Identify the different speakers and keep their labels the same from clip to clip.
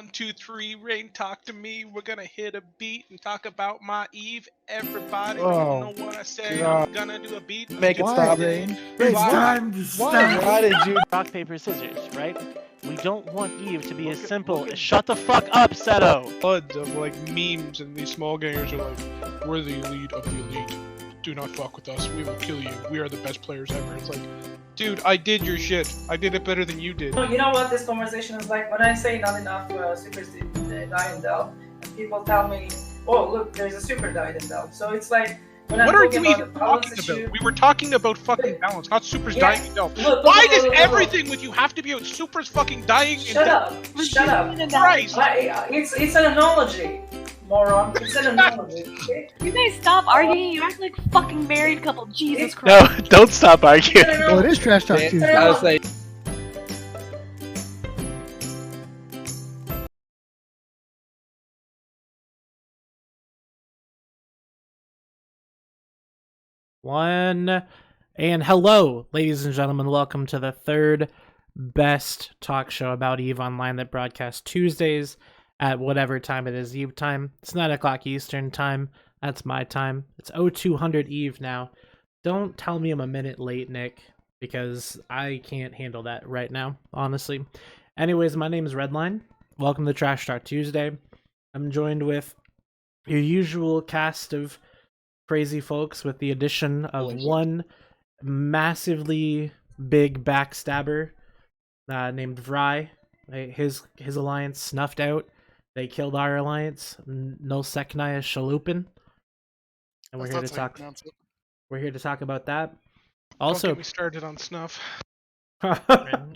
Speaker 1: 1, 2, 3, Rain, talk to me. We're gonna hit a beat and talk about my Eve. Everybody, don't know what I say.
Speaker 2: God.
Speaker 1: I'm gonna do a beat.
Speaker 2: Make it stop.
Speaker 3: Rain?
Speaker 4: It's
Speaker 1: Why?
Speaker 4: time to stop.
Speaker 2: Why did you?
Speaker 3: Rock, paper, scissors, right? We don't want Eve to be as simple as shut the fuck up, Seto!
Speaker 1: Floods of like memes, and these small gangers are like, we're the elite of the elite. Do not fuck with us. We will kill you. We are the best players ever. It's like, dude, I did your shit. I did it better than you did.
Speaker 5: You know what this conversation is like? When I say not enough supers die in Delve, and people tell me, oh, look, there's a super died in Delve. So it's like, when
Speaker 1: What
Speaker 5: I'm
Speaker 1: are
Speaker 5: talking
Speaker 1: you
Speaker 5: about
Speaker 1: even
Speaker 5: the balance
Speaker 1: talking
Speaker 5: issue,
Speaker 1: about? We were talking about fucking balance, not supers
Speaker 5: Yeah.
Speaker 1: dying in Delph.
Speaker 5: Look,
Speaker 1: Why does
Speaker 5: look.
Speaker 1: everything with you have to be about supers fucking dying in
Speaker 5: Shut
Speaker 1: Delph?
Speaker 5: up! Shut up!
Speaker 1: Christ!
Speaker 5: It's an analogy, moron. It's an analogy. Okay?
Speaker 6: You guys stop arguing. You act like a fucking married couple. Jesus
Speaker 5: It's-
Speaker 3: No,
Speaker 6: Christ.
Speaker 3: don't stop arguing.
Speaker 5: It's an
Speaker 4: Well, it
Speaker 5: analogy.
Speaker 4: is Trash Talk Tuesday.
Speaker 2: I was saying.
Speaker 7: One and hello, ladies and gentlemen. Welcome to the third best talk show about Eve Online that broadcasts Tuesdays at whatever time it is Eve time. It's 9 o'clock Eastern time. That's my time. It's 0200 Eve now. Don't tell me I'm a minute late, Nick, because I can't handle that right now, honestly. Anyways, my name is Redline. Welcome to Trash Talk Tuesday. I'm joined with your usual cast of crazy folks with the addition of one massively big backstabber named Vry. His alliance snuffed out. They killed our alliance. lowsec Shalupin. And we're here to talk. We're here to talk about that. Also,
Speaker 1: Don't get me started on snuff.
Speaker 7: I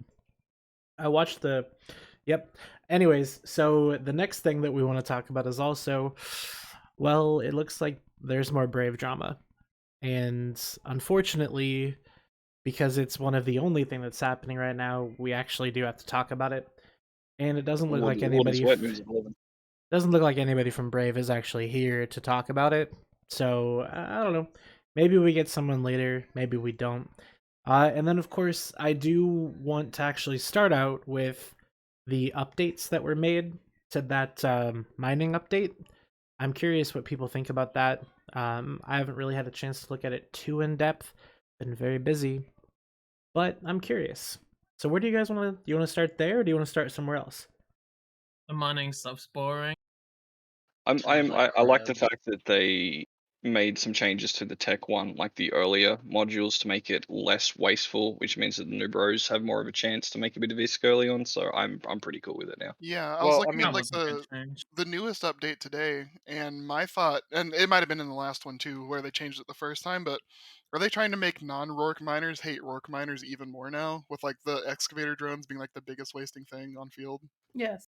Speaker 7: watched the. Yep. Anyways, so the next thing that we want to talk about is also, well, it looks like there's more Brave drama. And unfortunately, because it's one of the only thing that's happening right now, we actually do have to talk about it. And it doesn't look like anybody doesn't look like anybody from Brave is actually here to talk about it. So, I don't know. Maybe we get someone later, maybe we don't. And then of course, I do want to actually start out with the updates that were made to that mining update. I'm curious what people think about that. I haven't really had a chance to look at it too in depth. Been very busy, but I'm curious. So where do you guys want to? Do you want to start there, or do you want to start somewhere else?
Speaker 8: The mining stuff's boring.
Speaker 9: I like the fact that they made some changes to the tech one, like the earlier modules, to make it less wasteful, which means that the new bros have more of a chance to make a bit of ISK early on. So I'm pretty cool with it now.
Speaker 10: Yeah, I was looking
Speaker 8: That
Speaker 10: at like
Speaker 8: was a good change.
Speaker 10: the newest update today, and my thought, and it might have been in the last one too, where they changed it the first time, but are they trying to make non-Rork miners hate Rork miners even more now, with like the excavator drones being like the biggest wasting thing on field?
Speaker 6: Yes.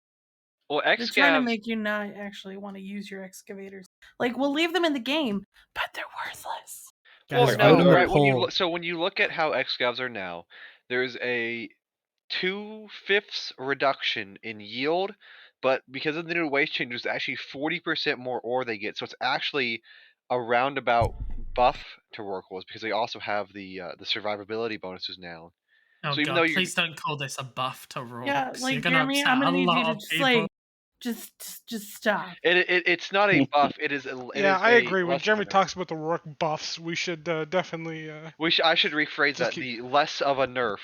Speaker 9: Well,
Speaker 6: They're trying to
Speaker 9: X-Scavs,
Speaker 6: make you not actually want to use your excavators. Like, we'll leave them in the game, but they're worthless.
Speaker 7: Guys,
Speaker 9: well,
Speaker 7: vote on
Speaker 9: no,
Speaker 7: the
Speaker 9: right.
Speaker 7: poll.
Speaker 9: When you look at how X-Scavs are now, there's a 2/5 reduction in yield, but because of the new waste change, there's actually 40% more ore they get. So it's actually a roundabout buff to Rorquals because they also have the survivability bonuses now.
Speaker 8: Oh
Speaker 9: So even
Speaker 8: god,
Speaker 9: though you're-
Speaker 8: please don't call this a buff to Rorks.
Speaker 6: Yeah,
Speaker 8: You're
Speaker 6: like,
Speaker 8: gonna
Speaker 6: Jeremy,
Speaker 8: upset
Speaker 6: I'm
Speaker 8: a
Speaker 6: gonna need you
Speaker 8: lot
Speaker 6: to
Speaker 8: of
Speaker 6: just,
Speaker 8: people.
Speaker 6: like, just stop.
Speaker 9: It's not a buff. It is.
Speaker 1: Yeah, I agree. When
Speaker 9: less
Speaker 1: Jeremy
Speaker 9: of a nerf.
Speaker 1: talks about the Rourke buffs, we should definitely.
Speaker 9: I should rephrase
Speaker 1: Just
Speaker 9: that.
Speaker 1: keep-
Speaker 9: The less of a nerf.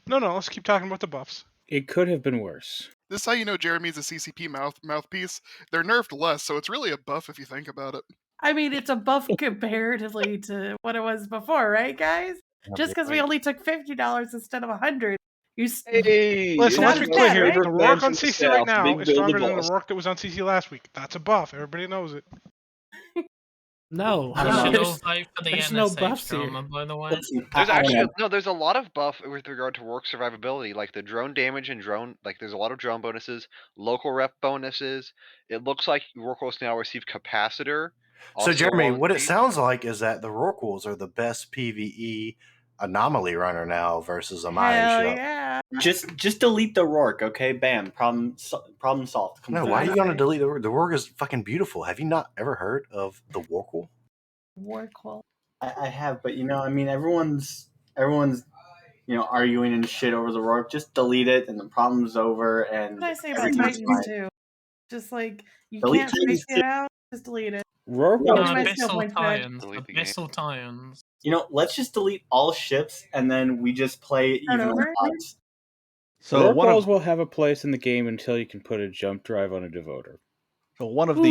Speaker 1: No, let's keep talking about the buffs.
Speaker 2: It could have been worse.
Speaker 10: This is how you know Jeremy's a CCP mouthpiece. They're nerfed less, so it's really a buff if you think about it.
Speaker 6: I mean, it's a buff comparatively to what it was before, right, guys? Just because we only took $50 instead of $100, you.
Speaker 9: Hey,
Speaker 1: Listen,
Speaker 6: Not
Speaker 1: let's be
Speaker 6: as
Speaker 1: clear
Speaker 6: bad,
Speaker 1: here.
Speaker 6: right?
Speaker 1: The Rourke on CC right now is stronger than the Rourke that was on CC last week. That's a buff. Everybody knows it.
Speaker 7: No,
Speaker 8: We
Speaker 6: No.
Speaker 8: should all vote for the
Speaker 7: there's no
Speaker 8: NSH
Speaker 7: buffs here.
Speaker 8: drama, by the way.
Speaker 9: There's actually there's a lot of buff with regard to Rourke survivability, like the drone damage and drone. Like there's a lot of drone bonuses, local rep bonuses. It looks like Rorquals now receive capacitor.
Speaker 11: So,
Speaker 9: also
Speaker 11: Jeremy,
Speaker 9: on
Speaker 11: what it
Speaker 9: siege.
Speaker 11: sounds like is that the Rorquals are the best PvE anomaly runner now versus a mining
Speaker 6: Hell
Speaker 11: shop.
Speaker 6: yeah.
Speaker 12: Just delete the Rourke, okay? Bam, problem solved.
Speaker 11: No, why are you going to delete the Rourke? The Rourke is fucking beautiful. Have you not ever heard of the Rorqual?
Speaker 6: Rorqual.
Speaker 12: I have, but you know, I mean, everyone's arguing and shit over the Rourke. Just delete it, and the problem's over. And
Speaker 6: What did I say about
Speaker 12: everything's
Speaker 6: Titans
Speaker 12: fine.
Speaker 6: too? Just like you
Speaker 12: Delete
Speaker 6: can't
Speaker 12: Titans
Speaker 6: fake it out, just delete it.
Speaker 2: Rorqual.
Speaker 6: Give me my skill
Speaker 8: Abyssal
Speaker 6: points back.
Speaker 8: Titans.
Speaker 9: Delete the game.
Speaker 8: Abyssal Titans.
Speaker 12: Let's just delete all ships, and then we just play
Speaker 6: Start
Speaker 12: even
Speaker 6: over?
Speaker 12: odds.
Speaker 13: So
Speaker 2: Rorquals will have a place in the game until you can put a jump drive on a devoter.
Speaker 13: one of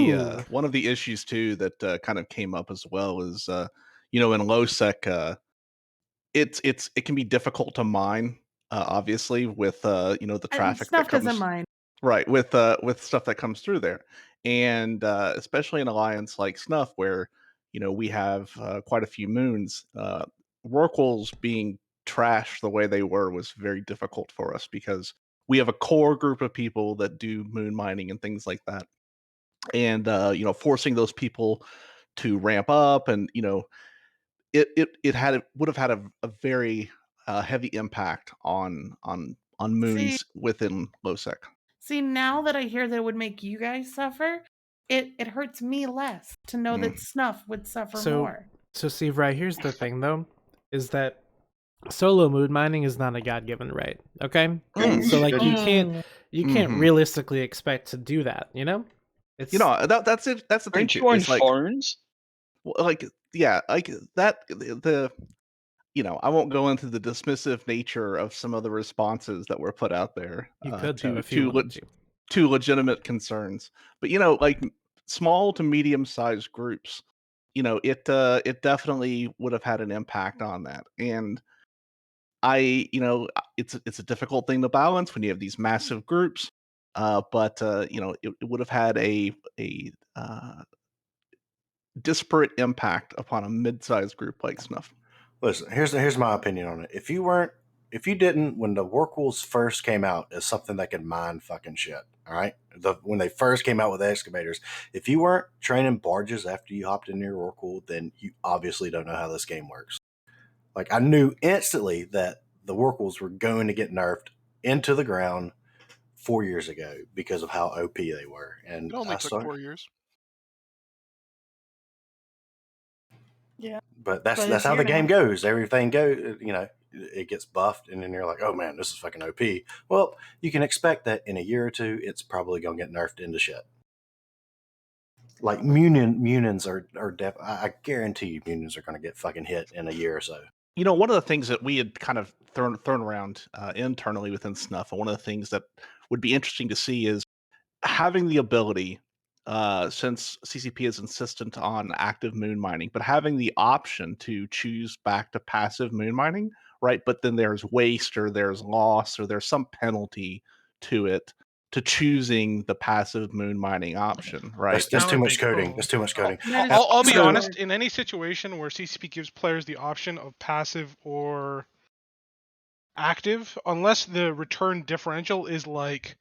Speaker 13: the issues too that kind of came up as well is in lowsec it can be difficult to mine obviously with the traffic that
Speaker 6: Snuff
Speaker 13: comes
Speaker 6: doesn't mind.
Speaker 13: right with stuff that comes through there, and especially in alliance like Snuff where we have quite a few moons. Rorquals being trashed the way they were was very difficult for us because we have a core group of people that do moon mining and things like that, and forcing those people to ramp up, and it would have had a very heavy impact on moons within lowsec.
Speaker 6: See, now that I hear that it would make you guys suffer, it hurts me less to know that Snuff would suffer more.
Speaker 7: So Steve, right, here's the thing though, is that solo moon mining is not a God-given right, okay? So like you can't realistically expect to do that, It's
Speaker 13: that's it. That's the thing.
Speaker 14: Aren't you on phones?
Speaker 13: Like that. I won't go into the dismissive nature of some of the responses that were put out there.
Speaker 7: You could though, if you wanted to.
Speaker 13: To legitimate concerns, but like small to medium-sized groups, it definitely would have had an impact on that. And it's a difficult thing to balance when you have these massive groups, but it would have had a disparate impact upon a mid-sized group like Snuff.
Speaker 11: Listen, here's my opinion on it. If you didn't, when the Rorquals first came out as something that could mine fucking shit, all right? When they first came out with the excavators, if you weren't training barges after you hopped in your Rorqual, then you obviously don't know how this game works. Like, I knew instantly that the Rorquals were going to get nerfed into the ground 4 years ago because of how OP they were. And
Speaker 10: It only took 4 years.
Speaker 6: Yeah.
Speaker 11: But that's how the game goes. Everything goes, it gets buffed, and then you're like, oh man, this is fucking OP. Well, you can expect that in a year or two, it's probably going to get nerfed into shit. Like Munions are I guarantee you Munions are going to get fucking hit in a year or so.
Speaker 13: One of the things that we had kind of thrown around internally within Snuff, and one of the things that would be interesting to see is having the ability, since CCP is insistent on active moon mining, but having the option to choose back to passive moon mining, right? But then there's waste, or there's loss, or there's some penalty to it, to choosing the passive moon mining option, right?
Speaker 11: That's too much coding. That's too much coding.
Speaker 1: I'll be honest, in any situation where CCP gives players the option of passive or active, unless the return differential is like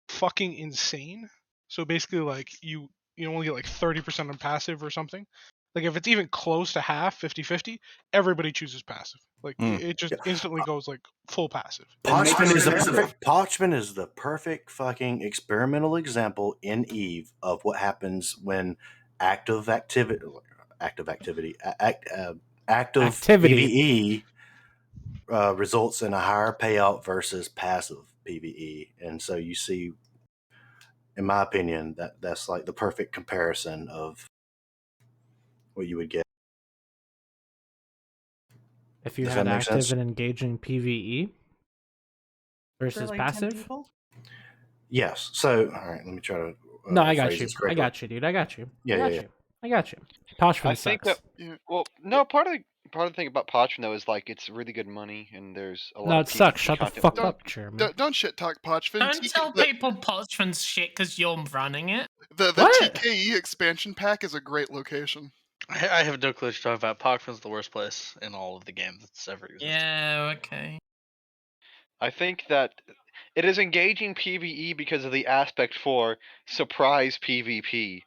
Speaker 1: fucking insane, so basically like you only get like 30% on passive or something, like if it's even close to half, 50-50, everybody chooses passive. Like it just instantly goes like full passive.
Speaker 11: Parchment is the perfect fucking experimental example in EVE of what happens when active PvE results in a higher payout versus passive PvE. And so you see, in my opinion, that's like the perfect comparison of what you would get
Speaker 7: if you had active and engaging PvE versus
Speaker 6: like
Speaker 7: passive.
Speaker 11: Yes. So, all right, let me try to.
Speaker 7: No, I got you. I got you, dude. I got you.
Speaker 11: Yeah.
Speaker 7: I got you. Parchment
Speaker 9: I think
Speaker 7: sucks.
Speaker 9: No, part of the thing about Parchment though is like it's really good money, and there's a lot.
Speaker 7: No,
Speaker 9: of
Speaker 7: it sucks. Shut the fuck up, Chairman.
Speaker 10: Don't shit talk Parchment.
Speaker 8: Don't tell people Parchment's shit because you're running it.
Speaker 10: The TKE expansion pack is a great location.
Speaker 14: I have no clue what you're talking about. Parchment's the worst place in all of the games that's ever existed.
Speaker 8: Yeah, okay.
Speaker 9: I think that it is engaging PvE because of the aspect for surprise PvP.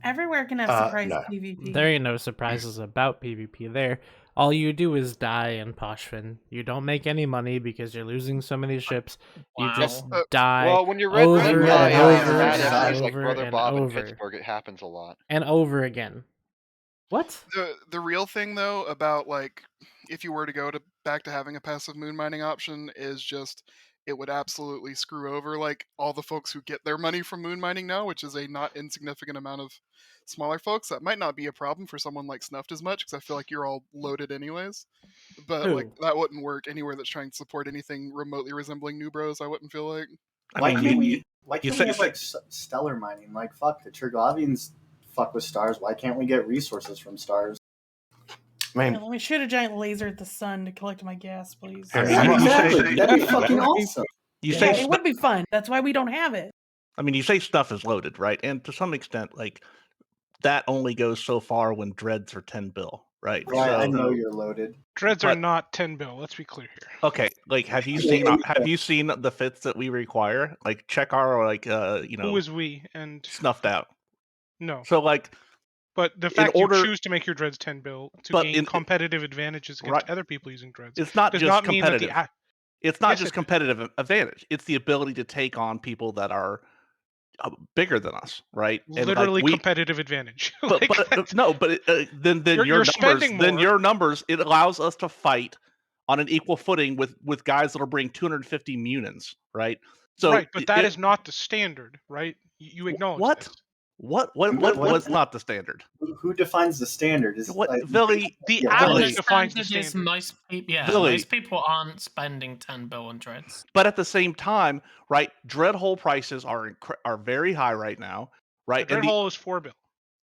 Speaker 6: Everywhere can have surprise PvP.
Speaker 7: There ain't no surprises about PvP there. All you do is die in Poshvin. You don't make any money because you're losing so many ships. You just die.
Speaker 9: Well, when you're
Speaker 7: over
Speaker 9: red,
Speaker 7: and
Speaker 9: like Brother Bob
Speaker 7: over.
Speaker 9: in Pittsburgh, it happens a lot.
Speaker 7: And over again. What?
Speaker 10: The real thing though about like if you were to go to back to having a passive moon mining option is just it would absolutely screw over like all the folks who get their money from moon mining now, which is a not insignificant amount of smaller folks. That might not be a problem for someone like Snuffed as much, because I feel like you're all loaded anyways. But like that wouldn't work anywhere that's trying to support anything remotely resembling New Bros. I wouldn't feel like.
Speaker 12: Why can't we have like stellar mining? Like fuck, the Triglavians fuck with stars. Why can't we get resources from stars?
Speaker 6: Let me shoot a giant laser at the sun to collect my gas, please.
Speaker 12: Exactly. That'd be fucking awesome.
Speaker 6: It would be fun. That's why we don't have it.
Speaker 13: I mean, you say stuff is loaded, right? And to some extent, like that only goes so far when dreads are 10 bill, right?
Speaker 12: Right, I know you're loaded.
Speaker 1: Dreads are not 10 bill. Let's be clear here.
Speaker 13: Okay, like have you seen the fits that we require? Like check our
Speaker 1: Who is we and
Speaker 13: Snuffed Out.
Speaker 1: No.
Speaker 13: So like,
Speaker 1: but the fact you choose to make your dreads 10 bill to gain competitive advantages against other people using dreads.
Speaker 13: It's not
Speaker 1: does
Speaker 13: just
Speaker 1: not
Speaker 13: competitive.
Speaker 1: Mean that
Speaker 13: it's not just competitive advantage. It's the ability to take on people that are bigger than us, right?
Speaker 1: Literally and competitive advantage.
Speaker 13: Then your numbers, it allows us to fight on an equal footing with guys that'll bring 250 munins, right? So
Speaker 1: right, but that is not the standard, right? You acknowledge
Speaker 13: what?
Speaker 1: This.
Speaker 13: What's not the standard?
Speaker 12: Who defines the standard? Is
Speaker 13: Billy?
Speaker 1: The average defines the standard.
Speaker 8: Most people aren't spending 10 bill on dreads.
Speaker 13: But at the same time, right? Dread hole prices are very high right now, right?
Speaker 1: The dread hole is 4 bill.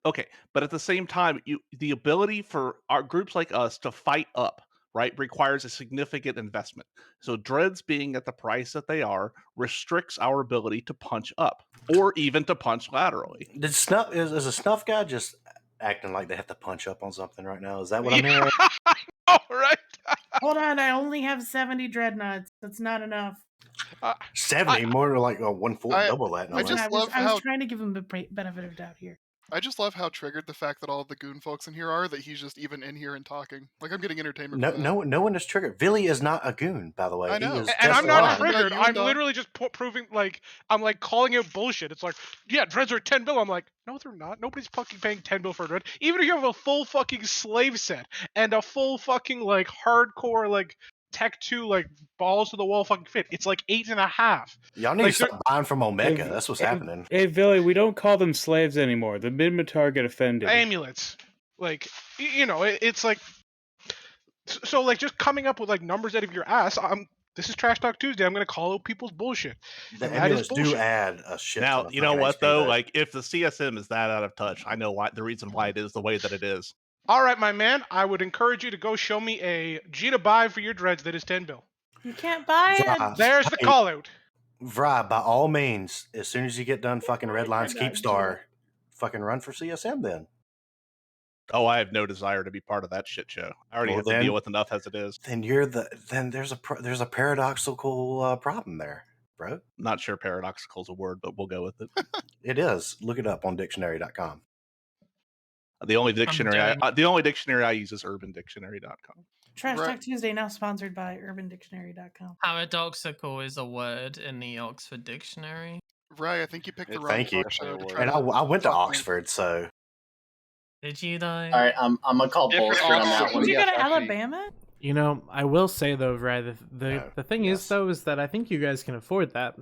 Speaker 13: Okay, but at the same time, the ability for our groups like us to fight up, right, requires a significant investment. So dreads being at the price that they are restricts our ability to punch up or even to punch laterally.
Speaker 11: Is a Snuff guy just acting like they have to punch up on something right now? Is that what I'm hearing?
Speaker 1: Oh, right.
Speaker 6: Hold on, I only have 70 Dreadnoughts. That's not enough.
Speaker 11: 70, more like a 1/4 double that.
Speaker 6: I was trying to give him the benefit of doubt here.
Speaker 10: I just love how triggered the fact that all of the goon folks in here are, that he's just even in here and talking. Like, I'm getting entertainment.
Speaker 11: No one is triggered. Billy is not a goon, by the way.
Speaker 10: I know.
Speaker 1: And I'm not triggered. I'm literally just proving, like, I'm like calling out bullshit. It's like, yeah, dreads are 10 bill. I'm like, no, they're not. Nobody's fucking paying 10 bill for a dread. Even if you have a full fucking slave set and a full fucking, like, hardcore, like, Tech 2, like, balls to the wall fucking fit, it's like 8.5.
Speaker 11: Y'all need to stop buying from Omega. That's what's happening.
Speaker 2: Hey, Billy, we don't call them slaves anymore. The Mid-Matar get offended.
Speaker 1: Amulets. Like, it's like, so like just coming up with like numbers out of your ass. This is Trash Talk Tuesday. I'm going to call out people's bullshit.
Speaker 11: The amulets do add a shit.
Speaker 13: Now, you know what though? Like, if the CSM is that out of touch, I know the reason why it is the way that it is.
Speaker 1: All right, my man. I would encourage you to go show me a G to buy for your dreads that is 10 bill.
Speaker 6: You can't buy it.
Speaker 1: There's the call out.
Speaker 11: Vry, by all means, as soon as you get done fucking Red Lines Keepstar, fucking run for CSM then.
Speaker 13: Oh, I have no desire to be part of that shit show. I already have to deal with enough as it is.
Speaker 11: Then there's a paradoxical problem there, bro.
Speaker 13: Not sure paradoxical is a word, but we'll go with it.
Speaker 11: It is. Look it up on dictionary.com.
Speaker 13: The only dictionary I use is urbandictionary.com.
Speaker 6: Trash Talk Tuesday, now sponsored by urbandictionary.com.
Speaker 8: Paradoxical is a word in the Oxford Dictionary.
Speaker 10: Right, I think you picked the wrong
Speaker 11: Thank you.
Speaker 10: show to try
Speaker 11: And I went to Oxford, so.
Speaker 8: Did you though?
Speaker 12: All right, I'm gonna call bullshit on that one.
Speaker 6: Did you go to Alabama?
Speaker 7: You know, I will say though, Ryan, the thing is though, is that I think you guys can afford that.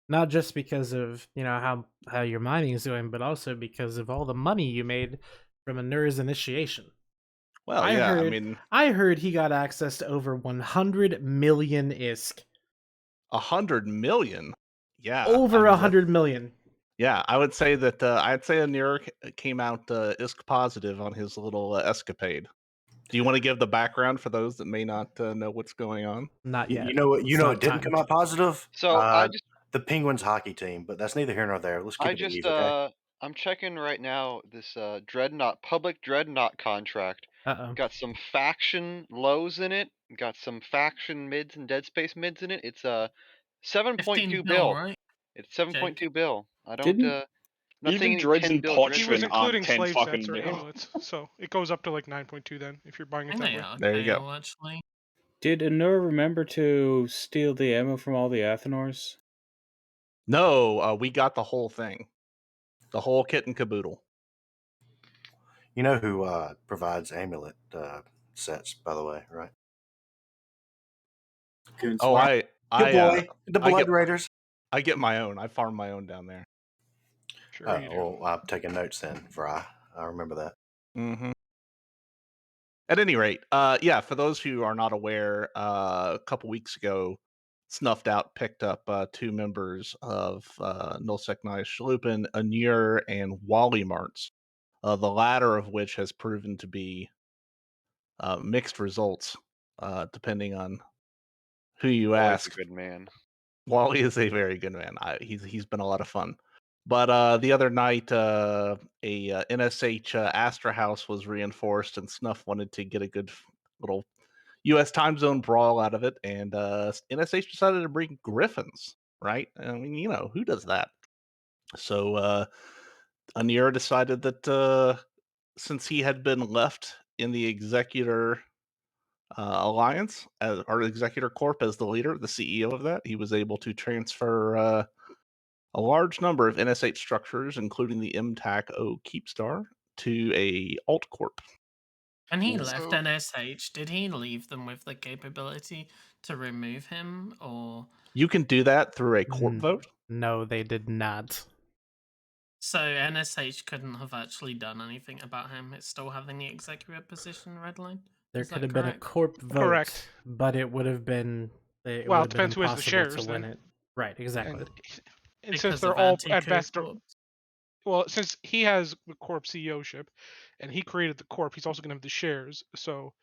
Speaker 7: Not just because of, how your mining is doing, but also because of all the money you made from a NERS initiation.
Speaker 13: Well,
Speaker 7: I heard he got access to over 100 million ISK.
Speaker 13: 100 million? Yeah.
Speaker 7: Over 100 million.
Speaker 13: Yeah, I would say that I'd say Anir came out ISK positive on his little escapade. Do you want to give the background for those that may not know what's going on?
Speaker 7: Not yet.
Speaker 11: You know it didn't come out positive?
Speaker 9: So
Speaker 11: the Penguins hockey team, but that's neither here nor there. Let's keep it easy, okay?
Speaker 9: I'm checking right now this Dreadnought public Dreadnought contract. Got some faction lows in it. Got some faction mids and Dead Space mids in it. It's 7.2 bill.
Speaker 8: Right?
Speaker 9: It's 7.2 bill. I don't.
Speaker 15: Even Dreads and Parchment
Speaker 1: including
Speaker 15: 10
Speaker 1: slave
Speaker 15: fucking
Speaker 1: sets or
Speaker 15: bill.
Speaker 1: amulets, so it goes up to like 9.2 then if you're buying it that way.
Speaker 13: There you go.
Speaker 8: Actually.
Speaker 2: Did Anur remember to steal the ammo from all the Athenors?
Speaker 13: No, we got the whole thing. The whole kit and caboodle.
Speaker 11: You know who provides amulet sets, by the way, right?
Speaker 13: Oh,
Speaker 11: Good boy. The Blood Raiders.
Speaker 13: I get my own. I farm my own down there.
Speaker 1: Sure you do.
Speaker 11: Well, I'm taking notes then, for I remember that.
Speaker 13: Mm-hmm. At any rate, yeah, for those who are not aware, a couple weeks ago, Snuffed Out picked up 2 members of Nullsec Nice, Shalupin, Anur, and Wally Martz, the latter of which has proven to be mixed results, depending on who you ask.
Speaker 9: Wally's a good man.
Speaker 13: Wally is a very good man. He's been a lot of fun. But the other night, a NSH Astra House was reinforced, and Snuff wanted to get a good little U.S. time zone brawl out of it, and NSH decided to bring Griffins. Right? I mean, who does that? So Anir decided that since he had been left in the Executor Alliance, or Executor Corp as the leader, the CEO of that, he was able to transfer a large number of NSH structures, including the MTAC-O Keepstar, to a Alt Corp.
Speaker 8: And he left NSH. Did he leave them with the capability to remove him, or?
Speaker 13: You can do that through a corp vote?
Speaker 7: No, they did not.
Speaker 8: So NSH couldn't have actually done anything about him. It's still having the executive position, Redline?
Speaker 7: There
Speaker 8: Is
Speaker 7: could
Speaker 8: that
Speaker 7: have been a
Speaker 8: correct?
Speaker 7: correct vote,
Speaker 1: Correct.
Speaker 7: but it would have been.
Speaker 1: Well, it depends who has the shares.
Speaker 7: To win
Speaker 1: then.
Speaker 7: it. Right, exactly.
Speaker 1: And since they're all at best, well, since he has the corp CEO-ship, and he created the corp, he's also going to have the shares. So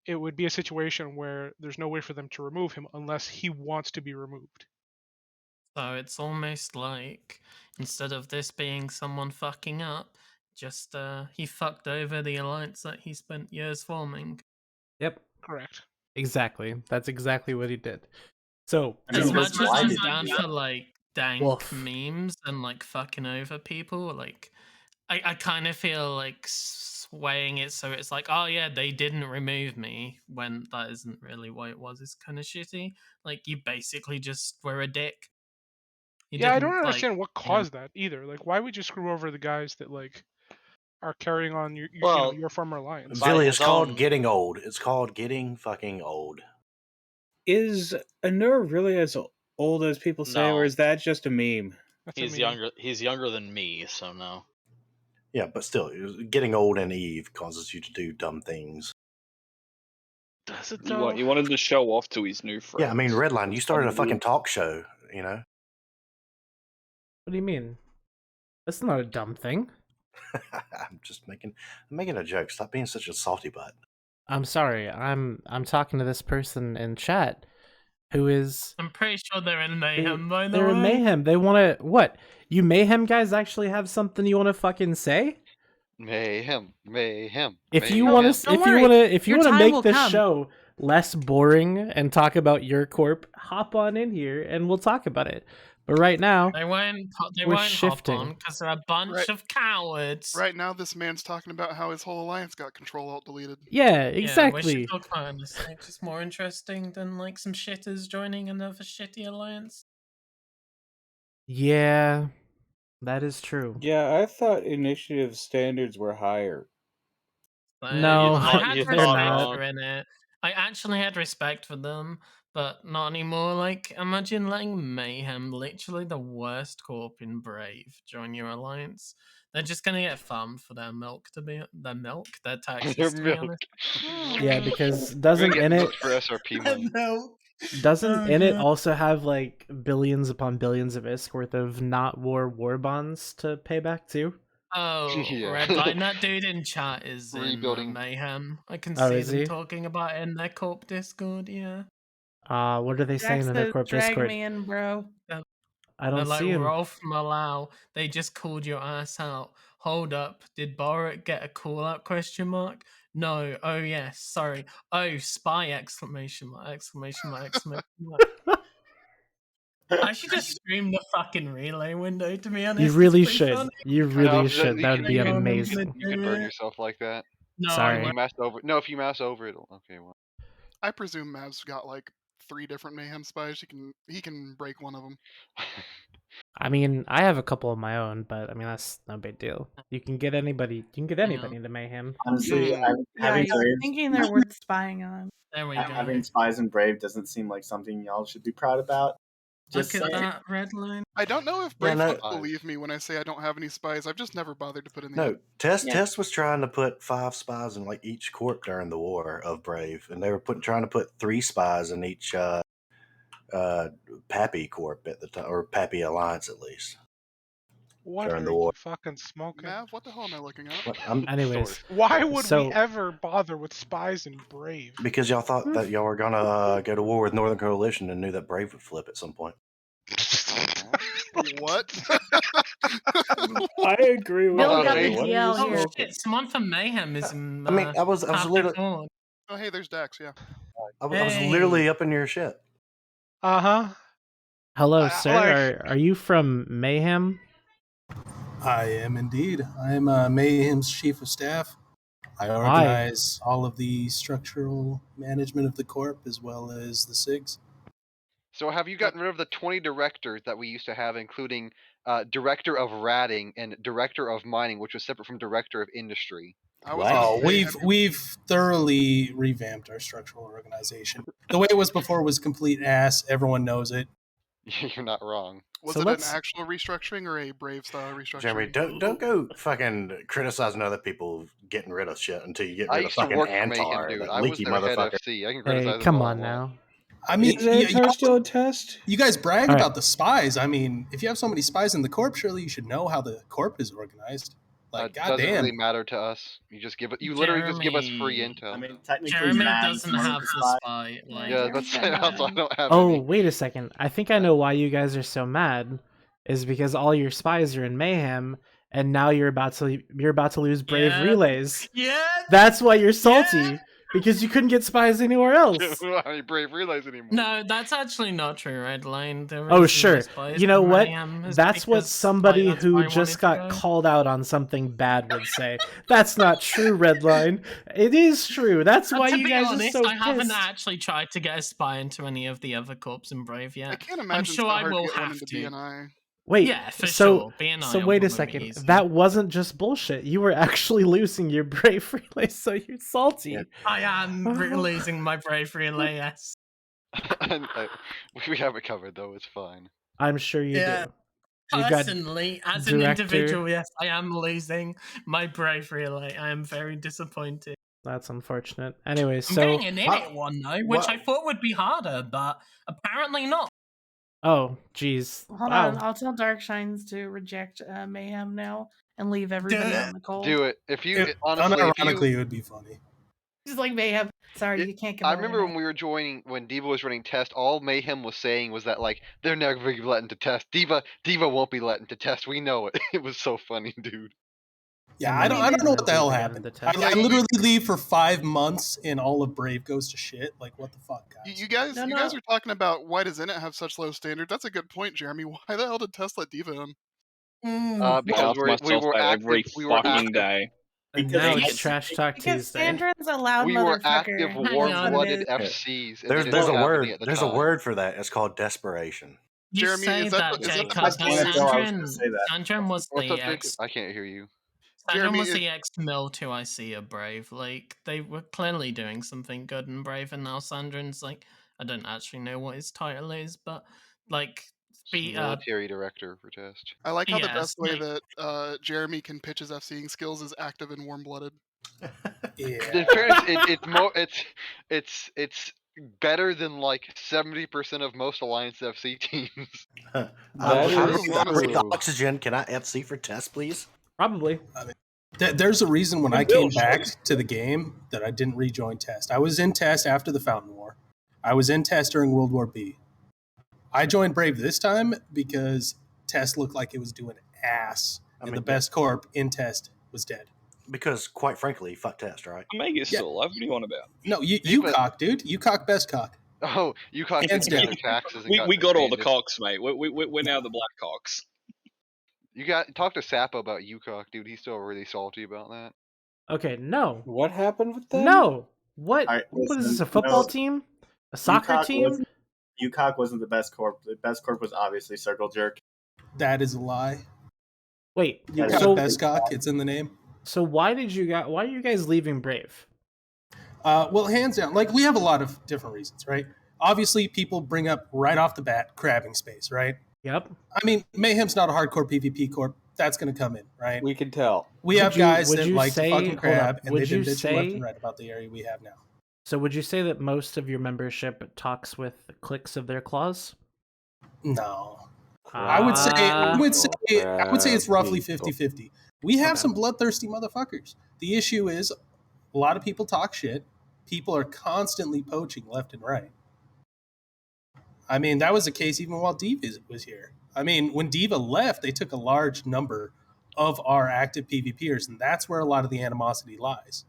Speaker 1: it would be a situation where there's no way for them to remove him unless he wants to be removed.
Speaker 8: So it's almost like, instead of this being someone fucking up, just he fucked over the alliance that he spent years forming.
Speaker 7: Yep.
Speaker 1: Correct.
Speaker 7: Exactly. That's exactly what he did. So
Speaker 8: As much as I'm down for like dank memes and like fucking over people, like I kind of feel like swaying it so it's like, oh yeah, they didn't remove me, when that isn't really what it was. It's kind of shitty. Like, you basically just were a dick.
Speaker 1: Yeah, I don't understand what caused that either. Like, why would you screw over the guys that like are carrying on your former alliance?
Speaker 11: Billy, it's called getting old. It's called getting fucking old.
Speaker 2: Is Anur really as old as people say, or
Speaker 14: No.
Speaker 2: is that just a meme?
Speaker 14: He's younger. He's younger than me, so no.
Speaker 11: Yeah, but still, getting old and Eve causes you to do dumb things.
Speaker 14: Does it
Speaker 15: though? He wanted to show off to his new friends.
Speaker 11: Yeah, I mean, Redline, you started a fucking talk show,
Speaker 7: What do you mean? That's not a dumb thing.
Speaker 11: I'm just making a joke. Stop being such a salty butt.
Speaker 7: I'm sorry. I'm talking to this person in chat who is.
Speaker 8: I'm pretty sure they're in Mayhem by the way.
Speaker 7: They're in Mayhem. They want to what? You Mayhem guys actually have something you want to fucking say?
Speaker 9: Mayhem.
Speaker 7: If you want to, if you want to make this show less boring and talk about your corp, hop on in here and we'll talk about it. But right now,
Speaker 8: they won't
Speaker 7: shifting.
Speaker 8: hop on because they're a bunch of cowards.
Speaker 10: Right now, this man's talking about how his whole alliance got Control-Alt-Deleted.
Speaker 7: Yeah, exactly.
Speaker 8: Yeah, we should talk about it. It's just more interesting than like some shitters joining another shitty alliance.
Speaker 7: Yeah, that is true.
Speaker 2: Yeah, I thought initiative standards were higher.
Speaker 7: No,
Speaker 8: I had
Speaker 7: they're
Speaker 8: respect
Speaker 7: not.
Speaker 8: for it. I actually had respect for them, but not anymore. Like, imagine letting Mayhem, literally the worst corp in Brave, join your alliance. They're just gonna get farmed for their milk, their taxes.
Speaker 9: Their
Speaker 8: to be
Speaker 9: milk.
Speaker 8: honest.
Speaker 7: Yeah, because doesn't Init
Speaker 9: for SRP money.
Speaker 7: doesn't Init also have like billions upon billions of ISK worth of not war bonds to pay back too?
Speaker 8: Oh,
Speaker 9: Yeah.
Speaker 8: Redline, that dude in chat is
Speaker 9: Rebuilding.
Speaker 8: in Mayhem. I can
Speaker 7: Oh,
Speaker 8: see
Speaker 7: is
Speaker 8: them
Speaker 7: he?
Speaker 8: talking about it in their corp Discord, yeah.
Speaker 7: What are they saying in their corp
Speaker 6: drag
Speaker 7: Discord?
Speaker 6: me in, bro.
Speaker 7: I don't
Speaker 8: They're like,
Speaker 7: see him.
Speaker 8: Rolf Malau, they just called your ass out. Hold up, did Borat get a call out question mark? No, oh yes, sorry. Oh, spy exclamation mark, exclamation mark, exclamation mark. I should just stream the fucking relay window, to be honest.
Speaker 7: You really
Speaker 8: It's pretty
Speaker 7: should.
Speaker 8: funny.
Speaker 7: You really should. That would be
Speaker 8: Hang on, I'm gonna
Speaker 7: amazing.
Speaker 9: You can burn yourself like that.
Speaker 8: No,
Speaker 7: Sorry.
Speaker 9: If you mouse over. No, if you mouse over, it'll. Okay, well.
Speaker 10: I presume Mav's got like 3 different Mayhem spies. He can break one of them.
Speaker 7: I mean, I have a couple of my own, but I mean that's no big deal. You can get anybody. You can get anybody into Mayhem.
Speaker 12: Honestly,
Speaker 6: Yeah,
Speaker 12: having
Speaker 6: I'm thinking they're worth spying on.
Speaker 8: There we go.
Speaker 12: having spies in Brave doesn't seem like something y'all should be proud about.
Speaker 8: Look
Speaker 12: Just
Speaker 8: at
Speaker 12: saying.
Speaker 8: that red line.
Speaker 10: I don't know if Brave
Speaker 11: no.
Speaker 10: will believe me when I say I don't have any spies. I've just never bothered to put in the.
Speaker 11: No, Test was trying to put 5 spies in like each corp during the war of Brave, and they were trying to put 3 spies in each Pappy corp at the time, or Pappy Alliance at least.
Speaker 1: What
Speaker 11: during
Speaker 1: are
Speaker 11: the war.
Speaker 1: you fucking smoking?
Speaker 10: Mav, what the hell am I looking at?
Speaker 7: Anyways,
Speaker 1: why would
Speaker 7: so-
Speaker 1: we ever bother with spies in Brave?
Speaker 11: Because y'all thought that y'all were gonna go to war with Northern Coalition and knew that Brave would flip at some point.
Speaker 10: What?
Speaker 2: I agree with
Speaker 6: Bill got the
Speaker 2: that.
Speaker 6: DL
Speaker 8: Oh
Speaker 6: here.
Speaker 8: shit! Someone from Mayhem is.
Speaker 11: I mean, I was literally,
Speaker 10: Oh, hey, there's Dax. Yeah.
Speaker 11: I was literally up in your shit.
Speaker 7: Hello, sir. Are you from Mayhem?
Speaker 16: I am indeed. I am Mayhem's chief of staff. I organize all of the structural management of the corp as well as the SIGs.
Speaker 9: So have you gotten rid of the 20 directors that we used to have, including director of ratting and director of mining, which was separate from director of industry?
Speaker 16: Wow, we've thoroughly revamped our structural organization. The way it was before was complete ass. Everyone knows it.
Speaker 9: You're not wrong.
Speaker 10: Was it an actual restructuring or a Brave style restructuring?
Speaker 11: Jeremy, don't go fucking criticizing other people getting rid of shit until you get
Speaker 9: I
Speaker 11: rid of
Speaker 9: used to
Speaker 11: fucking
Speaker 9: work for Mayhem,
Speaker 11: Antar,
Speaker 9: dude.
Speaker 11: that
Speaker 9: I was
Speaker 11: leaky
Speaker 9: their head
Speaker 11: motherfucker.
Speaker 9: FC. I can
Speaker 7: Hey,
Speaker 9: criticize them
Speaker 7: come
Speaker 9: all
Speaker 7: on
Speaker 9: I
Speaker 7: now.
Speaker 9: want.
Speaker 16: I mean,
Speaker 2: Is Antar still a test?
Speaker 16: You guys brag
Speaker 7: All
Speaker 16: about
Speaker 7: right.
Speaker 16: the spies. I mean, if you have so many spies in the corp, surely you should know how the corp is organized. Like,
Speaker 9: It doesn't
Speaker 16: goddamn.
Speaker 9: really matter to us. You just give it. You literally just give us free intel.
Speaker 12: I mean, technically,
Speaker 8: Jeremy
Speaker 12: Mav
Speaker 8: doesn't
Speaker 12: is
Speaker 8: have
Speaker 12: the
Speaker 8: the
Speaker 12: spy.
Speaker 8: spy. Like,
Speaker 9: Yeah, that's also I don't have
Speaker 7: Oh,
Speaker 9: any.
Speaker 7: wait a second. I think I know why you guys are so mad. Is because all your spies are in Mayhem, and now you're about to lose Brave
Speaker 8: Yeah.
Speaker 7: Relays.
Speaker 8: Yeah.
Speaker 7: That's why you're salty because you couldn't get spies anywhere else.
Speaker 9: I don't have any Brave Relays anymore.
Speaker 8: No, that's actually not true, Red Line. The
Speaker 7: Oh,
Speaker 8: reason
Speaker 7: sure.
Speaker 8: the spies
Speaker 7: You know
Speaker 8: in
Speaker 7: what?
Speaker 8: Mayhem is
Speaker 7: That's what
Speaker 8: because,
Speaker 7: somebody
Speaker 8: like, that's why
Speaker 7: who
Speaker 8: I
Speaker 7: just
Speaker 8: wanted to
Speaker 7: got
Speaker 8: go.
Speaker 7: called out on something bad would say. That's not true, Red Line. It is true. That's why
Speaker 8: to
Speaker 7: you
Speaker 8: be
Speaker 7: guys
Speaker 8: honest,
Speaker 7: are so
Speaker 8: I haven't
Speaker 7: pissed.
Speaker 8: actually tried to get a spy into any of the other corps in Brave yet.
Speaker 10: I can't
Speaker 8: I'm
Speaker 10: imagine
Speaker 8: sure
Speaker 10: it's that
Speaker 8: I
Speaker 10: hard to
Speaker 8: will
Speaker 10: get one
Speaker 8: have
Speaker 10: into
Speaker 8: to.
Speaker 10: BNI.
Speaker 7: Wait,
Speaker 8: Yeah, for
Speaker 7: so,
Speaker 8: sure. BNI
Speaker 7: so
Speaker 8: will
Speaker 7: wait a
Speaker 8: probably be
Speaker 7: second.
Speaker 8: easy.
Speaker 7: That wasn't just bullshit. You were actually losing your Brave Relay, so you're salty.
Speaker 8: I am losing my Brave Relay, yes.
Speaker 9: And, we have it covered though. It's fine.
Speaker 7: I'm sure you
Speaker 8: Yeah.
Speaker 7: do. You've got
Speaker 8: Personally, as an
Speaker 7: director-
Speaker 8: individual, yes, I am losing my Brave Relay. I am very disappointed.
Speaker 7: That's unfortunate. Anyway,
Speaker 8: I'm
Speaker 7: so
Speaker 8: getting an idiot one though, which I thought would be harder, but apparently not.
Speaker 7: oh, geez.
Speaker 6: Hold
Speaker 7: Wow.
Speaker 6: on, I'll tell Darkshines to reject Mayhem now and leave everybody on the cold.
Speaker 9: Do it. If you honestly,
Speaker 16: Unironically, it would be funny.
Speaker 6: Just like Mayhem. Sorry, you can't come
Speaker 9: I
Speaker 6: over
Speaker 9: remember
Speaker 6: now.
Speaker 9: when we were joining, when Diva was running test, all Mayhem was saying was that, like, they're never going to be let into test. Diva won't be let into test. We know it. It was so funny, dude.
Speaker 16: Yeah, I don't know what the hell happened. I literally leave for 5 months and all of Brave goes to shit. Like, what the fuck, guys?
Speaker 10: You guys are talking about why does Init have such low standards? That's a good point, Jeremy. Why the hell did Test let Diva in?
Speaker 9: Because we were active.
Speaker 15: every
Speaker 9: We were
Speaker 15: fucking
Speaker 9: active.
Speaker 15: day.
Speaker 7: And
Speaker 16: Because
Speaker 7: now
Speaker 16: it's-
Speaker 7: it's Trash Talk
Speaker 6: Because
Speaker 7: Tuesday.
Speaker 6: Sandrin's a loud
Speaker 9: We were
Speaker 6: motherfucker.
Speaker 9: active,
Speaker 6: That's what it
Speaker 9: warm-blooded
Speaker 6: is.
Speaker 9: FCs. And
Speaker 11: There's
Speaker 9: they
Speaker 11: there's
Speaker 9: didn't
Speaker 11: a
Speaker 9: have
Speaker 11: word.
Speaker 9: any at the
Speaker 11: There's a
Speaker 9: time.
Speaker 11: word for that. It's called desperation.
Speaker 8: You
Speaker 10: Jeremy,
Speaker 8: say
Speaker 10: is that
Speaker 8: that,
Speaker 10: the- is that the
Speaker 8: Jacob,
Speaker 10: best
Speaker 8: but
Speaker 10: way to go? I was
Speaker 8: Sandrin,
Speaker 10: gonna say that.
Speaker 8: Sandrin was
Speaker 9: What's
Speaker 8: the
Speaker 9: up, Jacob?
Speaker 8: ex.
Speaker 9: I can't hear you.
Speaker 8: Sandrin
Speaker 10: Jeremy,
Speaker 8: was the ex-Mill 2IC of Brave. Like, they were clearly doing something good in Brave, and now Sandrin's like, I don't actually know what his title is, but like,
Speaker 9: Military director for test.
Speaker 10: I like how the
Speaker 8: yes,
Speaker 10: best way
Speaker 8: like-
Speaker 10: that Jeremy can pitch his FCing skills is active and warm-blooded.
Speaker 9: In fairness, it's better than like 70% of most Alliance FC teams.
Speaker 11: I bring the oxygen. Can I FC for test, please?
Speaker 7: Probably.
Speaker 16: There's a reason when I came back to the game that I didn't rejoin Test. I was in Test after the Fountain War. I was in Test during World War B. I joined Brave this time because Test looked like it was doing ass. And the best corp in Test was dead.
Speaker 11: Because, quite frankly, fuck Test, right?
Speaker 15: Mega's still alive. What are you on about?
Speaker 16: No, you cock, dude. You cock best cock.
Speaker 9: Oh, you cock
Speaker 16: Hands
Speaker 9: together
Speaker 16: down.
Speaker 9: taxes. And
Speaker 15: We got all the
Speaker 9: disbanded.
Speaker 15: cocks, mate. We're now the black cocks.
Speaker 9: You got talk to Sappo about UCOC, dude. He's still really salty about that.
Speaker 7: Okay, no.
Speaker 2: What happened with that?
Speaker 7: No. What?
Speaker 12: All right,
Speaker 7: What is
Speaker 12: listen,
Speaker 7: this? A football
Speaker 12: no.
Speaker 7: team? A soccer team?
Speaker 12: UCOC wasn't the best corp. The best corp was obviously Circle Jerk.
Speaker 16: That is a lie.
Speaker 7: Wait,
Speaker 16: You got Bestcock. It's in the name.
Speaker 7: So why are you guys leaving Brave?
Speaker 16: Well, hands down, like we have a lot of different reasons, right? Obviously, people bring up right off the bat crabbing space, right?
Speaker 7: Yep.
Speaker 16: I mean, Mayhem's not a hardcore PvP corp. That's going to come in, right?
Speaker 17: We can tell.
Speaker 16: We have guys that like
Speaker 7: say,
Speaker 16: to fucking crab, and
Speaker 7: would
Speaker 16: they've been
Speaker 7: you
Speaker 16: bitching
Speaker 7: say,
Speaker 16: left and right about the area we have now.
Speaker 7: So would you say that most of your membership talks with clicks of their claws?
Speaker 16: No. I would say it's roughly 50-50. We have some bloodthirsty motherfuckers. The issue is a lot of people talk shit. People are constantly poaching left and right. I mean, that was the case even while Diva was here. I mean, when Diva left, they took a large number of our active PvPers, and that's where a lot of the animosity lies.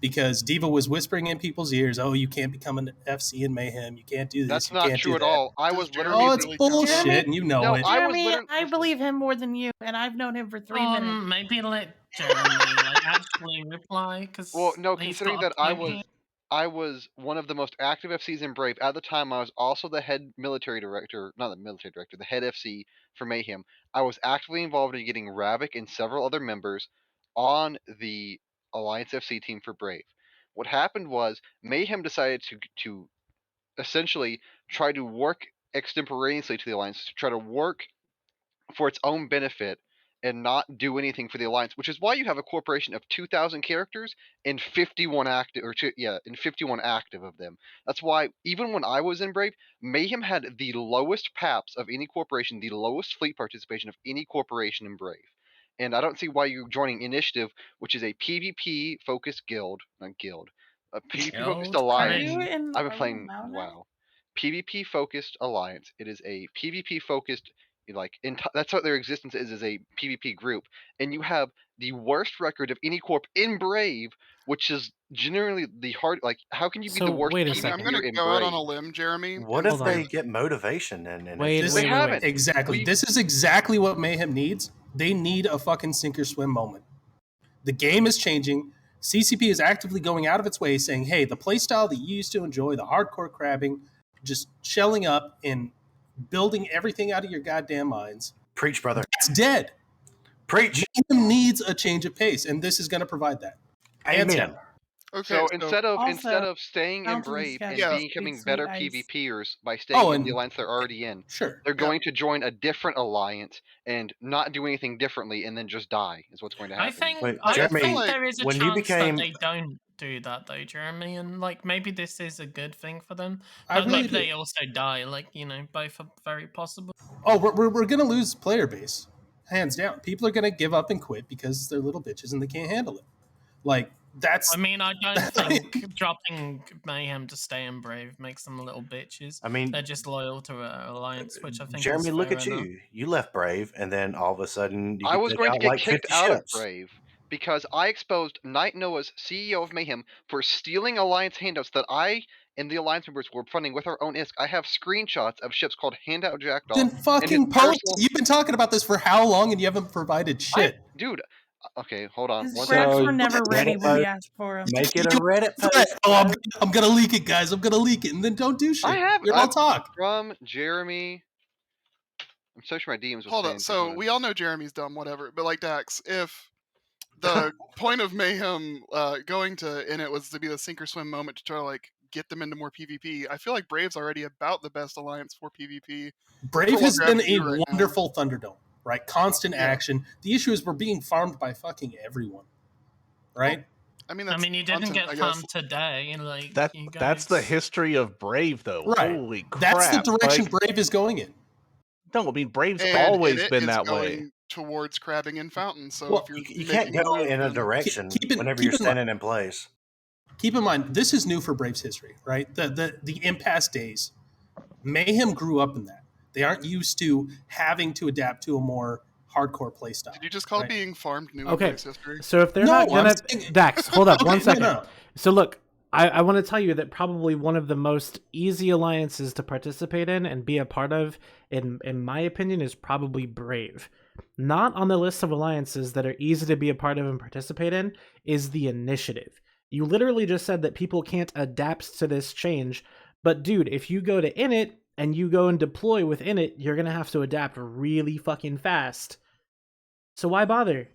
Speaker 16: Because Diva was whispering in people's ears, "Oh, you can't become an FC in Mayhem. You can't do this.
Speaker 9: That's
Speaker 16: you
Speaker 9: not
Speaker 16: can't
Speaker 9: true
Speaker 16: do
Speaker 9: at
Speaker 16: that."
Speaker 9: all. I was literally.
Speaker 16: Oh, it's bullshit, and you know it.
Speaker 6: Jeremy, I believe him more than you, and I've known him for 3 minutes.
Speaker 8: Maybe let Jeremy actually reply, because
Speaker 9: No, considering that I was one of the most active FCs in Brave at the time. I was also the head military director, not the military director, the head FC for Mayhem. I was actively involved in getting Ravik and several other members on the Alliance FC team for Brave. What happened was Mayhem decided to essentially try to work extemporaneously to the Alliance, to try to work for its own benefit and not do anything for the Alliance, which is why you have a corporation of 2,000 characters and 51 active, and 51 active of them. That's why even when I was in Brave, Mayhem had the lowest PAPs of any corporation, the lowest fleet participation of any corporation in Brave. And I don't see why you're joining Initiative, which is a PvP focused guild, not guild, a PvP focused alliance. I've been playing WoW. PvP focused alliance. It is a PvP focused, that's what their existence is a PvP group. And you have the worst record of any corp in Brave, which is generally the hard. Like, how can you be the worst?
Speaker 10: I'm going to go out on a limb, Jeremy.
Speaker 11: What if they get motivation and
Speaker 16: They haven't. Exactly. This is exactly what Mayhem needs. They need a fucking sink or swim moment. The game is changing. CCP is actively going out of its way saying, hey, the playstyle that you used to enjoy, the hardcore crabbing, just shelling up and building everything out of your goddamn minds.
Speaker 11: Preach, brother.
Speaker 16: It's dead.
Speaker 11: Preach.
Speaker 16: Mayhem needs a change of pace, and this is going to provide that.
Speaker 11: Amen.
Speaker 10: Okay,
Speaker 9: so instead of staying in Brave and becoming better PvPers by staying in the alliance they're already in, they're going to join a different alliance and not do anything differently, and then just die. Is what's going to happen.
Speaker 8: I think there is a chance that they don't do that though, Jeremy, and maybe this is a good thing for them. But maybe they also die. Both are very possible.
Speaker 16: Oh, we're going to lose player base, hands down. People are going to give up and quit because they're little bitches and they can't handle it. That's.
Speaker 8: I mean, I don't think dropping Mayhem to stay in Brave makes them little bitches.
Speaker 11: I mean,
Speaker 8: they're just loyal to an alliance, which I think.
Speaker 11: Jeremy,
Speaker 8: is
Speaker 11: look
Speaker 8: fair
Speaker 11: at
Speaker 8: enough.
Speaker 11: you. You left Brave, and then all of a sudden,
Speaker 9: I was going to get kicked out of
Speaker 11: ships.
Speaker 9: Brave because I exposed Night Noah's CEO of Mayhem for stealing alliance handouts that I and the alliance members were funding with our own ISK. I have screenshots of ships called Handout Jackdaw.
Speaker 16: Then fucking post. You've been talking about this for how long, and you haven't provided shit,
Speaker 9: dude. Okay, hold on.
Speaker 6: His scripts were never ready when we asked for them.
Speaker 11: Make it a Reddit post.
Speaker 16: Oh, I'm gonna leak it, guys. I'm gonna leak it, and then don't do shit. I'll talk
Speaker 9: from Jeremy. I'm so sure my DMs will.
Speaker 10: Hold on. So we all know Jeremy's dumb, whatever. But Dax, if the point of Mayhem going to in it was to be the sink or swim moment to try to get them into more PvP, I feel like Brave's already about the best alliance for PvP.
Speaker 16: Brave has been a wonderful Thunderdome. Right, constant action. The issue is we're being farmed by fucking everyone, right?
Speaker 10: I mean,
Speaker 8: you didn't get farmed today.
Speaker 13: That's the history of Brave, though.
Speaker 16: Right.
Speaker 13: Holy crap!
Speaker 16: That's the direction Brave is going in.
Speaker 13: No, I mean Brave's always been that way.
Speaker 10: Towards crabbing in fountain. So if
Speaker 11: you can't go in a direction whenever you're standing in place.
Speaker 16: Keep in mind, this is new for Brave's history, right? The impasse days. Mayhem grew up in that. They aren't used to having to adapt to a more hardcore playstyle.
Speaker 10: Did you just call being farmed new
Speaker 7: Okay,
Speaker 10: in history?
Speaker 7: so if they're not gonna... Dax, hold up 1 second. No. So look, I want to tell you that probably one of the most easy alliances to participate in and be a part of, in my opinion, is probably Brave. Not on the list of alliances that are easy to be a part of and participate in is the Initiative. You literally just said that people can't adapt to this change, but dude, if you go to Init, and you go and deploy within it, you're gonna have to adapt really fucking fast. So why bother?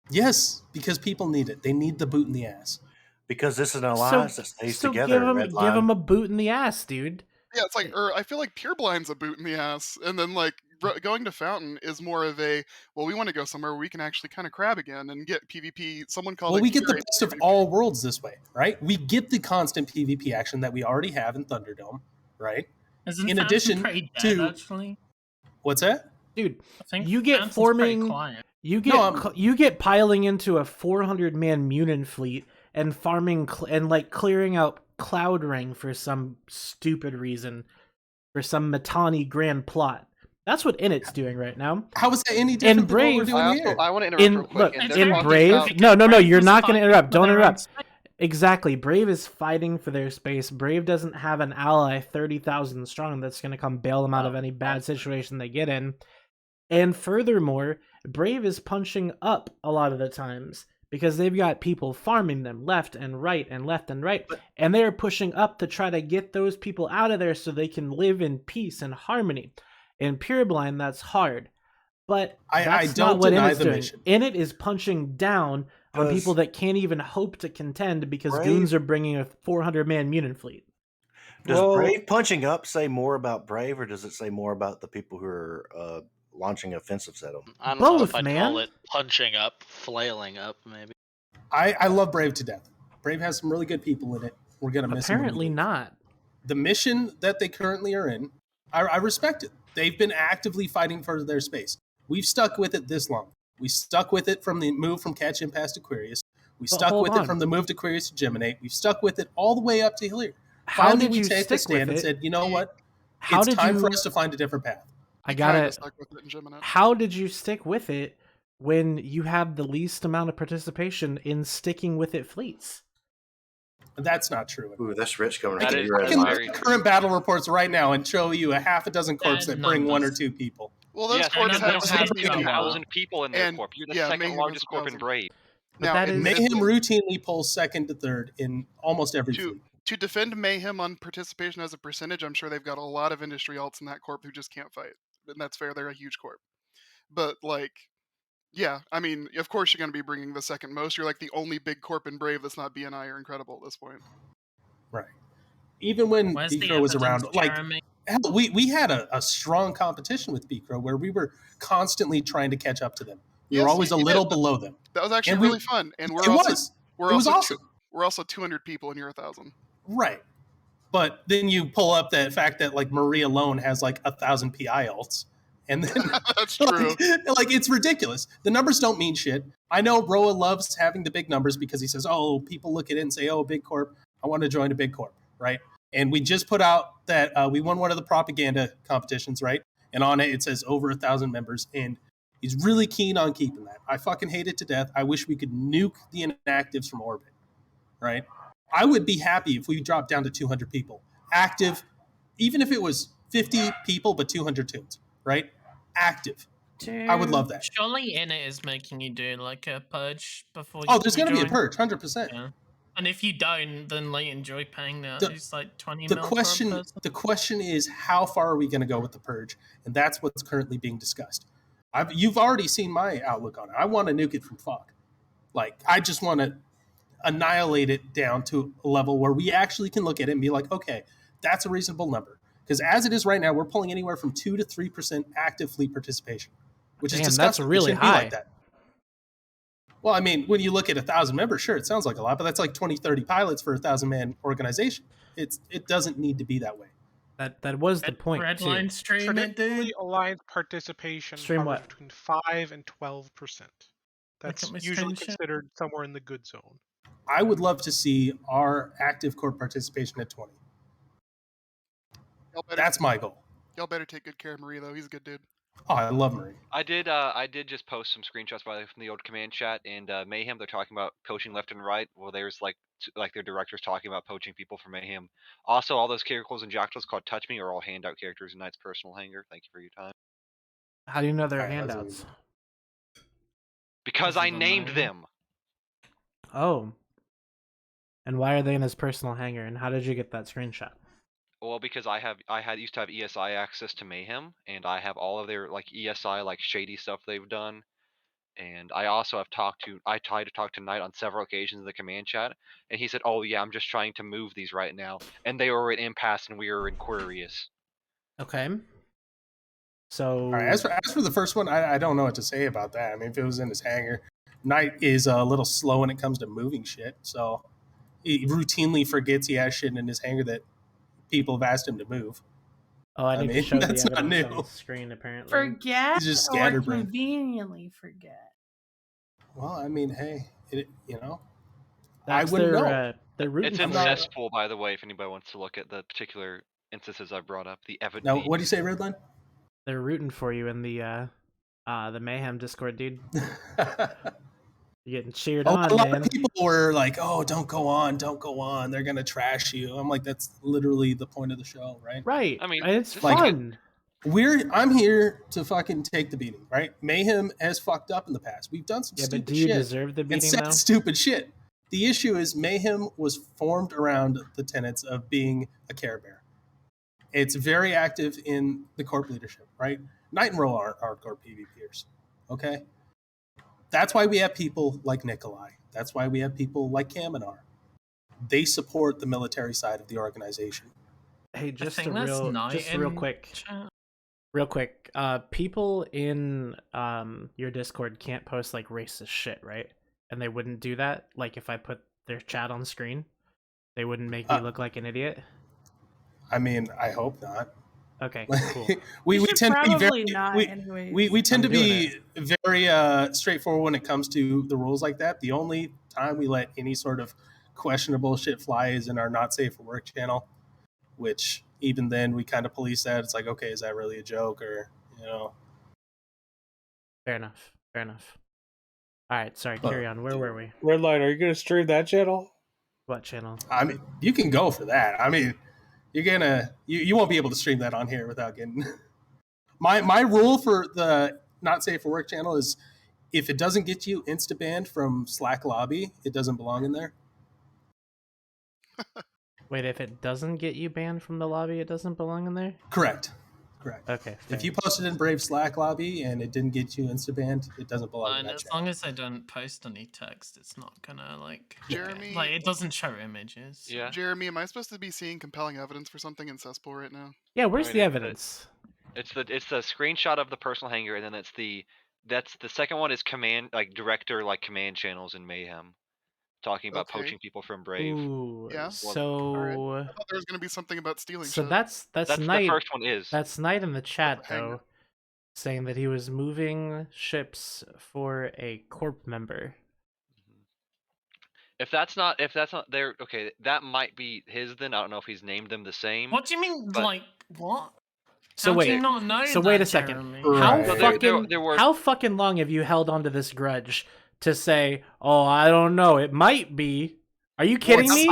Speaker 16: Yes, because people need it. They need the boot in the ass.
Speaker 11: Because this is an alliance that stays together.
Speaker 7: Give them a boot in the ass, dude.
Speaker 10: Yeah, it's like, I feel like Pureblind's a boot in the ass, and then like going to Fountain is more of a, well, we want to go somewhere where we can actually kind of crab again and get PvP. Someone called
Speaker 16: Well,
Speaker 10: it
Speaker 16: we get the
Speaker 10: curate
Speaker 16: best of all worlds this way, right? We get the constant PvP action that we already have in Thunderdome, right?
Speaker 8: Isn't
Speaker 16: in
Speaker 8: Fountain
Speaker 16: addition
Speaker 8: pretty dead,
Speaker 16: to
Speaker 8: actually?
Speaker 16: what's that,
Speaker 7: dude?
Speaker 8: I think
Speaker 7: You get
Speaker 8: Fountain's
Speaker 7: forming.
Speaker 8: pretty quiet.
Speaker 7: You get piling into a 400-man Munin fleet and farming and like clearing out Cloud Ring for some stupid reason, for some Matani grand plot. That's what Init's doing right now.
Speaker 16: How is that any different
Speaker 7: In Brave,
Speaker 16: than what we're doing here?
Speaker 9: I want to interrupt real quick.
Speaker 7: Look,
Speaker 9: and they're
Speaker 7: in
Speaker 9: talking
Speaker 7: Brave,
Speaker 9: about-
Speaker 7: no, you're not going to interrupt.
Speaker 8: for
Speaker 7: Don't
Speaker 8: their own
Speaker 7: interrupt.
Speaker 8: space.
Speaker 7: Exactly. Brave is fighting for their space. Brave doesn't have an ally 30,000 strong that's going to come bail them out of any bad situation they get in. And furthermore, Brave is punching up a lot of the times because they've got people farming them left and right and left and right. And they're pushing up to try to get those people out of there so they can live in peace and harmony. In Pureblind, that's hard. But that's
Speaker 16: I
Speaker 7: not
Speaker 16: don't
Speaker 7: what
Speaker 16: deny
Speaker 7: Init's
Speaker 16: the
Speaker 7: doing.
Speaker 16: mission.
Speaker 7: Init is punching down on people that can't even hope to contend because
Speaker 11: Brave-
Speaker 7: goons are bringing a 400-man Munin fleet.
Speaker 11: Does Brave punching up say more about Brave, or does it say more about the people who are launching offensives at them?
Speaker 14: I don't know
Speaker 7: Both,
Speaker 14: if I'd
Speaker 7: man.
Speaker 14: call it punching up, flailing up, maybe.
Speaker 16: I love Brave to death. Brave has some really good people in it. We're gonna miss them.
Speaker 7: Apparently not.
Speaker 16: The mission that they currently are in, I respect it. They've been actively fighting for their space. We've stuck with it this long. We stuck with it from the move from Catchin past Aquarius. We
Speaker 7: But
Speaker 16: stuck
Speaker 7: hold
Speaker 16: with it
Speaker 7: on.
Speaker 16: from the move to Aquarius to Geminate. We've stuck with it all the way up to here.
Speaker 7: How
Speaker 16: Finally,
Speaker 7: did
Speaker 16: we
Speaker 7: you
Speaker 16: take a
Speaker 7: stick with
Speaker 16: stand and
Speaker 7: it?
Speaker 16: said, you know what?
Speaker 7: How
Speaker 16: It's
Speaker 7: did
Speaker 16: time
Speaker 7: you-
Speaker 16: for us to find a different path.
Speaker 7: I
Speaker 10: Kinda
Speaker 7: got it.
Speaker 10: stuck with it in Geminate.
Speaker 7: How did you stick with it when you have the least amount of participation in sticking with it fleets?
Speaker 16: That's not true.
Speaker 11: Ooh, that's rich coming
Speaker 9: That
Speaker 11: from
Speaker 9: is
Speaker 11: you.
Speaker 16: I
Speaker 11: Right
Speaker 16: can
Speaker 11: now.
Speaker 16: look at current battle reports right now and show you a half a dozen corps that bring one or two people.
Speaker 10: Well, those
Speaker 9: Yes,
Speaker 10: corps
Speaker 9: because
Speaker 10: have
Speaker 9: they don't have
Speaker 10: seen
Speaker 9: 2,000 people in their
Speaker 10: and,
Speaker 9: corp. You're the
Speaker 10: yeah,
Speaker 9: second
Speaker 10: Mayhem
Speaker 9: largest
Speaker 10: has
Speaker 9: corp in
Speaker 10: 1,000.
Speaker 9: Brave.
Speaker 10: Now,
Speaker 7: that is-
Speaker 16: Mayhem routinely pulls second to third in almost every fleet.
Speaker 10: to defend Mayhem on participation as a percentage, I'm sure they've got a lot of industry alts in that corp who just can't fight. And that's fair, they're a huge corp. But, like, yeah, I mean, of course you're going to be bringing the second most. You're like the only big corp in Brave that's not BNI or Incredible at this point.
Speaker 16: Right. Even when
Speaker 8: Where's the
Speaker 16: Beacrow was around,
Speaker 8: evidence,
Speaker 16: like,
Speaker 8: Jeremy?
Speaker 16: hell, we had a strong competition with Beacrow where we were constantly trying to catch up to them. We were
Speaker 10: Yes,
Speaker 16: always a
Speaker 10: you
Speaker 16: little
Speaker 10: did.
Speaker 16: below them.
Speaker 10: That was actually
Speaker 16: And we-
Speaker 10: really fun. And we're
Speaker 16: It
Speaker 10: also,
Speaker 16: was.
Speaker 10: We're
Speaker 16: It was
Speaker 10: also
Speaker 16: awesome.
Speaker 10: We're also 200 people and you're 1,000.
Speaker 16: Right. But then you pull up that fact that like Marie alone has like 1,000 PI alts. And then
Speaker 10: That's true.
Speaker 16: like it's ridiculous. The numbers don't mean shit. I know Roa loves having the big numbers because he says, oh, people look at it and say, oh, big corp, I want to join a big corp, right? And we just put out that we won one of the propaganda competitions, right? And on it, it says over 1,000 members. And he's really keen on keeping that. I fucking hate it to death. I wish we could nuke the inactives from orbit, right? I would be happy if we dropped down to 200 people. Active, even if it was 50 people, but 200 tunes, right? Active. I would love that.
Speaker 8: Surely Init is making you do like a purge before you
Speaker 16: Oh, there's going to be a
Speaker 8: join.
Speaker 16: purge, 100%.
Speaker 8: Yeah. And if you don't, then like enjoy paying that. It's like 20
Speaker 16: The
Speaker 8: mil for a
Speaker 16: question,
Speaker 8: person.
Speaker 16: the question is, how far are we going to go with the purge? And that's what's currently being discussed. You've already seen my outlook on it. I want to nuke it from fog. Like, I just want to annihilate it down to a level where we actually can look at it and be like, okay, that's a reasonable number. Because as it is right now, we're pulling anywhere from 2 to 3% active fleet participation, which is
Speaker 7: Damn,
Speaker 16: disgusting.
Speaker 7: that's
Speaker 16: It
Speaker 7: really
Speaker 16: shouldn't be
Speaker 7: high.
Speaker 16: like that. Well, I mean, when you look at 1,000 members, sure, it sounds like a lot, but that's like 20, 30 pilots for a 1,000-man organization. It doesn't need to be that way.
Speaker 7: That was the point too.
Speaker 8: Redline stream it,
Speaker 1: Traditionally,
Speaker 8: dude.
Speaker 1: alliance participation
Speaker 7: Stream
Speaker 1: hovers
Speaker 7: what?
Speaker 1: between 5 and 12%. That's
Speaker 8: at my
Speaker 1: usually
Speaker 8: stream shit.
Speaker 1: considered somewhere in the good zone.
Speaker 16: I would love to see our active core participation at 20. That's my goal.
Speaker 10: Y'all better take good care of Marie, though. He's a good dude.
Speaker 16: Oh, I love Marie.
Speaker 9: I did just post some screenshots by from the old command chat and Mayhem. They're talking about poaching left and right. Well, there's like their directors talking about poaching people for Mayhem. Also, all those characters and Jactos called Touch Me are all handout characters in Knight's personal hangar. Thank you for your time.
Speaker 7: How do you know they're
Speaker 16: Alright,
Speaker 7: handouts?
Speaker 9: Because
Speaker 7: This
Speaker 9: I
Speaker 7: is a
Speaker 9: named
Speaker 7: mine.
Speaker 9: them.
Speaker 7: Oh. And why are they in his personal hangar? And how did you get that screenshot?
Speaker 9: Well, because I used to have ESI access to Mayhem, and I have all of their like ESI like shady stuff they've done, and I also have I tried to talk to Knight on several occasions in the command chat, and he said, "Oh yeah, I'm just trying to move these right now," and they were at impasse and we were in Quirius.
Speaker 7: Okay. So
Speaker 16: All right, as for the first one, I don't know what to say about that. I mean, if it was in his hangar, Knight is a little slow when it comes to moving shit, so he routinely forgets he has shit in his hangar that people have asked him to move.
Speaker 7: Oh, I need to show the
Speaker 16: that's not
Speaker 7: evidence on
Speaker 16: new.
Speaker 7: the screen, apparently.
Speaker 6: Forget
Speaker 16: It's just
Speaker 6: or
Speaker 16: scatterbrain.
Speaker 6: conveniently forget.
Speaker 16: Well, I mean, hey, you know,
Speaker 7: That's
Speaker 16: I wouldn't
Speaker 7: their,
Speaker 16: know.
Speaker 7: They're rooting
Speaker 9: It's in
Speaker 7: for it.
Speaker 9: cesspool, by the way, if anybody wants to look at the particular instances I brought up. The evidence.
Speaker 16: Now, what do you say, Redline?
Speaker 7: They're rooting for you in the Mayhem Discord, dude. You're getting cheered on,
Speaker 16: a lot
Speaker 7: man.
Speaker 16: of people were like, "Oh, don't go on. They're gonna trash you." I'm like, that's literally the point of the show, right?
Speaker 7: Right.
Speaker 9: I mean,
Speaker 7: it's
Speaker 16: like,
Speaker 7: fun.
Speaker 16: I'm here to fucking take the beating, right? Mayhem has fucked up in the past. We've done some
Speaker 7: Yeah,
Speaker 16: stupid
Speaker 7: but do you
Speaker 16: shit
Speaker 7: deserve the
Speaker 16: and
Speaker 7: beating
Speaker 16: said
Speaker 7: though?
Speaker 16: stupid shit. The issue is Mayhem was formed around the tenets of being a Care Bear. It's very active in the corp leadership, right? Knight and Roll aren't hardcore PvPers, okay? That's why we have people like Nikolai. That's why we have people like Kaminar. They support the military side of the organization.
Speaker 7: Hey, just
Speaker 8: think
Speaker 7: a
Speaker 8: that's
Speaker 7: real,
Speaker 8: Knight
Speaker 7: just real
Speaker 8: in
Speaker 7: quick,
Speaker 8: chat.
Speaker 7: people in your Discord can't post like racist shit, right? And they wouldn't do that. Like if I put their chat on screen, they wouldn't make me look like an idiot.
Speaker 16: I mean, I hope not.
Speaker 7: Okay, cool.
Speaker 16: we tend to be
Speaker 6: Probably
Speaker 16: very
Speaker 6: not, anyways.
Speaker 16: we tend
Speaker 7: I'm
Speaker 16: to
Speaker 7: doing
Speaker 16: be very straightforward when it comes to the rules like that. The only time we let any sort of questionable shit fly is in our not safe for work channel, which even then we kind of police that. It's like, okay, is that really a joke, or you know?
Speaker 7: Fair enough. Fair enough. All right, sorry. Carry on. Where were we?
Speaker 2: Redline, are you going to stream that channel?
Speaker 7: What channel?
Speaker 16: I mean, you can go for that. I mean, you won't be able to stream that on here without getting. My rule for the not safe for work channel is if it doesn't get you insta banned from Slack lobby, it doesn't belong in there.
Speaker 7: Wait, if it doesn't get you banned from the lobby, it doesn't belong in there?
Speaker 16: Correct.
Speaker 7: Okay.
Speaker 16: If you posted in Brave Slack lobby and it didn't get you insta banned, it doesn't belong in
Speaker 8: And
Speaker 16: that
Speaker 8: as
Speaker 16: channel.
Speaker 8: long as I don't post any text, it's not gonna like
Speaker 10: Jeremy,
Speaker 8: like it doesn't show images.
Speaker 9: Yeah.
Speaker 10: Jeremy, am I supposed to be seeing compelling evidence for something in cesspool right now?
Speaker 7: Yeah, where's
Speaker 9: I
Speaker 7: the
Speaker 9: mean,
Speaker 7: evidence?
Speaker 9: It's the screenshot of the personal hangar, and then that's the second one is command like director like command channels in Mayhem, talking about
Speaker 10: Okay.
Speaker 9: poaching people from Brave.
Speaker 7: Ooh,
Speaker 10: Yeah.
Speaker 7: so
Speaker 10: I thought there was going to be something about stealing
Speaker 7: so
Speaker 10: shit.
Speaker 7: that's
Speaker 9: That's
Speaker 7: Knight.
Speaker 9: the first one is.
Speaker 7: That's Knight in the chat
Speaker 10: Hang on.
Speaker 7: though, saying that he was moving ships for a corp member.
Speaker 9: If that's not there, okay, that might be his. Then I don't know if he's named them the same.
Speaker 8: What do you mean?
Speaker 9: but-
Speaker 8: Like what?
Speaker 7: So
Speaker 8: How
Speaker 7: wait,
Speaker 8: do you not know
Speaker 7: so
Speaker 8: that,
Speaker 7: wait a second.
Speaker 8: Jeremy?
Speaker 7: How
Speaker 16: Right.
Speaker 7: fucking
Speaker 9: there were-
Speaker 7: how fucking long have you held onto this grudge to say, "Oh, I don't know, it might be"? Are you kidding me?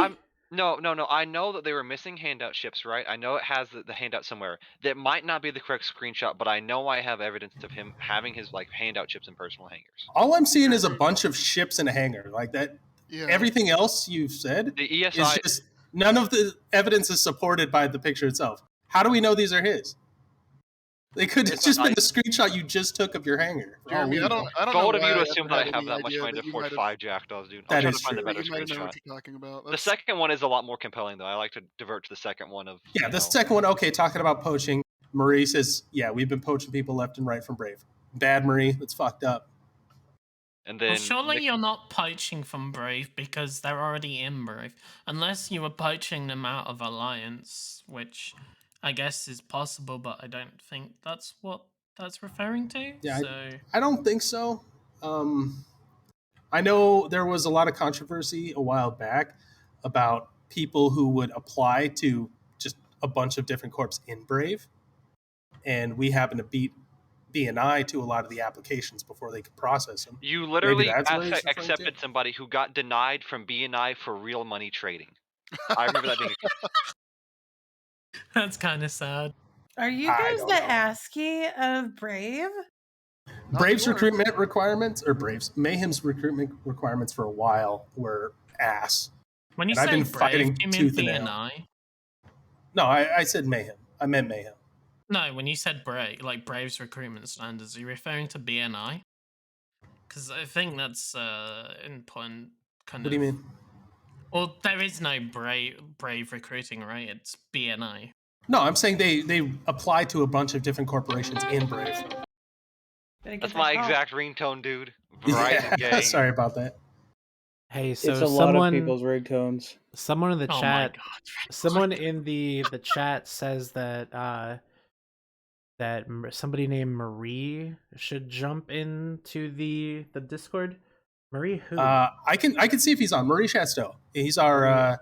Speaker 9: No. I know that they were missing handout ships, right? I know it has the handout somewhere. That might not be the correct screenshot, but I know I have evidence of him having his like handout ships in personal hangars.
Speaker 16: All I'm seeing is a bunch of ships in a hangar like that.
Speaker 10: Yeah.
Speaker 16: Everything else you've said
Speaker 9: The ESI
Speaker 16: is just none of the evidence is supported by the picture itself. How do we know these are his? They could have just been the screenshot you just took of your hangar.
Speaker 10: Jeremy, I don't know.
Speaker 9: Bold of you
Speaker 10: why
Speaker 9: to
Speaker 10: I
Speaker 9: assume
Speaker 10: ever
Speaker 9: that I
Speaker 10: had
Speaker 9: have
Speaker 10: any
Speaker 9: that much
Speaker 10: idea
Speaker 9: money
Speaker 10: that
Speaker 9: to
Speaker 10: you
Speaker 9: afford
Speaker 10: might have-
Speaker 9: 5 jackdaws, dude.
Speaker 16: That
Speaker 9: I'll try
Speaker 16: is
Speaker 9: to find
Speaker 16: true.
Speaker 9: a better
Speaker 10: You might have known
Speaker 9: screenshot.
Speaker 10: what you're talking about.
Speaker 9: The second one is a lot more compelling, though. I like to divert to the second one of.
Speaker 16: Yeah, the second one, okay, talking about poaching. Marie says, yeah, we've been poaching people left and right from Brave. Bad, Marie. That's fucked up.
Speaker 9: And then
Speaker 8: Well, surely you're not poaching from Brave because they're already in Brave, unless you were poaching them out of Alliance, which I guess is possible, but I don't think that's what that's referring to.
Speaker 16: Yeah,
Speaker 8: so
Speaker 16: I don't think so. I know there was a lot of controversy a while back about people who would apply to just a bunch of different corps in Brave, and we happen to beat BNI to a lot of the applications before they could process them.
Speaker 9: You literally
Speaker 16: Maybe that's what it's referring
Speaker 9: accepted somebody who got denied from BNI for real money trading. I remember that being.
Speaker 8: that's kind of sad.
Speaker 6: Are you
Speaker 16: I
Speaker 6: guys
Speaker 16: don't
Speaker 6: the
Speaker 16: know.
Speaker 6: ASCII of Brave?
Speaker 16: Brave's recruitment requirements, or Mayhem's recruitment requirements for a while were ass.
Speaker 8: When you
Speaker 16: And I've
Speaker 8: say
Speaker 16: been
Speaker 8: Brave,
Speaker 16: fighting
Speaker 8: do you mean
Speaker 16: tooth and nail.
Speaker 8: BNI?
Speaker 16: No, I said Mayhem. I meant Mayhem.
Speaker 8: No, when you said Brave, like Brave's recruitment standards, are you referring to BNI? Because I think that's important.
Speaker 16: What do you mean?
Speaker 8: Well, there is no brave recruiting, right? It's BNI.
Speaker 16: No, I'm saying they apply to a bunch of different corporations in Brave.
Speaker 9: That's my exact ringtone, dude. Verizon
Speaker 16: Yeah,
Speaker 9: gang.
Speaker 16: sorry about that.
Speaker 7: Hey, so
Speaker 2: It's a lot of people's ringtones.
Speaker 7: Someone in the
Speaker 8: Oh my
Speaker 7: chat,
Speaker 8: God.
Speaker 7: someone in the chat says that somebody named Marie should jump into the Discord. Marie who?
Speaker 16: I can see if he's on. Marie Chasteau. He's our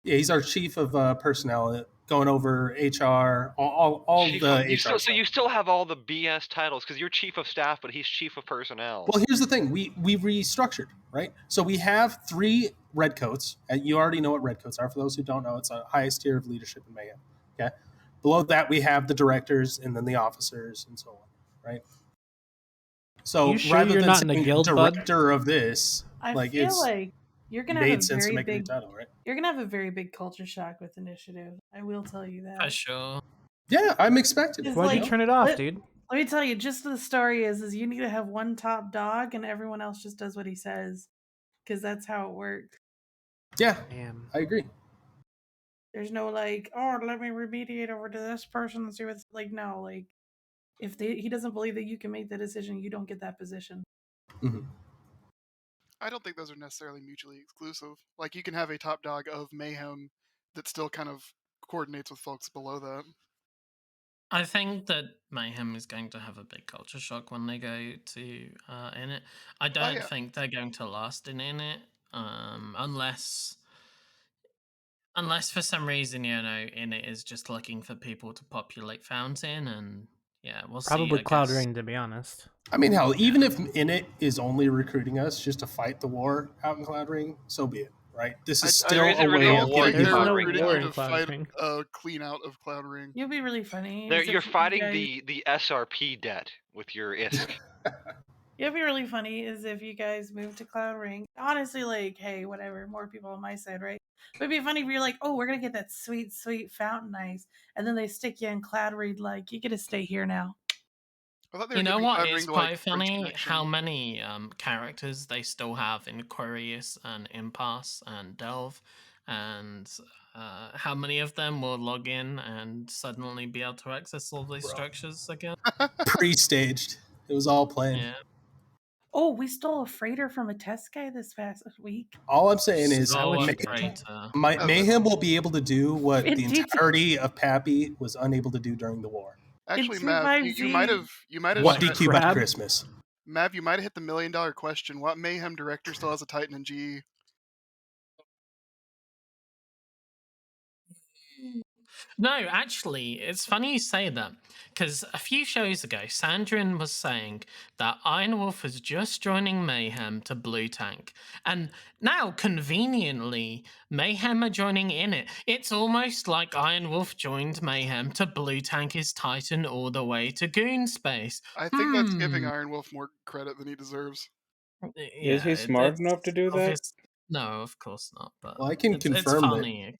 Speaker 16: he's our chief of personnel, going over HR, all
Speaker 9: Chief
Speaker 16: the
Speaker 9: of- you
Speaker 16: HR.
Speaker 9: still, so you still have all the BS titles because you're chief of staff, but he's chief of personnel.
Speaker 16: Well, here's the thing: we restructured, right? So we have 3 redcoats. You already know what redcoats are. For those who don't know, it's the highest tier of leadership in Mayhem. Okay. Below that, we have the directors and then the officers and so on, right? So
Speaker 7: You sure
Speaker 16: rather
Speaker 7: you're
Speaker 16: than
Speaker 7: not in the
Speaker 16: saying
Speaker 7: guild, bud?
Speaker 16: director of this,
Speaker 6: I
Speaker 16: like
Speaker 6: feel
Speaker 16: it's
Speaker 6: like you're gonna have
Speaker 16: made
Speaker 6: a
Speaker 16: sense to
Speaker 6: very
Speaker 16: make a new
Speaker 6: big
Speaker 16: title, right?
Speaker 6: You're gonna have a very big culture shock with Initiative. I will tell you that.
Speaker 8: For sure.
Speaker 16: Yeah, I'm expecting it.
Speaker 6: It's
Speaker 7: Why'd you
Speaker 6: like-
Speaker 7: turn it off,
Speaker 6: let-
Speaker 7: dude?
Speaker 6: Let me tell you, just the story is you need to have one top dog and everyone else just does what he says, because that's how it works.
Speaker 16: Yeah,
Speaker 7: Damn.
Speaker 16: I agree.
Speaker 6: There's no like, oh, let me remediate over to this person and see what's like. No, like if he doesn't believe that you can make the decision, you don't get that position.
Speaker 10: I don't think those are necessarily mutually exclusive. Like you can have a top dog of Mayhem that still kind of coordinates with folks below that.
Speaker 8: I think that Mayhem is going to have a big culture shock when they go to in it. I don't think they're going to last in it, unless for some reason, you know, in it is just looking for people to populate Fountain, and yeah, we'll see.
Speaker 7: Probably
Speaker 8: I
Speaker 7: Cloud
Speaker 8: guess.
Speaker 7: Ring, to be honest.
Speaker 16: I mean, hell, even if Init is only recruiting us just to fight the war out in Cloud Ring, so be it, right? This is still a way of getting
Speaker 10: They're
Speaker 16: people.
Speaker 10: recruiting you to fight clean out of Cloud Ring.
Speaker 6: You'll be really funny.
Speaker 9: You're fighting the SRP debt with your ISK.
Speaker 6: It'd be really funny is if you guys move to Cloud Ring. Honestly, like, hey, whatever, more people on my side, right? But it'd be funny if you're like, oh, we're gonna get that sweet, sweet Fountain Ice, and then they stick you in Cloud Ring, like, you get to stay here now.
Speaker 8: You know what is quite funny? How many characters they still have in Quirius and Impasse and Delve, and how many of them will log in and suddenly be able to access all these structures again?
Speaker 16: Pre-staged. It was all planned.
Speaker 8: Yeah.
Speaker 6: Oh, we stole a freighter from a test guy this past week.
Speaker 16: All I'm saying is Mayhem will be able to do what the entirety of Pappy was unable to do during the war.
Speaker 10: Actually, Mav, you might have
Speaker 16: What DQ by Christmas?
Speaker 10: Mav, you might have hit the $1 million question. What Mayhem director still has a Titan in GE?
Speaker 8: No, actually, it's funny you say that, because a few shows ago, Sandrin was saying that Iron Wolf was just joining Mayhem to Blue Tank, and now, conveniently, Mayhem are joining in it. It's almost like Iron Wolf joined Mayhem to Blue Tank his Titan all the way to Goon Space.
Speaker 10: I think that's giving Iron Wolf more credit than he deserves.
Speaker 2: Is he smart enough to do that?
Speaker 8: No, of course not. But
Speaker 16: Well, I can
Speaker 8: it's
Speaker 16: confirm
Speaker 8: funny.
Speaker 16: that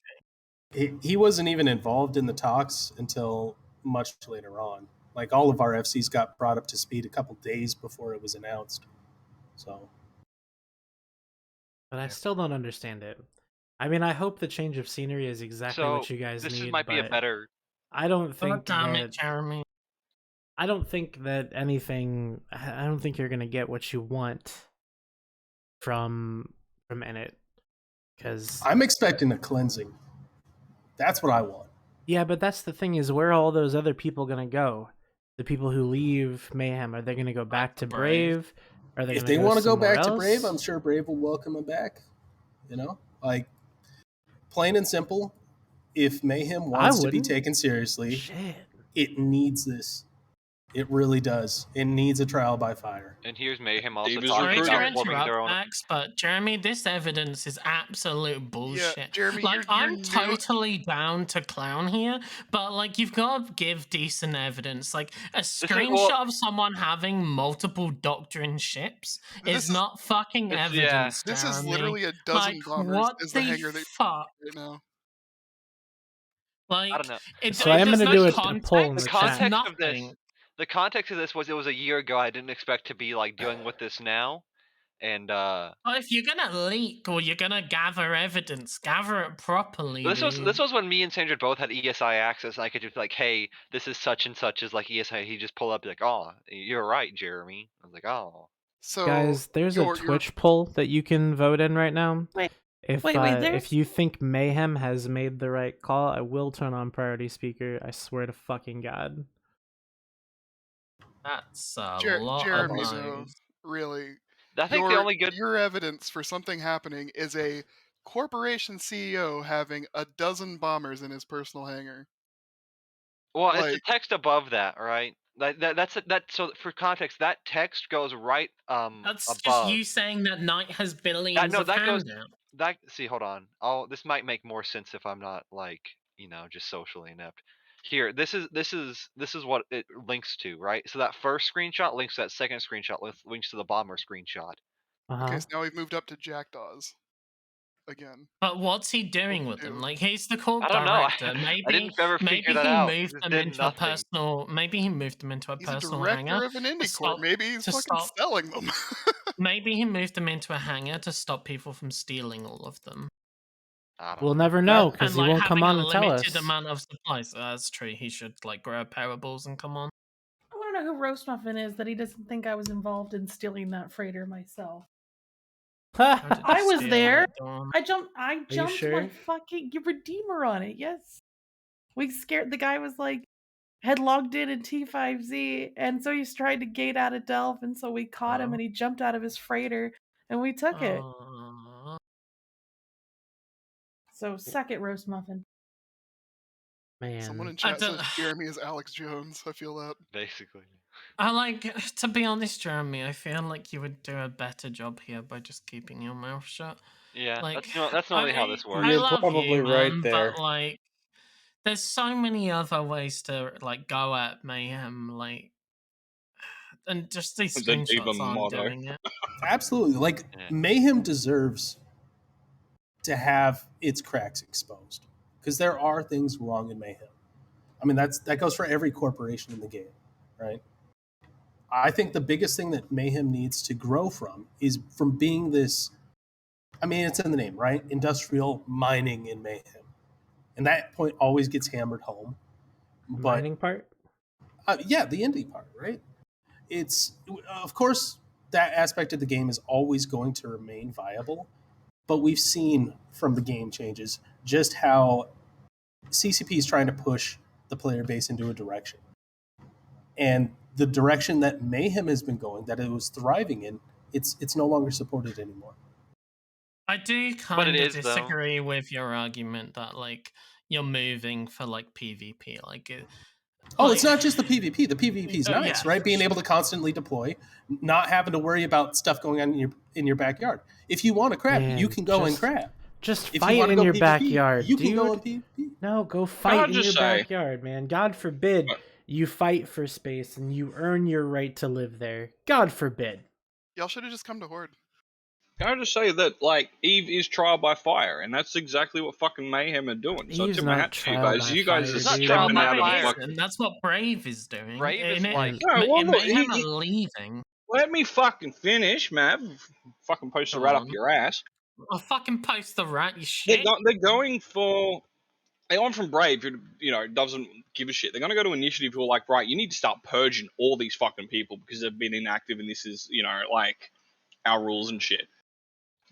Speaker 16: he wasn't even involved in the talks until much later on. Like all of our FCs got brought up to speed a couple days before it was announced. So,
Speaker 7: but I still don't understand it. I mean, I hope the change of scenery is exactly what you guys need.
Speaker 9: This might be a
Speaker 7: but
Speaker 9: better.
Speaker 7: I don't think
Speaker 8: damn
Speaker 7: that.
Speaker 8: it, Jeremy.
Speaker 7: I don't think that anything. I don't think you're gonna get what you want from Init, because
Speaker 16: I'm expecting a cleansing. That's what I want.
Speaker 7: yeah, but that's the thing is, where are all those other people gonna go? The people who leave Mayhem, are they gonna go back to Brave? Are they?
Speaker 16: If
Speaker 7: gonna
Speaker 16: they want to go
Speaker 7: somewhere
Speaker 16: back to
Speaker 7: else?
Speaker 16: Brave, I'm sure Brave will welcome them back. You know, like plain and simple. If Mayhem wants to be
Speaker 7: wouldn't.
Speaker 16: taken seriously,
Speaker 7: Shit.
Speaker 16: it needs this. It really does. It needs a trial by fire.
Speaker 9: And here's Mayhem also
Speaker 15: Davis
Speaker 9: talking
Speaker 8: Sorry to
Speaker 9: about forming their
Speaker 8: interrupt,
Speaker 9: own.
Speaker 8: Max, but Jeremy, this evidence is absolute bullshit.
Speaker 10: Jeremy,
Speaker 8: like,
Speaker 10: you're
Speaker 8: I'm
Speaker 10: new.
Speaker 8: totally down to clown here, but like, you've got to give decent evidence. Like, a screenshot of someone having multiple doctrine ships is not fucking evidence.
Speaker 10: This is
Speaker 8: Jeremy.
Speaker 10: literally a dozen
Speaker 8: like,
Speaker 10: bombers
Speaker 8: what
Speaker 10: is the
Speaker 8: the
Speaker 10: hangar they
Speaker 8: fuck?
Speaker 10: right now.
Speaker 8: Like,
Speaker 9: I don't know.
Speaker 7: So I am
Speaker 8: there's
Speaker 7: going to
Speaker 8: no
Speaker 7: do a
Speaker 8: context.
Speaker 7: poll in
Speaker 9: The
Speaker 7: the
Speaker 9: context
Speaker 7: chat.
Speaker 9: of this, the context of this was it was a year ago. I didn't expect to be like dealing with this now, and
Speaker 8: Well, if you're gonna leak or you're gonna gather evidence, gather it properly.
Speaker 9: this
Speaker 8: dude.
Speaker 9: was when me and Sandra both had ESI access. And I could just be like, hey, this is such and such is like ESI. He just pull up like, oh, you're right, Jeremy. I was like, oh.
Speaker 10: So
Speaker 7: Guys, there's a Twitch poll that you can vote in right now.
Speaker 6: Wait,
Speaker 7: If
Speaker 6: there's...
Speaker 7: if you think Mayhem has made the right call, I will turn on priority speaker. I swear to fucking God.
Speaker 8: That's a lot
Speaker 10: Jeremy,
Speaker 8: of
Speaker 10: though,
Speaker 8: no's.
Speaker 10: really.
Speaker 9: I think the only good
Speaker 10: your evidence for something happening is a corporation CEO having a dozen bombers in his personal hangar.
Speaker 9: Well, it's the text above that, right? That's so for context, that text goes right
Speaker 8: That's
Speaker 9: above.
Speaker 8: just you saying that Knight has billions of handouts.
Speaker 9: See, hold on. This might make more sense if I'm not like, just socially inept. Here, this is what it links to, right? So that first screenshot links to that second screenshot, links to the bomber screenshot.
Speaker 10: Okay, so now we've moved up to Jackdaws again.
Speaker 8: But what's he doing with them? Like, he's the corp
Speaker 9: I don't know.
Speaker 8: director. Maybe
Speaker 9: I didn't ever
Speaker 8: maybe
Speaker 9: figure that
Speaker 8: he
Speaker 9: out.
Speaker 8: moved
Speaker 9: Just
Speaker 8: them
Speaker 9: did
Speaker 8: into
Speaker 9: nothing.
Speaker 8: a personal. Maybe he moved them into a
Speaker 10: He's a
Speaker 8: personal
Speaker 10: director
Speaker 8: hangar
Speaker 10: of an indie
Speaker 8: to
Speaker 10: corp.
Speaker 8: stop-
Speaker 10: Maybe he's
Speaker 8: to
Speaker 10: fucking
Speaker 8: stop-
Speaker 10: selling them.
Speaker 8: Maybe he moved them into a hangar to stop people from stealing all of them.
Speaker 7: We'll never know because
Speaker 8: And
Speaker 7: he
Speaker 8: like
Speaker 7: won't come
Speaker 8: having
Speaker 7: on
Speaker 8: a
Speaker 7: and tell
Speaker 8: limited
Speaker 7: us.
Speaker 8: amount of supplies. That's true. He should like grow a pair of balls and come on.
Speaker 6: I want to know who Roast Muffin is that he doesn't think I was involved in stealing that freighter myself. I was
Speaker 8: steal
Speaker 6: there.
Speaker 8: it, Dawn?
Speaker 6: I jumped
Speaker 7: sure?
Speaker 6: my fucking Redeemer on it. Yes. We scared the guy was like had logged in T5Z, and so he's trying to gate out of Delph, and so we caught him, and he jumped out of his freighter, and we took it. So suck it, Roast Muffin.
Speaker 7: Man.
Speaker 10: Someone in chat says Jeremy is Alex Jones. I feel that.
Speaker 9: Basically.
Speaker 8: I like, to be honest, Jeremy, I feel like you would do a better job here by just keeping your mouth shut.
Speaker 9: Yeah,
Speaker 8: Like,
Speaker 9: that's not really how this works.
Speaker 8: I
Speaker 2: You're
Speaker 8: love
Speaker 2: probably
Speaker 8: you,
Speaker 2: right
Speaker 8: man,
Speaker 2: there.
Speaker 8: but like, there's so many other ways to like go at Mayhem, like, and just these
Speaker 15: The diva
Speaker 8: screenshots aren't
Speaker 15: motto.
Speaker 8: doing it.
Speaker 16: Absolutely. Like, Mayhem deserves to have its cracks exposed because there are things wrong in Mayhem. I mean, that goes for every corporation in the game, right? I think the biggest thing that Mayhem needs to grow from is from being this, I mean, it's in the name, right? Industrial mining in Mayhem. And that point always gets hammered home. But,
Speaker 7: Mining part?
Speaker 16: yeah, the indie part, right? It's, of course, that aspect of the game is always going to remain viable. But we've seen from the game changes just how CCP is trying to push the player base into a direction. And the direction that Mayhem has been going, that it was thriving in, it's no longer supported anymore.
Speaker 8: I do kind of disagree with your argument that like you're moving for like PvP, like it.
Speaker 16: Oh, it's not just the PvP. The PvP is nice,
Speaker 8: yeah,
Speaker 16: right? Being able to constantly deploy, not having to worry about stuff going on in your backyard. If you want to crap,
Speaker 7: Man,
Speaker 16: you can go and crap.
Speaker 7: Just
Speaker 16: If you
Speaker 7: fight
Speaker 16: wanna
Speaker 7: in
Speaker 16: go
Speaker 7: your
Speaker 16: PvP,
Speaker 7: backyard,
Speaker 16: you
Speaker 7: dude.
Speaker 16: can go on PvP.
Speaker 7: No, go fight in your
Speaker 15: just say-
Speaker 7: backyard, man. God forbid you fight for space and you earn your right to live there. God forbid.
Speaker 10: Y'all should have just come to Horde.
Speaker 15: Can I just say that, like, Eve is trial by fire, and that's exactly what fucking Mayhem are doing. So
Speaker 7: Eve's
Speaker 15: tip my
Speaker 7: not
Speaker 15: hat to you
Speaker 7: trial
Speaker 15: guys.
Speaker 7: by
Speaker 15: You guys
Speaker 7: fire,
Speaker 15: are
Speaker 7: dude.
Speaker 15: stepping
Speaker 8: Trial
Speaker 15: out
Speaker 8: by
Speaker 15: of the
Speaker 8: fire,
Speaker 15: fucking...
Speaker 8: and that's what Brave is doing.
Speaker 9: Brave is like...
Speaker 15: No, well, look,
Speaker 8: Mayhem are leaving.
Speaker 15: Let me fucking finish, Mav. Fucking post the rat up your ass.
Speaker 8: I'll fucking post the rat, you shit.
Speaker 15: They're going for... They went from Brave, who, doesn't give a shit. They're going to go to Initiative, who are like, right, you need to start purging all these fucking people because they've been inactive and this is, like, our rules and shit.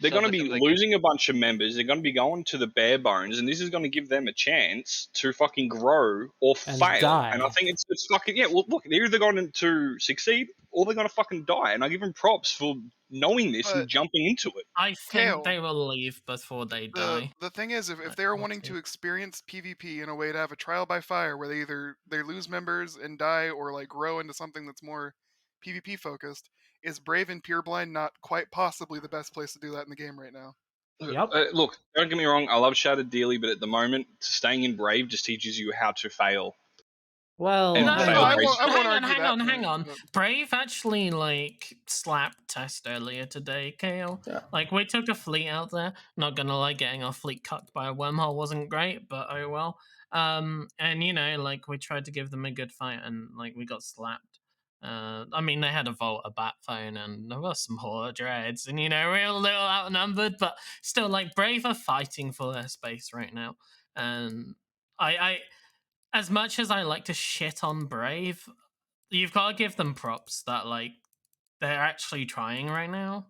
Speaker 15: They're going to be losing a bunch of members. They're going to be going to the bare bones, and this is going to give them a chance to fucking grow or
Speaker 7: And
Speaker 15: fail.
Speaker 7: die.
Speaker 15: And I think it's fucking... Yeah, well, look, they're either going to succeed or they're going to fucking die. And I give them props for knowing this and jumping into it.
Speaker 8: I think they will leave before they die.
Speaker 10: The thing is, if they're wanting to experience PvP in a way to have a trial by fire where they lose members and die or like grow into something that's more PvP focused, is Brave and Pureblind not quite possibly the best place to do that in the game right now?
Speaker 7: Yep.
Speaker 15: Look, don't get me wrong, I love Shattered dearly, but at the moment, staying in Brave just teaches you how to fail.
Speaker 7: Well,
Speaker 15: And
Speaker 8: hang on. Brave actually like slapped Test earlier today, Kale.
Speaker 16: Yeah.
Speaker 8: Like we took a fleet out there. Not gonna lie, getting our fleet cucked by a wormhole wasn't great, but oh well. And you know, like we tried to give them a good fight, and like we got slapped. I mean, they had a Volt, a bat phone, and there was some Horde dreads, and you know, we're a little outnumbered, but still, like Brave are fighting for their space right now. And I as much as I like to shit on Brave, you've got to give them props that like they're actually trying right now.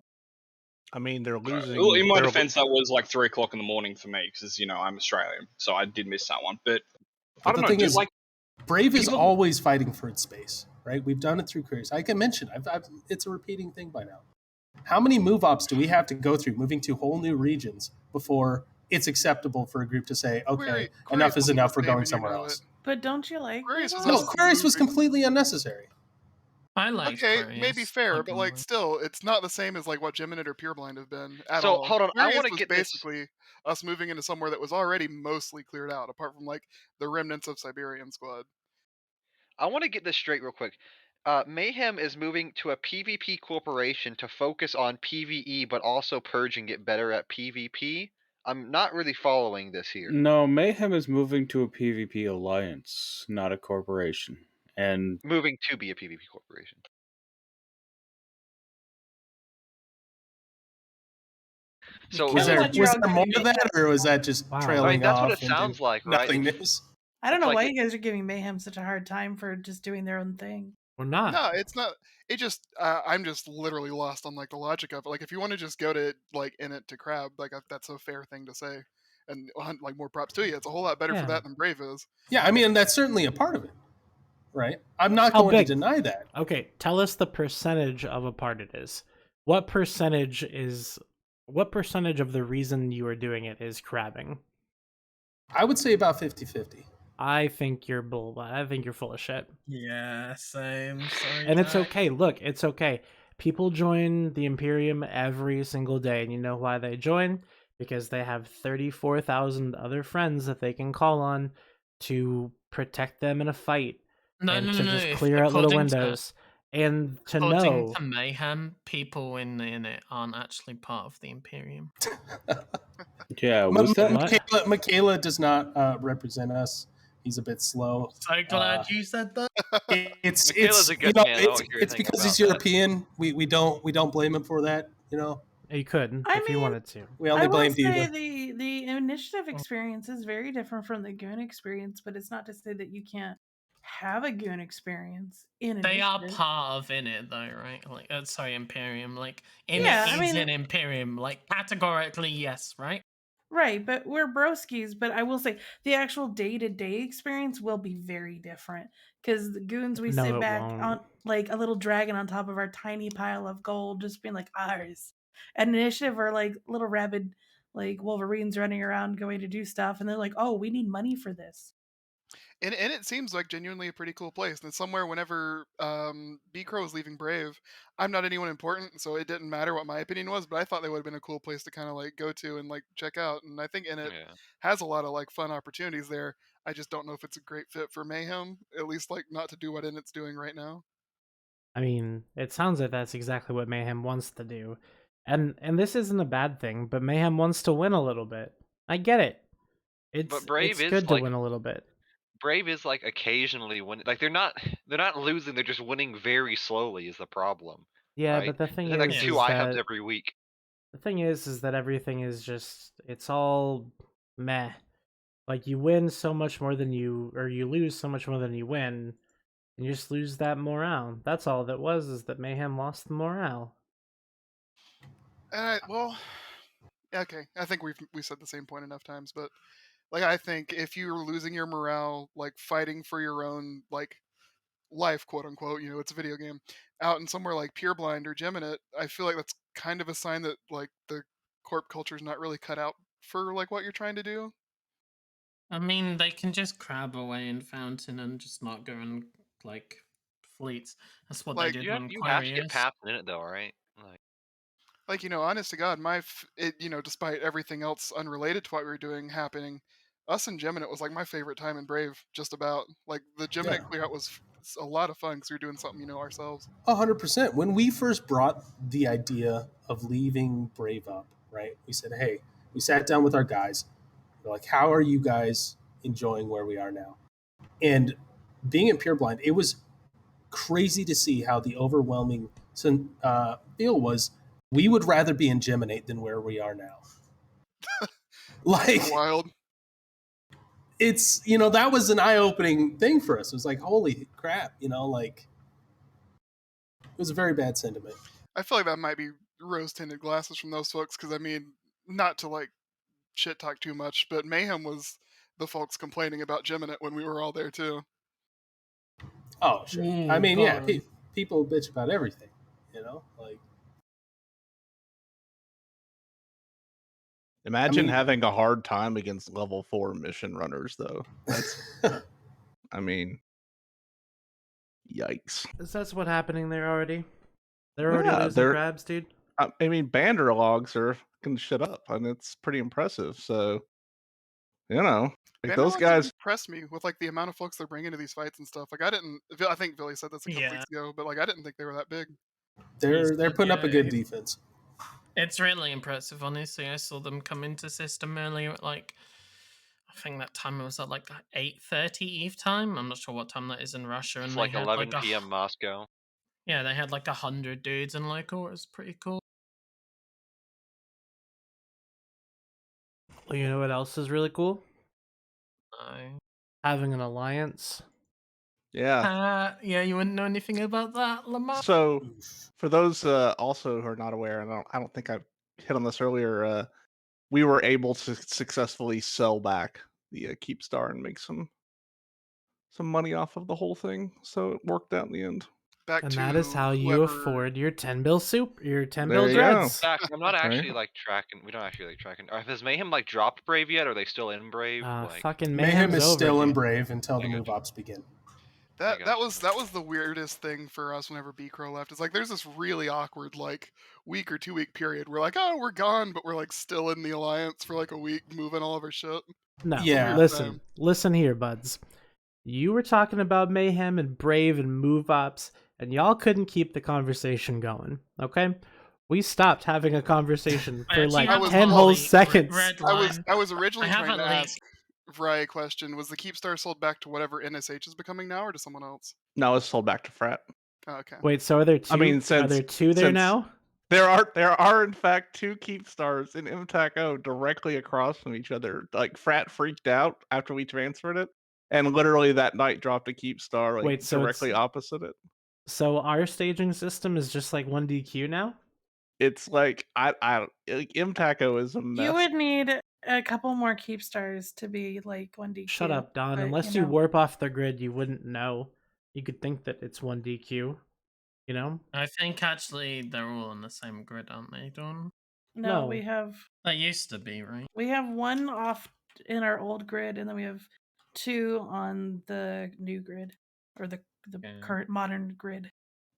Speaker 13: I mean, they're losing.
Speaker 15: Well, in my
Speaker 13: they're-
Speaker 15: defense, that was like 3 o'clock in the morning for me because you know I'm Australian, so I did miss that one. But I
Speaker 16: But
Speaker 15: don't
Speaker 16: the
Speaker 15: know,
Speaker 16: thing
Speaker 15: dude,
Speaker 16: is,
Speaker 15: like
Speaker 16: Brave is
Speaker 15: people-
Speaker 16: always fighting for its space, right? We've done it through careers. I can mention, it's a repeating thing by now. How many move ops do we have to go through, moving to whole new regions before it's acceptable for a group to say, okay, enough is enough, we're going somewhere else?
Speaker 6: But don't you like
Speaker 10: Aquarius was
Speaker 6: Brave?
Speaker 16: No,
Speaker 10: also
Speaker 16: Aquarius was
Speaker 10: moving.
Speaker 16: completely unnecessary.
Speaker 8: I like
Speaker 10: Okay,
Speaker 8: Aquarius.
Speaker 10: maybe fair,
Speaker 8: I
Speaker 10: but
Speaker 8: do
Speaker 10: like
Speaker 8: like-
Speaker 10: still, it's not the same as like what Geminate or Pureblind have been at
Speaker 9: So,
Speaker 10: all.
Speaker 9: hold on, I
Speaker 10: Aquarius
Speaker 9: wanna
Speaker 10: was
Speaker 9: get this-
Speaker 10: basically us moving into somewhere that was already mostly cleared out, apart from like the remnants of Siberian Squad.
Speaker 9: I want to get this straight real quick. Mayhem is moving to a PvP corporation to focus on PvE, but also purge and get better at PvP. I'm not really following this here.
Speaker 2: No, Mayhem is moving to a PvP alliance, not a corporation. And
Speaker 9: Moving to be a PvP corporation. So
Speaker 16: Was there
Speaker 6: what you're all
Speaker 16: more
Speaker 6: doing.
Speaker 16: to that, or was that just trailing
Speaker 9: I mean, that's
Speaker 16: off
Speaker 9: what it sounds
Speaker 16: into
Speaker 9: like, right?
Speaker 16: nothingness?
Speaker 6: I don't know
Speaker 9: like
Speaker 6: why
Speaker 9: it-
Speaker 6: you guys are giving Mayhem such a hard time for just doing their own thing.
Speaker 7: We're not.
Speaker 10: No, it's not. It just I'm just literally lost on like the logic of it. Like if you want to just go to like in it to crab, like that's a fair thing to say, and like more props to you. It's a whole lot better
Speaker 7: Yeah.
Speaker 10: for that than Brave is.
Speaker 16: Yeah, I mean, that's certainly a part of it, right? I'm not
Speaker 7: How
Speaker 16: going
Speaker 7: big?
Speaker 16: to deny that.
Speaker 7: Okay, tell us the percentage of a part it is. What percentage of the reason you are doing it is crabbing?
Speaker 16: I would say about 50-50.
Speaker 7: I think you're I think you're full of shit.
Speaker 14: Yeah, same. Sorry,
Speaker 7: And it's
Speaker 14: Zach.
Speaker 7: okay. Look, it's okay. People join the Imperium every single day, and you know why they join? Because they have 34,000 other friends that they can call on to protect them in a fight,
Speaker 8: No,
Speaker 7: and
Speaker 8: no,
Speaker 7: to
Speaker 8: no,
Speaker 7: just
Speaker 8: no.
Speaker 7: clear out little
Speaker 8: According to-
Speaker 7: windows, and to
Speaker 8: According
Speaker 7: know.
Speaker 8: to Mayhem, people in it aren't actually part of the Imperium.
Speaker 2: yeah, was that
Speaker 16: Michaela does not represent us. He's a bit slow.
Speaker 8: So glad you said that.
Speaker 16: It's
Speaker 9: Michaela's a good
Speaker 16: you know,
Speaker 9: man. I don't
Speaker 16: it's,
Speaker 9: hear
Speaker 16: it's
Speaker 9: anything
Speaker 16: because he's
Speaker 9: about that.
Speaker 16: European. We don't blame him for that. You know,
Speaker 7: You could
Speaker 6: I
Speaker 7: if you
Speaker 6: mean,
Speaker 7: wanted to.
Speaker 16: we
Speaker 6: I
Speaker 16: only
Speaker 6: will
Speaker 16: blame
Speaker 6: say
Speaker 16: Diva.
Speaker 6: the initiative experience is very different from the goon experience, but it's not to say that you can't have a goon experience in
Speaker 8: They are
Speaker 6: initiative.
Speaker 8: part of in it though, right? Like, sorry, Imperium. Like, in
Speaker 6: Yeah,
Speaker 8: it
Speaker 6: I
Speaker 8: is
Speaker 6: mean-
Speaker 8: an Imperium. Like, categorically, yes, right?
Speaker 6: Right, but we're broskies. But I will say the actual day-to-day experience will be very different because the goons we
Speaker 7: No,
Speaker 6: sit
Speaker 7: it
Speaker 6: back
Speaker 7: won't.
Speaker 6: on like a little dragon on top of our tiny pile of gold, just being like ours. And initiative are like little rabid like Wolverines running around going to do stuff, and they're like, "Oh, we need money for this."
Speaker 10: And it seems like genuinely a pretty cool place. And it's somewhere whenever B Crow was leaving Brave, I'm not anyone important, so it didn't matter what my opinion was, but I thought they would have been a cool place to kind of like go to and like check out. And I think in it has a lot of like fun opportunities there. I just don't know if it's a great fit for Mayhem, at least like not to do what it's doing right now.
Speaker 7: I mean, it sounds like that's exactly what Mayhem wants to do. And this isn't a bad thing, but Mayhem wants to win a little bit. I get it. It's
Speaker 9: Brave is
Speaker 7: good to
Speaker 9: like-
Speaker 7: win a little bit.
Speaker 9: Brave is like occasionally when like they're not losing, they're just winning very slowly is the problem.
Speaker 7: Yeah,
Speaker 9: right?
Speaker 7: but the thing
Speaker 9: They have,
Speaker 7: is,
Speaker 9: like 2
Speaker 7: is
Speaker 9: IHUBs
Speaker 7: that-
Speaker 9: every week.
Speaker 7: The thing is that everything is just, it's all meh. Like, you win so much more than you lose so much more than you win, and you just lose that morale. That's all that was, is that Mayhem lost the morale.
Speaker 10: Well, okay. I think we said the same point enough times, but like I think if you're losing your morale, like fighting for your own like life, quote unquote, it's a video game, out in somewhere like Pureblind or Geminate, I feel like that's kind of a sign that like the corp culture is not really cut out for like what you're trying to do.
Speaker 8: I mean, they can just crab away in Fountain and just not go in, like, fleets. That's what
Speaker 10: Like,
Speaker 8: they did
Speaker 9: You
Speaker 8: on
Speaker 9: have to get
Speaker 8: Aquarius.
Speaker 9: past in it though, right?
Speaker 10: Like, honest to God, despite everything else unrelated to what we were doing happening, us and Geminate was like my favorite time in Brave, just about. Like, the Geminate clear out was a lot of fun because we were doing something, ourselves.
Speaker 16: 100%. When we first brought the idea of leaving Brave up, right? We said, hey, we sat down with our guys. We're like, how are you guys enjoying where we are now. And being in Pure Blind, it was crazy to see how the overwhelming feel was. We would rather be in Geminate than where we are now. Like,
Speaker 10: wild.
Speaker 16: It's, that was an eye-opening thing for us. It was like, holy crap, like, it was a very bad sentiment.
Speaker 10: I feel like that might be rose-tinted glasses from those folks, because, I mean, not to, like, shit talk too much, but Mayhem was the folks complaining about Geminate when we were all there, too.
Speaker 16: Oh, sure. I mean, yeah, people bitch about everything, like.
Speaker 13: Imagine having a hard time against level 4 mission runners, though. That's, I mean, yikes.
Speaker 7: That's what's happening there already. They're already losing crabs, dude.
Speaker 13: I mean, banter logs are fucking shit up, and it's pretty impressive. So, like those guys
Speaker 10: impressed me with like the amount of folks they're bringing to these fights and stuff. Like I think Billy said this a couple weeks ago, but like I didn't think they were that big.
Speaker 16: They're putting up a good defense.
Speaker 8: It's really impressive, honestly. I saw them come into system earlier at like, I think that time it was at like 8:30 Eve time. I'm not sure what time that is in Russia. And
Speaker 9: it's like 11 p.m. Moscow.
Speaker 8: Yeah, they had like 100 dudes in local. It was pretty cool.
Speaker 7: Well, you know what else is really cool? Having an alliance.
Speaker 13: Yeah.
Speaker 8: Yeah, you wouldn't know anything about that, Lamar.
Speaker 13: So, for those also who are not aware, and I don't think I hit on this earlier, we were able to successfully sell back the Keepstar and make some money off of the whole thing. So it worked out in the end.
Speaker 7: And that is how you afford your 10 bill soup, your 10 bill dreads.
Speaker 9: Zach, I'm not actually like tracking. We don't actually like tracking. Has Mayhem like dropped Brave yet? Or are they still in Brave?
Speaker 7: Fucking
Speaker 16: Mayhem is still in Brave until the move ops begin.
Speaker 10: That was the weirdest thing for us whenever B-Crow left. It's like there's this really awkward like week or 2 week period. We're like, oh, we're gone, but we're like still in the alliance for like a week, moving all of our shit.
Speaker 7: No, listen here, buds. You were talking about Mayhem and Brave and move ops, and y'all couldn't keep the conversation going. Okay, we stopped having a conversation for like 10 whole seconds.
Speaker 10: I was originally trying to ask Vry a question. Was the Keepstar sold back to whatever NSH is becoming now, or to someone else?
Speaker 13: No, it's sold back to Frat.
Speaker 10: Oh, okay.
Speaker 7: Wait, so are there two?
Speaker 13: I mean,
Speaker 7: are there two there now?
Speaker 13: There are in fact 2 Keepstars in MTAC-O directly across from each other. Like Frat freaked out after we transferred it, and literally that night dropped a Keepstar like directly opposite it.
Speaker 7: So our staging system is just like 1DQ now?
Speaker 13: It's like MTAC-O is a mess.
Speaker 6: You would need a couple more Keepstars to be like 1DQ.
Speaker 7: Shut up, Don. Unless you warp off the grid, you wouldn't know. You could think that it's 1DQ. You know?
Speaker 8: I think actually they're all on the same grid, aren't they, Don?
Speaker 6: No, we have.
Speaker 8: That used to be, right?
Speaker 6: We have 1 off in our old grid, and then we have 2 on the new grid, or the current modern grid.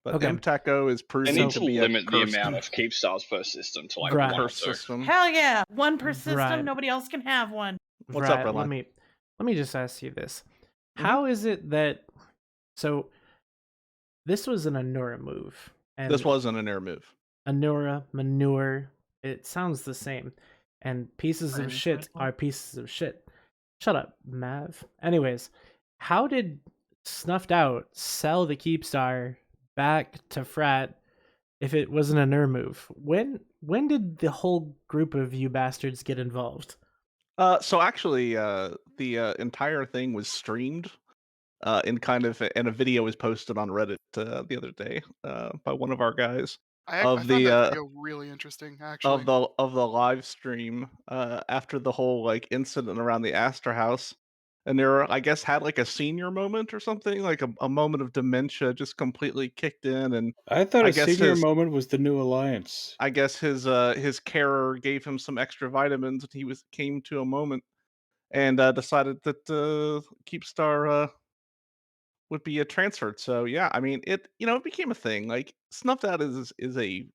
Speaker 13: But MTAC-O is proving
Speaker 15: they need
Speaker 13: to
Speaker 15: to
Speaker 13: be
Speaker 15: limit
Speaker 13: a
Speaker 15: the amount of Keepstars per system to like
Speaker 7: Right.
Speaker 15: 1 or
Speaker 13: per
Speaker 15: 2.
Speaker 13: system.
Speaker 6: Hell yeah, 1 per system.
Speaker 7: Right.
Speaker 6: Nobody else can have 1.
Speaker 13: What's up,
Speaker 7: Let
Speaker 13: Redline?
Speaker 7: me just ask you this: How is it that this was an Anura move? And
Speaker 13: This wasn't an air move.
Speaker 7: Anura, manure. It sounds the same. And pieces of shit are pieces of shit. Shut up, Mav. Anyways, how did Snuffed Out sell the Keepstar back to Frat if it wasn't a Nur move? When did the whole group of you bastards get involved?
Speaker 13: So actually, the entire thing was streamed and a video was posted on Reddit the other day by one of our guys
Speaker 10: I found that video really interesting, actually.
Speaker 13: of the live stream after the whole like incident around the Astor House. And there, I guess, had like a senior moment or something, like a moment of dementia just completely kicked in. And
Speaker 2: I thought a senior moment was the new alliance.
Speaker 13: I guess his carer gave him some extra vitamins, and he came to a moment and decided that Keepstar would be transferred. So yeah, I mean, it became a thing. Like Snuffed Out is a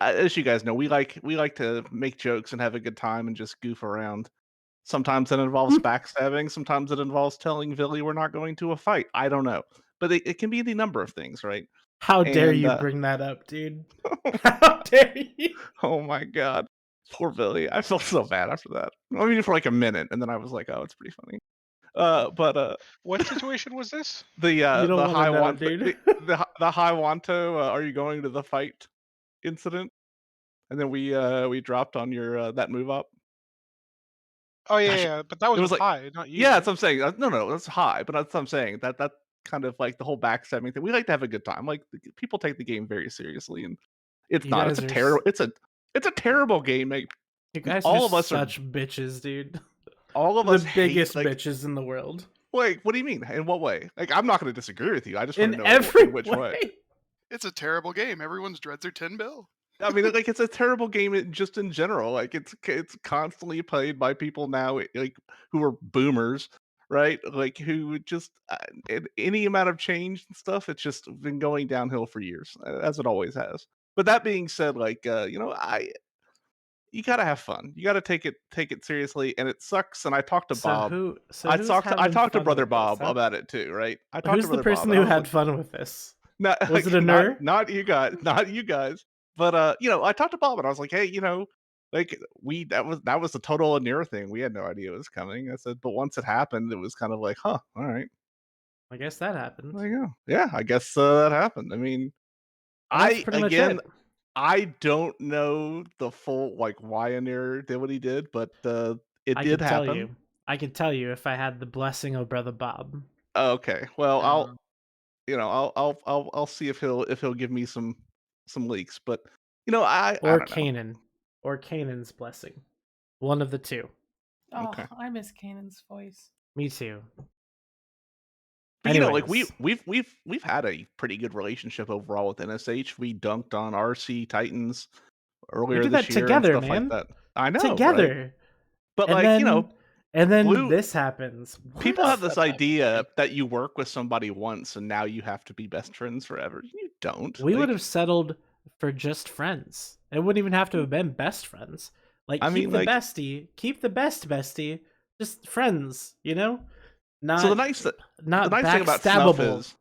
Speaker 13: as you guys know, we like to make jokes and have a good time and just goof around. Sometimes it involves backstabbing. Sometimes it involves telling Villy we're not going to a fight. I don't know. But it can be any number of things, right?
Speaker 7: How dare you bring that up, dude? How dare you?
Speaker 13: Oh my god. Poor Billy. I felt so bad after that. I mean, for like a minute, and then I was like, "Oh, it's pretty funny." But
Speaker 1: What situation was this?
Speaker 7: You don't
Speaker 13: the
Speaker 7: want to
Speaker 13: high
Speaker 7: know,
Speaker 13: want
Speaker 7: dude.
Speaker 13: the high wanto. Are you going to the fight incident? And then we dropped on your that move up.
Speaker 1: Oh yeah,
Speaker 13: Gosh,
Speaker 1: yeah, but that was
Speaker 13: it was
Speaker 1: with
Speaker 13: like
Speaker 1: High, not you.
Speaker 13: yeah, that's what I'm saying. No, that's high, but that's what I'm saying. That kind of like the whole backstabbing thing. We like to have a good time. Like people take the game very seriously, and it's
Speaker 7: You
Speaker 13: not. It's
Speaker 7: guys
Speaker 13: a
Speaker 7: are
Speaker 13: terrible. It's a terrible game. Like,
Speaker 7: You guys
Speaker 13: all
Speaker 7: are
Speaker 13: of us are
Speaker 7: such bitches, dude.
Speaker 13: all of
Speaker 7: The
Speaker 13: us hate,
Speaker 7: biggest
Speaker 13: like,
Speaker 7: bitches in the world.
Speaker 13: Wait, what do you mean? In what way? Like, I'm not going to disagree with you. I just want
Speaker 7: In
Speaker 13: to know
Speaker 7: every
Speaker 13: in which way.
Speaker 10: It's a terrible game. Everyone's dreads are 10 bill.
Speaker 13: I mean, like, it's a terrible game just in general. Like, it's constantly played by people now, like, who are boomers, right? Like, who just any amount of change and stuff, it's just been going downhill for years, as it always has. But that being said, like, you gotta have fun. You gotta take it seriously, and it sucks. And I talked to Bob.
Speaker 7: Who's
Speaker 13: I
Speaker 7: having
Speaker 13: talked to
Speaker 7: fun
Speaker 13: Brother
Speaker 7: with this,
Speaker 13: Bob
Speaker 7: huh?
Speaker 13: about it too, right? I talked
Speaker 7: Who's
Speaker 13: to
Speaker 7: the
Speaker 13: Brother
Speaker 7: person
Speaker 13: Bob.
Speaker 7: who
Speaker 13: and I was
Speaker 7: had fun with this?
Speaker 13: Not,
Speaker 7: Was it
Speaker 13: like,
Speaker 7: a nerd?
Speaker 13: not you guys. But I talked to Bob and I was like, hey, like that was the total Anira thing. We had no idea it was coming. I said, but once it happened, it was kind of like, huh, all right.
Speaker 7: I guess that happened.
Speaker 13: There you go. Yeah, I guess that happened. I mean,
Speaker 7: That's pretty much it.
Speaker 13: I don't know the full like why Anira did what he did, but it did happen.
Speaker 7: I could tell you if I had the blessing of Brother Bob.
Speaker 13: Okay. Well, I'll see if he'll give me some leaks, but I
Speaker 7: Or
Speaker 13: don't know.
Speaker 7: Kanan. Or Kanan's blessing. One of the two.
Speaker 6: Oh,
Speaker 13: Okay.
Speaker 6: I miss Kanan's voice.
Speaker 7: Me too.
Speaker 13: But, like
Speaker 7: Anyways.
Speaker 13: we've had a pretty good relationship overall with NSH. We dunked on RC Titans earlier
Speaker 7: We did
Speaker 13: this
Speaker 7: that
Speaker 13: year
Speaker 7: together,
Speaker 13: and stuff
Speaker 7: man.
Speaker 13: like that. I know,
Speaker 7: Together.
Speaker 13: right? But
Speaker 7: And
Speaker 13: like,
Speaker 7: then, and then
Speaker 13: Blue,
Speaker 7: this happens.
Speaker 13: people
Speaker 7: What?
Speaker 13: have this idea that you work with somebody once and now you have to be best friends forever. You don't.
Speaker 7: We would
Speaker 13: Like,
Speaker 7: have settled for just friends. It wouldn't even have to have been best friends. Like,
Speaker 13: I
Speaker 7: keep
Speaker 13: mean,
Speaker 7: the
Speaker 13: like-
Speaker 7: bestie, keep the best bestie, just friends, Not
Speaker 13: so the nice thing about Snuff
Speaker 7: backstabbable.
Speaker 13: is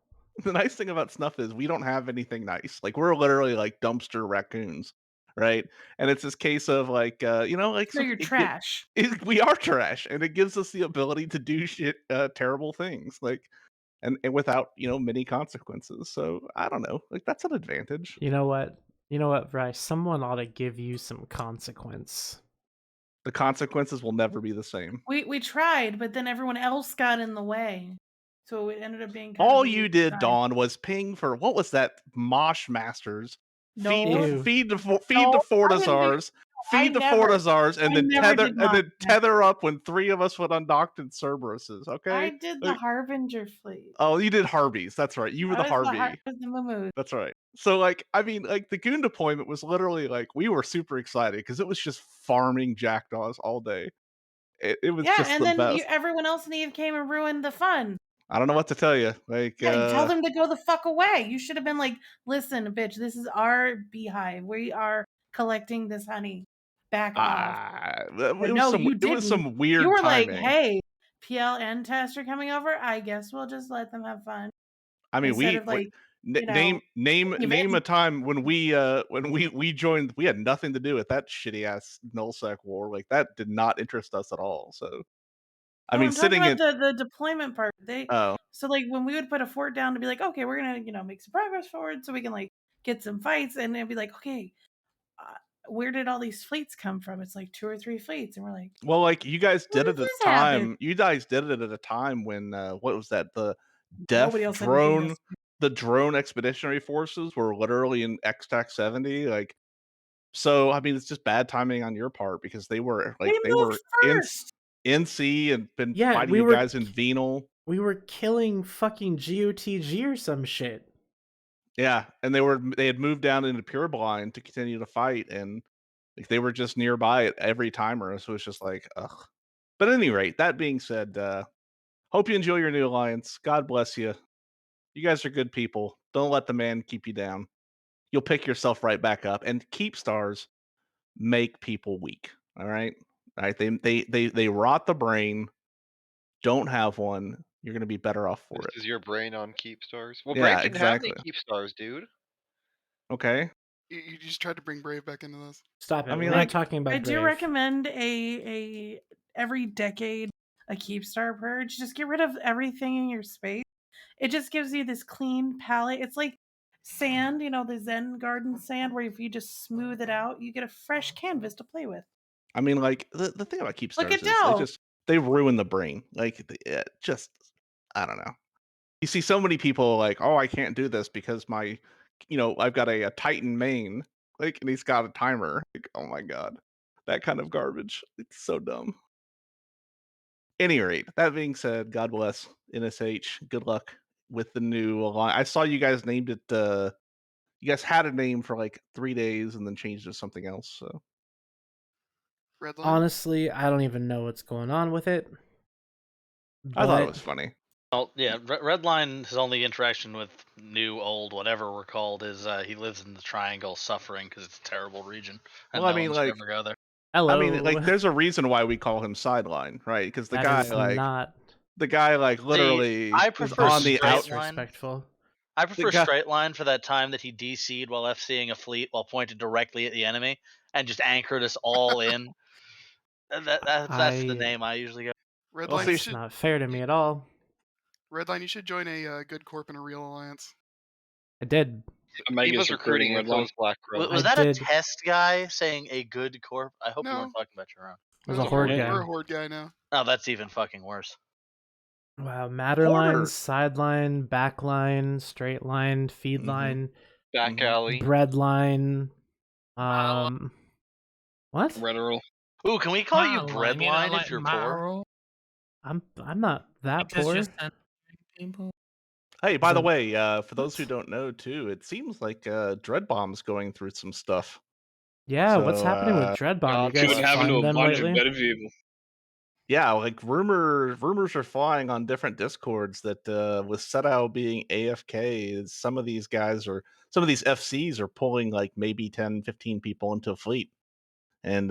Speaker 13: the nice thing about Snuff is we don't have anything nice. Like, we're literally like dumpster raccoons, right? And it's this case of like like
Speaker 6: So you're trash.
Speaker 13: we are trash, and it gives us the ability to do shit terrible things, like and without many consequences. So I don't know, like that's an advantage.
Speaker 7: You know what, Bryce? Someone ought to give you some consequence.
Speaker 13: The consequences will never be the same.
Speaker 6: We tried, but then everyone else got in the way. So it ended up being kind
Speaker 13: All
Speaker 6: of a
Speaker 13: you
Speaker 6: weird
Speaker 13: did,
Speaker 6: time.
Speaker 13: Dawn, was ping for what was that? Mosh Masters.
Speaker 6: No.
Speaker 13: Feed the
Speaker 6: No, I didn't
Speaker 13: Fortizars. Feed the Fortizars, and
Speaker 6: I
Speaker 13: then
Speaker 6: never did not do that.
Speaker 13: tether up when 3 of us went undocked in Cerberuses. Okay.
Speaker 6: I did the
Speaker 13: Like-
Speaker 6: Harbinger fleet.
Speaker 13: Oh, you did Harbies. That's right. You were the
Speaker 6: I was
Speaker 13: Harvey.
Speaker 6: the Mammut.
Speaker 13: That's right. So, like, I mean, like, the Goon deployment was literally like we were super excited because it was just farming jackdaws all day. It was
Speaker 6: Yeah,
Speaker 13: just
Speaker 6: and
Speaker 13: the
Speaker 6: then
Speaker 13: best.
Speaker 6: everyone else in Eve came and ruined the fun.
Speaker 13: I don't know what to tell you. Like,
Speaker 6: Yeah, you tell them to go the fuck away. You should have been like, listen, bitch, this is our beehive. We are collecting this honey. Back off.
Speaker 13: it
Speaker 6: But
Speaker 13: was
Speaker 6: no,
Speaker 13: some,
Speaker 6: you
Speaker 13: it
Speaker 6: didn't.
Speaker 13: was some weird
Speaker 6: You were
Speaker 13: timing.
Speaker 6: like, hey, PL and Test are coming over. I guess we'll just let them have fun.
Speaker 13: I mean,
Speaker 6: Instead of, like,
Speaker 13: name a time when we joined. We had nothing to do with that shitty ass nullsec war. Like, that did not interest us at all. So, I mean,
Speaker 6: I'm talking
Speaker 13: sitting in
Speaker 6: about the deployment part.
Speaker 13: oh
Speaker 6: So like when we would put a fort down to be like, okay, we're gonna make some progress forward so we can like get some fights, and it'd be like, okay, where did all these fleets come from? It's like 2 or 3 fleets, and we're like,
Speaker 13: well, like you guys did it at a
Speaker 6: this
Speaker 13: time.
Speaker 6: happen?
Speaker 13: You guys did it at a time when what was that? The Death
Speaker 6: Nobody else had anything
Speaker 13: drone,
Speaker 6: to say.
Speaker 13: the drone expeditionary forces were literally in XTAC 70. Like, so I mean, it's just bad timing on your part because they were like
Speaker 6: They moved first.
Speaker 13: in C and been
Speaker 7: Yeah,
Speaker 13: fighting
Speaker 7: we
Speaker 13: you
Speaker 7: were-
Speaker 13: guys in Venal.
Speaker 7: We were killing fucking GOTG or some shit.
Speaker 13: Yeah, and they had moved down into Pureblind to continue to fight, and like they were just nearby at every timer, so it's just like, ugh. But at any rate, that being said, hope you enjoy your new alliance. God bless you. You guys are good people. Don't let the man keep you down. You'll pick yourself right back up. And Keepstars make people weak. All right, They rot the brain. Don't have one. You're gonna be better off for it.
Speaker 9: Is your brain on Keepstars? Well,
Speaker 13: Yeah,
Speaker 9: brain shouldn't have
Speaker 13: exactly.
Speaker 9: any Keepstars, dude.
Speaker 13: Okay.
Speaker 10: You just tried to bring Brave back into this.
Speaker 7: Stop it.
Speaker 13: I mean,
Speaker 7: We're
Speaker 13: like,
Speaker 7: not talking about
Speaker 6: I do
Speaker 7: Brave.
Speaker 6: recommend a every decade a Keepstar purge. Just get rid of everything in your space. It just gives you this clean palette. It's like sand, the Zen garden sand, where if you just smooth it out, you get a fresh canvas to play with.
Speaker 13: I mean, like the thing about
Speaker 6: Look
Speaker 13: Keepstars
Speaker 6: at
Speaker 13: is
Speaker 6: Dell.
Speaker 13: they ruin the brain. Like just I don't know. You see so many people like, oh, I can't do this because my, I've got a Titan main, like, and he's got a timer. Like, oh my god, that kind of garbage. It's so dumb. Any rate, that being said, God bless NSH. Good luck with the new alliance. I saw you guys named it. You guys had a name for like 3 days and then changed it to something else. So
Speaker 10: Redline.
Speaker 7: Honestly, I don't even know what's going on with it.
Speaker 13: I thought it
Speaker 7: but-
Speaker 13: was funny.
Speaker 14: Well, yeah, Redline, his only interaction with new, old, whatever we're called, is he lives in the Triangle, suffering because it's a terrible region, and
Speaker 13: Well, I
Speaker 14: no
Speaker 13: mean,
Speaker 14: one should
Speaker 13: like,
Speaker 14: ever go there.
Speaker 7: Hello.
Speaker 13: I mean, like, there's a reason why we call him Sideline, right? Because the
Speaker 7: That
Speaker 13: guy,
Speaker 7: is
Speaker 13: like,
Speaker 7: not
Speaker 13: the guy, like,
Speaker 14: See,
Speaker 13: literally
Speaker 14: I
Speaker 13: is
Speaker 14: prefer
Speaker 13: on the
Speaker 14: straight
Speaker 13: out.
Speaker 14: line.
Speaker 7: Disrespectful.
Speaker 14: I prefer
Speaker 13: guy-
Speaker 14: straight line for that time that he DC'd while FCing a fleet while pointed directly at the enemy and just anchored us all in. That's the name I usually go.
Speaker 10: Redline,
Speaker 7: That's not fair to me at all.
Speaker 10: Redline, you should join a good corp in a real alliance.
Speaker 7: I did.
Speaker 9: He was recruiting until his Black Crow.
Speaker 14: Was
Speaker 7: I
Speaker 14: that
Speaker 7: did.
Speaker 14: a test guy saying a good corp? I hope you
Speaker 10: No.
Speaker 14: weren't talking about your own.
Speaker 7: I was a horde guy.
Speaker 10: You're a horde guy now.
Speaker 14: Oh, that's even fucking worse.
Speaker 7: Wow, matter line, sideline, backline, straight line, feed line,
Speaker 9: Back alley.
Speaker 7: bread line. What?
Speaker 15: Rhetorical.
Speaker 14: Ooh, can we call you
Speaker 8: Madeline,
Speaker 14: breadline
Speaker 8: like
Speaker 14: if you're
Speaker 8: Maderal?
Speaker 14: poor?
Speaker 7: I'm not that
Speaker 8: Because
Speaker 7: poor.
Speaker 8: you're censoring people.
Speaker 13: Hey, by the
Speaker 7: So-
Speaker 13: way, for those who don't know, too, it seems like Dreadbomb's going through some stuff.
Speaker 7: Yeah, what's happening with Dreadbomb? You
Speaker 15: She
Speaker 7: guys
Speaker 15: would happen to
Speaker 7: find
Speaker 15: a
Speaker 7: them
Speaker 15: bunch
Speaker 7: lately?
Speaker 15: of better people.
Speaker 13: Yeah, like rumors are flying on different discords that with Setao being AFK, some of these FCs are pulling like maybe 10, 15 people into a fleet. And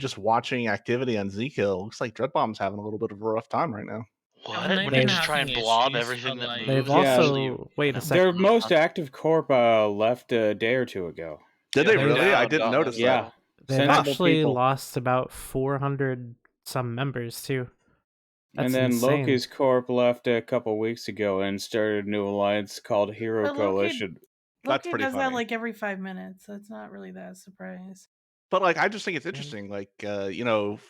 Speaker 13: just watching activity on Zkill, looks like Dreadbomb's having a little bit of a rough time right now.
Speaker 14: What?
Speaker 8: They've
Speaker 14: When
Speaker 8: been
Speaker 14: they just try and
Speaker 8: having
Speaker 14: blob
Speaker 8: issues
Speaker 14: everything
Speaker 8: for,
Speaker 14: that
Speaker 8: like-
Speaker 14: moves?
Speaker 7: They've also wait a second.
Speaker 2: Their most active corp left a day or two ago.
Speaker 13: Did they really? I didn't notice
Speaker 2: Yeah.
Speaker 13: that.
Speaker 7: They've
Speaker 2: Sensible
Speaker 7: actually
Speaker 2: people.
Speaker 7: lost about 400 some members too. That's
Speaker 2: And then
Speaker 7: insane.
Speaker 2: Loki's corp left a couple weeks ago and started a new alliance called Hero
Speaker 6: But Loki-
Speaker 2: Coalition.
Speaker 13: That's
Speaker 6: Loki
Speaker 13: pretty
Speaker 6: does
Speaker 13: funny.
Speaker 6: that like every 5 minutes, so it's not really that a surprise.
Speaker 13: But like, I just think it's interesting. Like,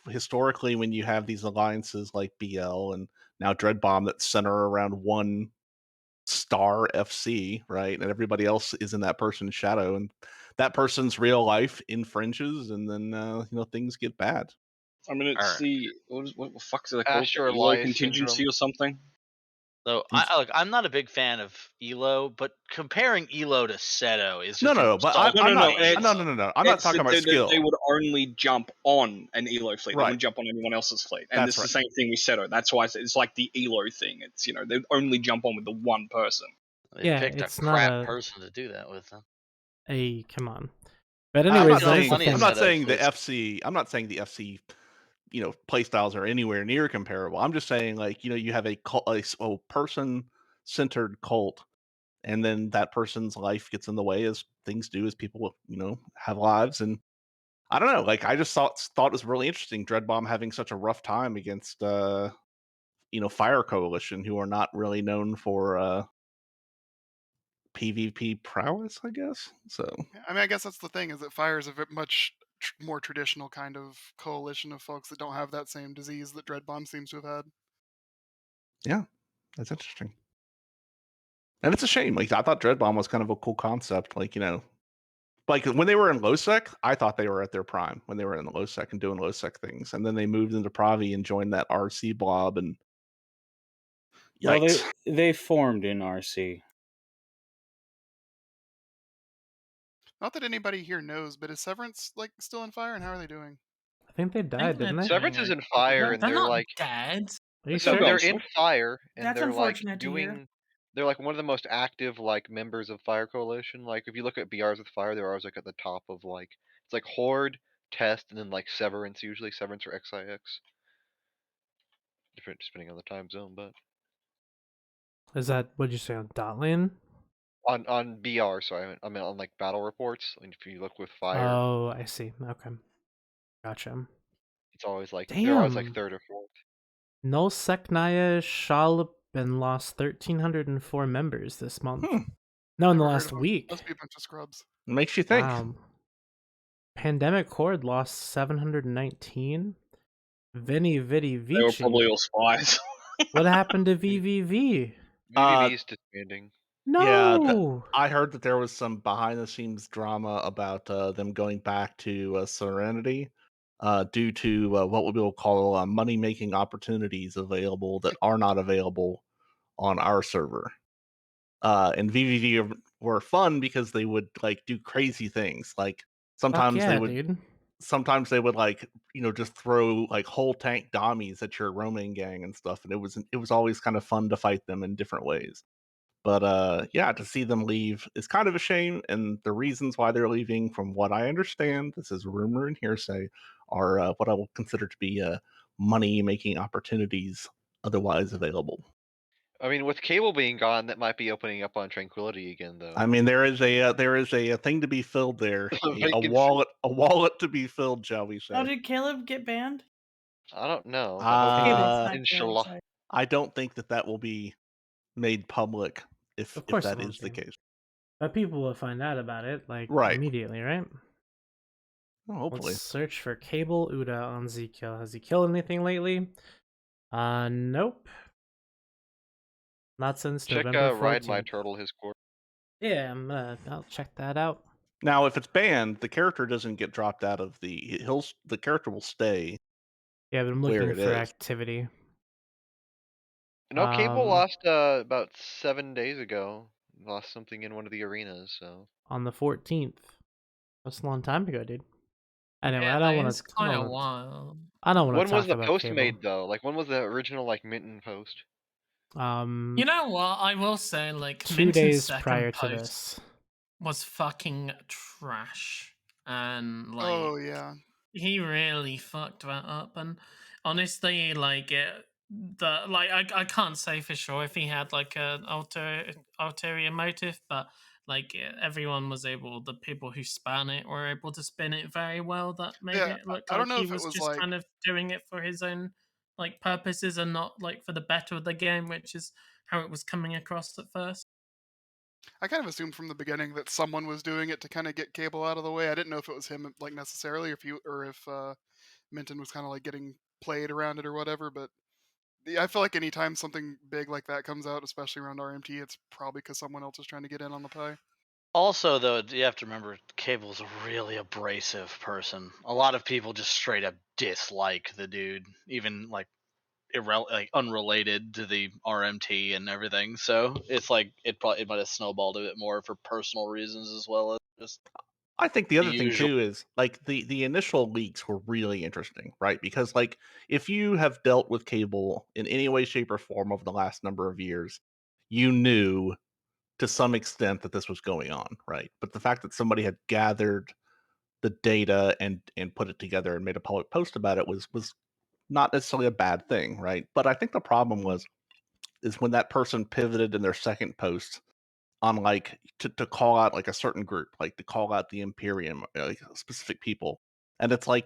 Speaker 13: historically, when you have these alliances like BL and now Dreadbomb that center around one star FC, right, and everybody else is in that person's shadow, and that person's real life infringes, and then things get bad.
Speaker 15: I mean, it's
Speaker 14: Alright.
Speaker 15: what the fuck is it called?
Speaker 9: Astro
Speaker 15: Elo
Speaker 9: Elias
Speaker 15: contingency
Speaker 9: syndrome.
Speaker 15: or something?
Speaker 14: So I'm not a big fan of Elo, but comparing Elo to Seto is
Speaker 13: No,
Speaker 14: just
Speaker 13: no, but I'm not.
Speaker 15: it's-
Speaker 13: No. I'm not
Speaker 15: it's
Speaker 13: talking
Speaker 15: that
Speaker 13: about skill.
Speaker 15: They would only jump on an Elo fleet. They
Speaker 13: Right.
Speaker 15: wouldn't jump on anyone else's fleet. And
Speaker 13: That's
Speaker 15: it's the same thing with Seto. That's why it's like the Elo thing. It's they only jump on with the one person.
Speaker 14: They
Speaker 7: Yeah,
Speaker 14: picked
Speaker 7: it's
Speaker 14: a
Speaker 7: not
Speaker 14: crap
Speaker 7: a-
Speaker 14: person to do that with. Huh?
Speaker 7: Hey, come on. But
Speaker 13: I'm
Speaker 7: anyways,
Speaker 13: not
Speaker 7: that is
Speaker 13: saying,
Speaker 7: the thing.
Speaker 13: I'm not saying the
Speaker 14: Fleets.
Speaker 13: FC. I'm not saying the FC. Play styles are anywhere near comparable. I'm just saying, like, you have a person-centered cult, and then that person's life gets in the way, as things do, as people, have lives. And I don't know. Like, I just thought it was really interesting. Dreadbomb having such a rough time against, Fire Coalition, who are not really known for PvP prowess, I guess. So
Speaker 10: I mean, I guess that's the thing, is that Fire is a much more traditional kind of coalition of folks that don't have that same disease that Dreadbomb seems to have had.
Speaker 13: yeah, that's interesting. And it's a shame. Like, I thought Dreadbomb was kind of a cool concept. Like, like when they were in lowsec, I thought they were at their prime when they were in the lowsec and doing lowsec things. And then they moved into Pravi and joined that RC blob. And
Speaker 2: Well,
Speaker 13: yikes.
Speaker 2: they formed in RC.
Speaker 10: Not that anybody here knows, but is Severance still in Fire, and how are they doing?
Speaker 7: I think they died, didn't they?
Speaker 9: Severance is in Fire, and
Speaker 8: They're
Speaker 9: they're
Speaker 8: not
Speaker 9: like
Speaker 8: dead.
Speaker 7: Are you
Speaker 9: so
Speaker 7: sure?
Speaker 9: they're in Fire, and
Speaker 6: That's
Speaker 9: they're like
Speaker 6: unfortunate to hear.
Speaker 9: they're like one of the most active members of Fire Coalition. Like if you look at BRs with Fire, they're always like at the top of it's like Horde, Test, and then like Severance, usually Severance or XIX. Different depending on the time zone, but
Speaker 7: Is that what'd you say on Dotland?
Speaker 9: On BR, sorry, I mean on like battle reports. If you look with fire,
Speaker 7: Oh, I see. Okay, gotcha.
Speaker 9: it's always like they're always like
Speaker 7: Damn.
Speaker 9: third or fourth.
Speaker 7: No Seknaya Shalbin lost 1,304 members this month. No, in the
Speaker 10: Never heard
Speaker 7: last
Speaker 10: of 'em.
Speaker 7: week.
Speaker 10: Must be a bunch of scrubs.
Speaker 13: Makes you think.
Speaker 7: Wow. Pandemic Horde lost 719. Vinny Vici.
Speaker 15: They were probably all spies.
Speaker 7: What happened to VVV?
Speaker 9: VVV is disbanding.
Speaker 13: Yeah,
Speaker 7: No.
Speaker 13: I heard that there was some behind the scenes drama about them going back to Serenity due to what we will call money making opportunities available that are not available on our server. And VVV were fun because they would like do crazy things. Like sometimes
Speaker 7: yeah,
Speaker 13: they would
Speaker 7: dude.
Speaker 13: sometimes they would like just throw like whole tank dummies at your roaming gang and stuff, and it was always kind of fun to fight them in different ways. But yeah, to see them leave is kind of a shame, and the reasons why they're leaving, from what I understand, this is rumor and hearsay, are what I will consider to be money making opportunities otherwise available.
Speaker 9: I mean, with cable being gone, that might be opening up on Tranquility again, though.
Speaker 13: I mean, there is a thing to be filled there, a
Speaker 9: Vacancy.
Speaker 13: wallet to be filled, shall we say?
Speaker 6: Oh, did Caleb get banned?
Speaker 9: I don't know. But
Speaker 6: Cable's not
Speaker 9: inshallah.
Speaker 6: sorry.
Speaker 13: I don't think that will be made public if
Speaker 7: Of course
Speaker 13: that
Speaker 7: it won't
Speaker 13: is the
Speaker 7: be.
Speaker 13: case.
Speaker 7: But people will find out about it like
Speaker 13: Right.
Speaker 7: immediately, right?
Speaker 13: Well, hopefully.
Speaker 7: Let's search for Cable Uda on Zkill. Has he killed anything lately? Nope. Not since
Speaker 9: Check
Speaker 7: November 14th.
Speaker 9: Ride My Turtle, his core.
Speaker 7: Yeah, I'll check that out.
Speaker 13: Now, if it's banned, the character doesn't get dropped out of the character will stay.
Speaker 7: Yeah, but I'm
Speaker 13: where
Speaker 7: looking
Speaker 13: it
Speaker 7: for
Speaker 13: is.
Speaker 7: activity.
Speaker 9: No, Cable lost about 7 days ago. Lost something in one of the arenas, so.
Speaker 7: On the 14th. That's a long time ago, dude. Anyway,
Speaker 8: Yeah,
Speaker 7: I don't
Speaker 8: that
Speaker 7: want
Speaker 8: is
Speaker 7: to.
Speaker 8: quite a while.
Speaker 7: I don't want
Speaker 9: When
Speaker 7: to talk
Speaker 9: was the
Speaker 7: about
Speaker 9: post
Speaker 7: Cable.
Speaker 9: made though? Like when was the original like Minton post?
Speaker 8: You know what? I will say, like,
Speaker 7: 2
Speaker 8: Minton's
Speaker 7: days
Speaker 8: second
Speaker 7: prior to
Speaker 8: post
Speaker 7: this.
Speaker 8: was fucking trash, and like,
Speaker 10: Oh yeah.
Speaker 8: he really fucked that up. And honestly, like, I can't say for sure if he had like an ulterior motive, but like everyone was able, the people who span it were able to spin it very well. That made
Speaker 10: Yeah,
Speaker 8: it look
Speaker 10: I don't
Speaker 8: like
Speaker 10: know
Speaker 8: he
Speaker 10: if it
Speaker 8: was
Speaker 10: was
Speaker 8: just
Speaker 10: like
Speaker 8: kind of doing it for his own like purposes and not like for the better of the game, which is how it was coming across at first.
Speaker 10: I kind of assumed from the beginning that someone was doing it to kind of get Cable out of the way. I didn't know if it was him like necessarily, or if Minton was kind of like getting played around it or whatever. But yeah, I feel like anytime something big like that comes out, especially around RMT, it's probably because someone else is trying to get in on the pie.
Speaker 14: Also, though, you have to remember, Cable's a really abrasive person. A lot of people just straight up dislike the dude, even like unrelated to the RMT and everything. So it's like it might have snowballed a bit more for personal reasons as well as just.
Speaker 13: I think the other thing
Speaker 14: usual.
Speaker 13: too is like the initial leaks were really interesting, right? Because like if you have dealt with Cable in any way, shape, or form over the last number of years, you knew to some extent that this was going on, right? But the fact that somebody had gathered the data and put it together and made a public post about it was not necessarily a bad thing, right? But I think the problem is when that person pivoted in their second post on like to call out like a certain group, like to call out the Imperium, like specific people. And it's like,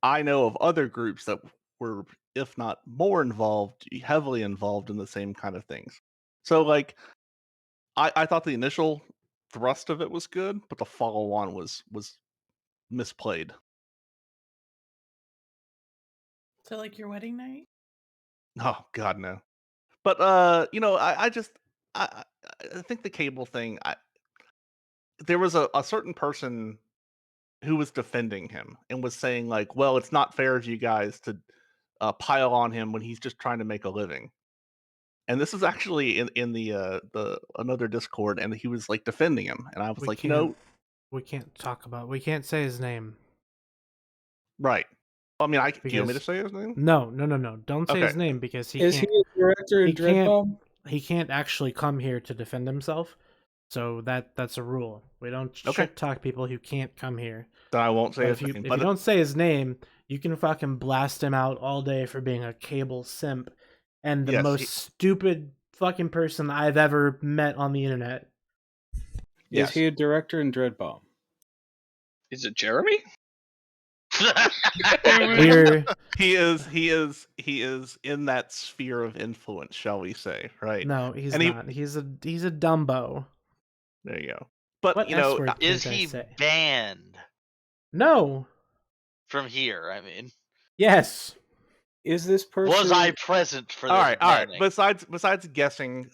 Speaker 13: I know of other groups that were, if not more involved, heavily involved in the same kind of things. So like I thought the initial thrust of it was good, but the follow on was misplayed.
Speaker 6: So, like your wedding night?
Speaker 13: Oh God, no. But I think the Cable thing. There was a certain person who was defending him and was saying like, well, it's not fair of you guys to pile on him when he's just trying to make a living. And this is actually in the another Discord, and he was like defending him, and I was like,
Speaker 7: we can't talk about. We can't say his name.
Speaker 13: Right. I mean, do you want me to say his name?
Speaker 7: No. Don't say his
Speaker 13: Okay.
Speaker 7: name because he
Speaker 4: Is
Speaker 7: can't.
Speaker 4: he a director in Dreadnought?
Speaker 7: He can't actually come here to defend himself. So that's a rule. We don't
Speaker 13: Okay.
Speaker 7: shit talk people who can't come here.
Speaker 13: Then I won't say
Speaker 7: But
Speaker 13: his
Speaker 7: if
Speaker 13: name.
Speaker 7: you don't say his name, you can fucking blast him out all day for being a Cable simp and the
Speaker 13: Yes,
Speaker 7: most stupid fucking person I've ever met on the internet.
Speaker 2: Is he a director in Dreadbomb?
Speaker 15: Is it Jeremy?
Speaker 13: He is in that sphere of influence, shall we say, right?
Speaker 7: No, he's
Speaker 13: And
Speaker 7: not. He's a Dumbo.
Speaker 13: There you go. But
Speaker 7: What
Speaker 13: you know,
Speaker 7: S-word
Speaker 14: Is
Speaker 7: can't I
Speaker 14: he
Speaker 7: say?
Speaker 14: banned
Speaker 7: No.
Speaker 14: from here? I mean,
Speaker 7: Yes.
Speaker 2: Is this person?
Speaker 14: was I present for this?
Speaker 13: all right.
Speaker 14: banning?
Speaker 13: Besides guessing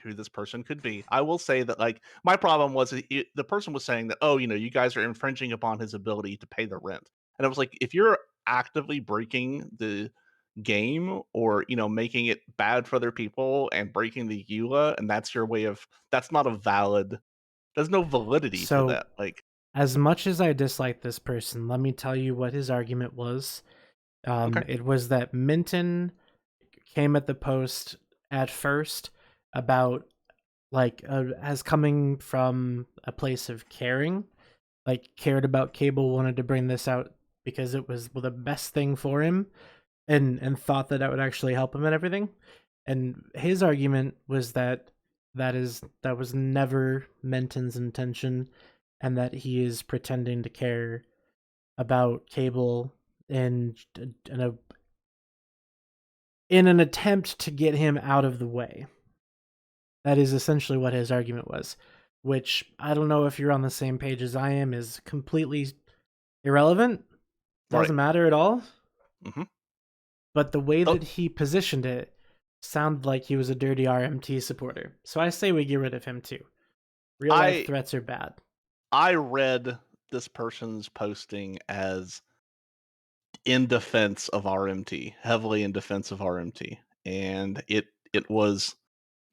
Speaker 13: who this person could be, I will say that like my problem was the person was saying that, oh, you know, you guys are infringing upon his ability to pay the rent, and I was like, if you're actively breaking the game or, you know, making it bad for other people and breaking the EULA, and that's your way of, that's not a valid, there's no validity to that. Like,
Speaker 7: as much as I dislike this person, let me tell you what his argument was. It was that Minton came at the post at first about like as coming from a place of caring, like cared about Cable, wanted to bring this out because it was the best thing for him, and thought that would actually help him and everything. And his argument was that was never Minton's intention, and that he is pretending to care about Cable in an attempt to get him out of the way. That is essentially what his argument was, which I don't know if you're on the same page as I am, is completely irrelevant. Doesn't matter at all.
Speaker 13: Mm-hmm.
Speaker 7: But the way that he positioned it sounded like he was a dirty RMT supporter. So I say we get rid of him too. Real life threats are bad.
Speaker 13: I read this person's posting as in defense of RMT, heavily in defense of RMT, and it was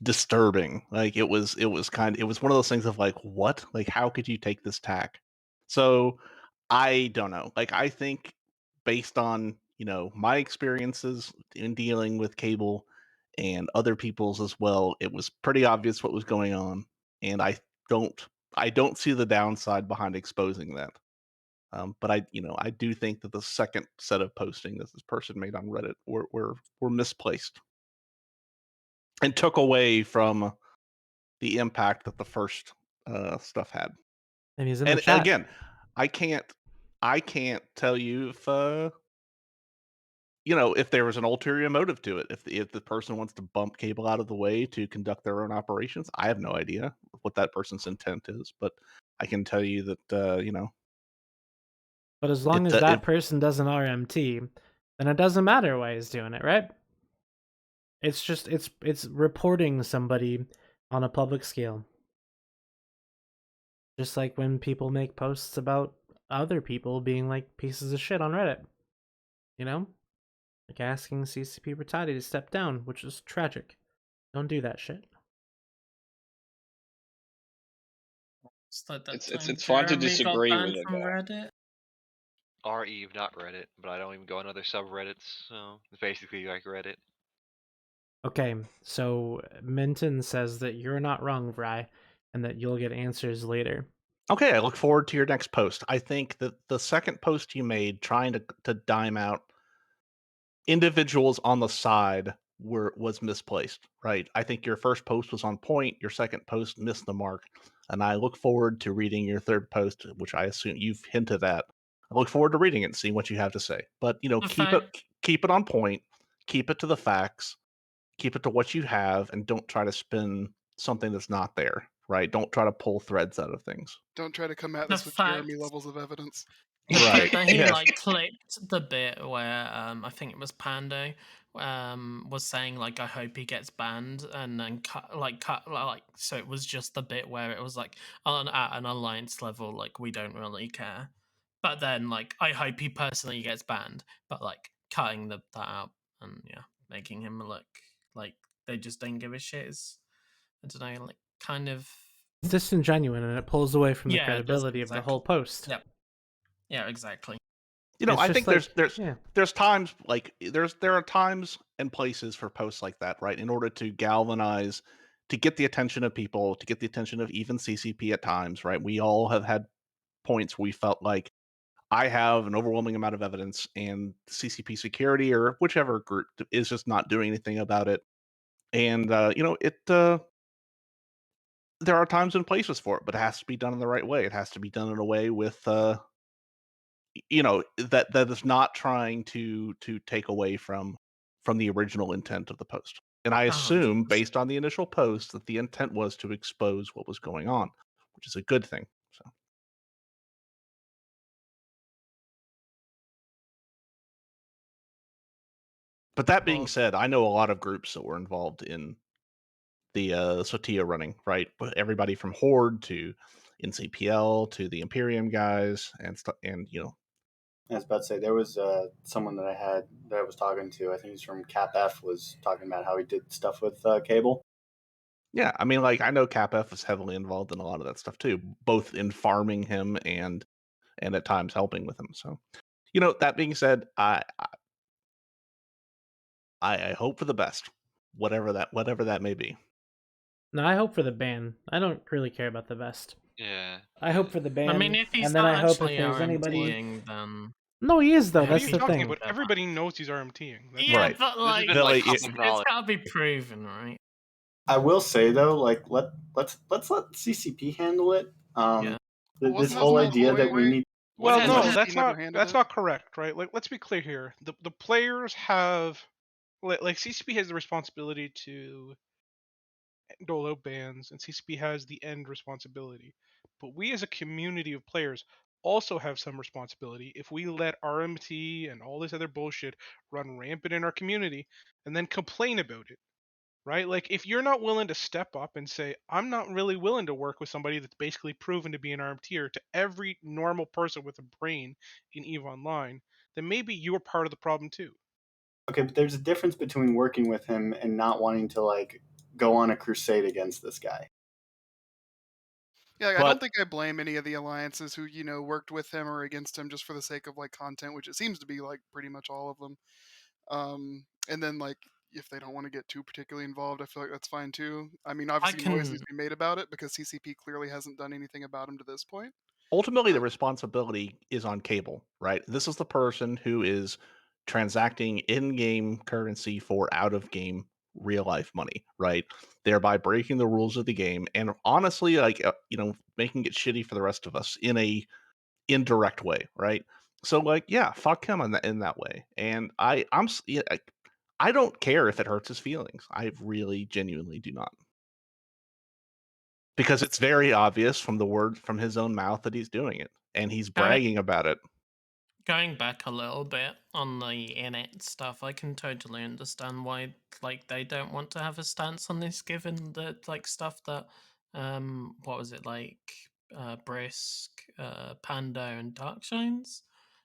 Speaker 13: disturbing. Like it was one of those things of like, what? Like, how could you take this tack? So I don't know. Like, I think based on, you know, my experiences in dealing with Cable and other people's as well, it was pretty obvious what was going on, and I don't see the downside behind exposing that. But I do think that the second set of posting that this person made on Reddit were misplaced and took away from the impact that the first stuff had.
Speaker 7: And he's in the chat.
Speaker 13: And again, I can't tell you if if there was an ulterior motive to it. If the person wants to bump Cable out of the way to conduct their own operations, I have no idea what that person's intent is. But I can tell you that
Speaker 7: But as long as that person doesn't RMT, then it doesn't matter why he's doing it, right? It's just it's reporting somebody on a public scale. Just like when people make posts about other people being like pieces of shit on Reddit. You know? Like asking CCP Brutati to step down, which is tragic. Don't do that shit.
Speaker 15: It's fine to disagree with it.
Speaker 8: Reddit.
Speaker 9: R-Eve, not Reddit, but I don't even go on other subreddits, so it's basically like Reddit.
Speaker 7: Okay, so Minton says that you're not wrong, Vry, and that you'll get answers later.
Speaker 13: Okay, I look forward to your next post. I think that the second post you made trying to dime out individuals on the side was misplaced, right? I think your first post was on point, your second post missed the mark, and I look forward to reading your third post, which I assume you've hinted at. I look forward to reading it and seeing what you have to say. But keep it on point, keep it to the facts, keep it to what you have, and don't try to spin something that's not there, right? Don't try to pull threads out of things.
Speaker 10: Don't try to come at us with Jeremy levels of evidence.
Speaker 13: Right.
Speaker 8: But he like clicked the bit where I think it was Pando was saying like, I hope he gets banned, and then cut so it was just the bit where it was like at an alliance level, like we don't really care, but then like I hope he personally gets banned, but like cutting that out and making him look like they just don't give a shit is, I don't know, like kind of
Speaker 7: disingenuous, and it pulls away from the credibility of the whole post.
Speaker 8: Yep. Yeah, exactly.
Speaker 13: I think there's times like there are times and places for posts like that, right? In order to galvanize, to get the attention of people, to get the attention of even CCP at times, right? We all have had points where we felt like I have an overwhelming amount of evidence and CCP security or whichever group is just not doing anything about it. And there are times and places for it, but it has to be done in the right way. It has to be done in a way with that is not trying to take away from the original intent of the post. And I assume, based on the initial post, that the intent was to expose what was going on, which is a good thing. So. But that being said, I know a lot of groups that were involved in the Sotia running, right? Everybody from Horde to NCPL to the Imperium guys and stuff, and
Speaker 12: I was about to say there was someone that I was talking to. I think he's from CapF, was talking about how he did stuff with Cable.
Speaker 13: Yeah, I mean, like I know CapF is heavily involved in a lot of that stuff too, both in farming him and at times helping with him. So, that being said, I hope for the best, whatever that may be.
Speaker 7: No, I hope for the ban. I don't really care about the vest.
Speaker 14: Yeah.
Speaker 7: I hope for the ban.
Speaker 8: I mean, if he's
Speaker 7: and then
Speaker 8: not
Speaker 7: I hope if
Speaker 8: actually
Speaker 7: there's anybody.
Speaker 8: then...
Speaker 7: No, he is though.
Speaker 1: What
Speaker 7: That's
Speaker 1: are you
Speaker 7: the
Speaker 1: talking
Speaker 7: thing.
Speaker 1: about? Everybody knows he's RMTing. That's
Speaker 8: Yeah,
Speaker 13: right.
Speaker 8: but like, it's got to be proven, right?
Speaker 12: I will say though, like let's let CCP handle it.
Speaker 8: Yeah.
Speaker 12: This whole idea that we need.
Speaker 1: Well,
Speaker 12: Yeah,
Speaker 1: no,
Speaker 12: CCP
Speaker 1: that's not correct, right? Like, let's be clear here. The players have, like CCP has the responsibility to dole out bans, and CCP has the end responsibility. But we as a community of players also have some responsibility if we let RMT and all this other bullshit run rampant in our community and then complain about it. Right? Like, if you're not willing to step up and say, I'm not really willing to work with somebody that's basically proven to be an RMTer to every normal person with a brain in EVE Online, then maybe you're part of the problem too.
Speaker 12: Okay, but there's a difference between working with him and not wanting to like go on a crusade against this guy.
Speaker 10: Yeah, I don't think I blame any of the alliances who worked with him or against him just for the sake of like content, which it seems to be like pretty much all of them. And then like if they don't want to get too particularly involved, I feel like that's fine too. I mean, obviously noise needs to be made about it because CCP clearly hasn't done anything about him to this point.
Speaker 13: Ultimately, the responsibility is on Cable, right? This is the person who is transacting in-game currency for out-of-game real-life money, right? Thereby breaking the rules of the game, and honestly, like making it shitty for the rest of us in a indirect way, right? So, like, yeah, fuck him in that way. And I don't care if it hurts his feelings. I really, genuinely do not. Because it's very obvious from the word from his own mouth that he's doing it, and he's bragging about it.
Speaker 8: Going back a little bit on the init stuff, I can totally understand why like they don't want to have a stance on this, given the like stuff that what was it like Brisk, Pando, and Darkshines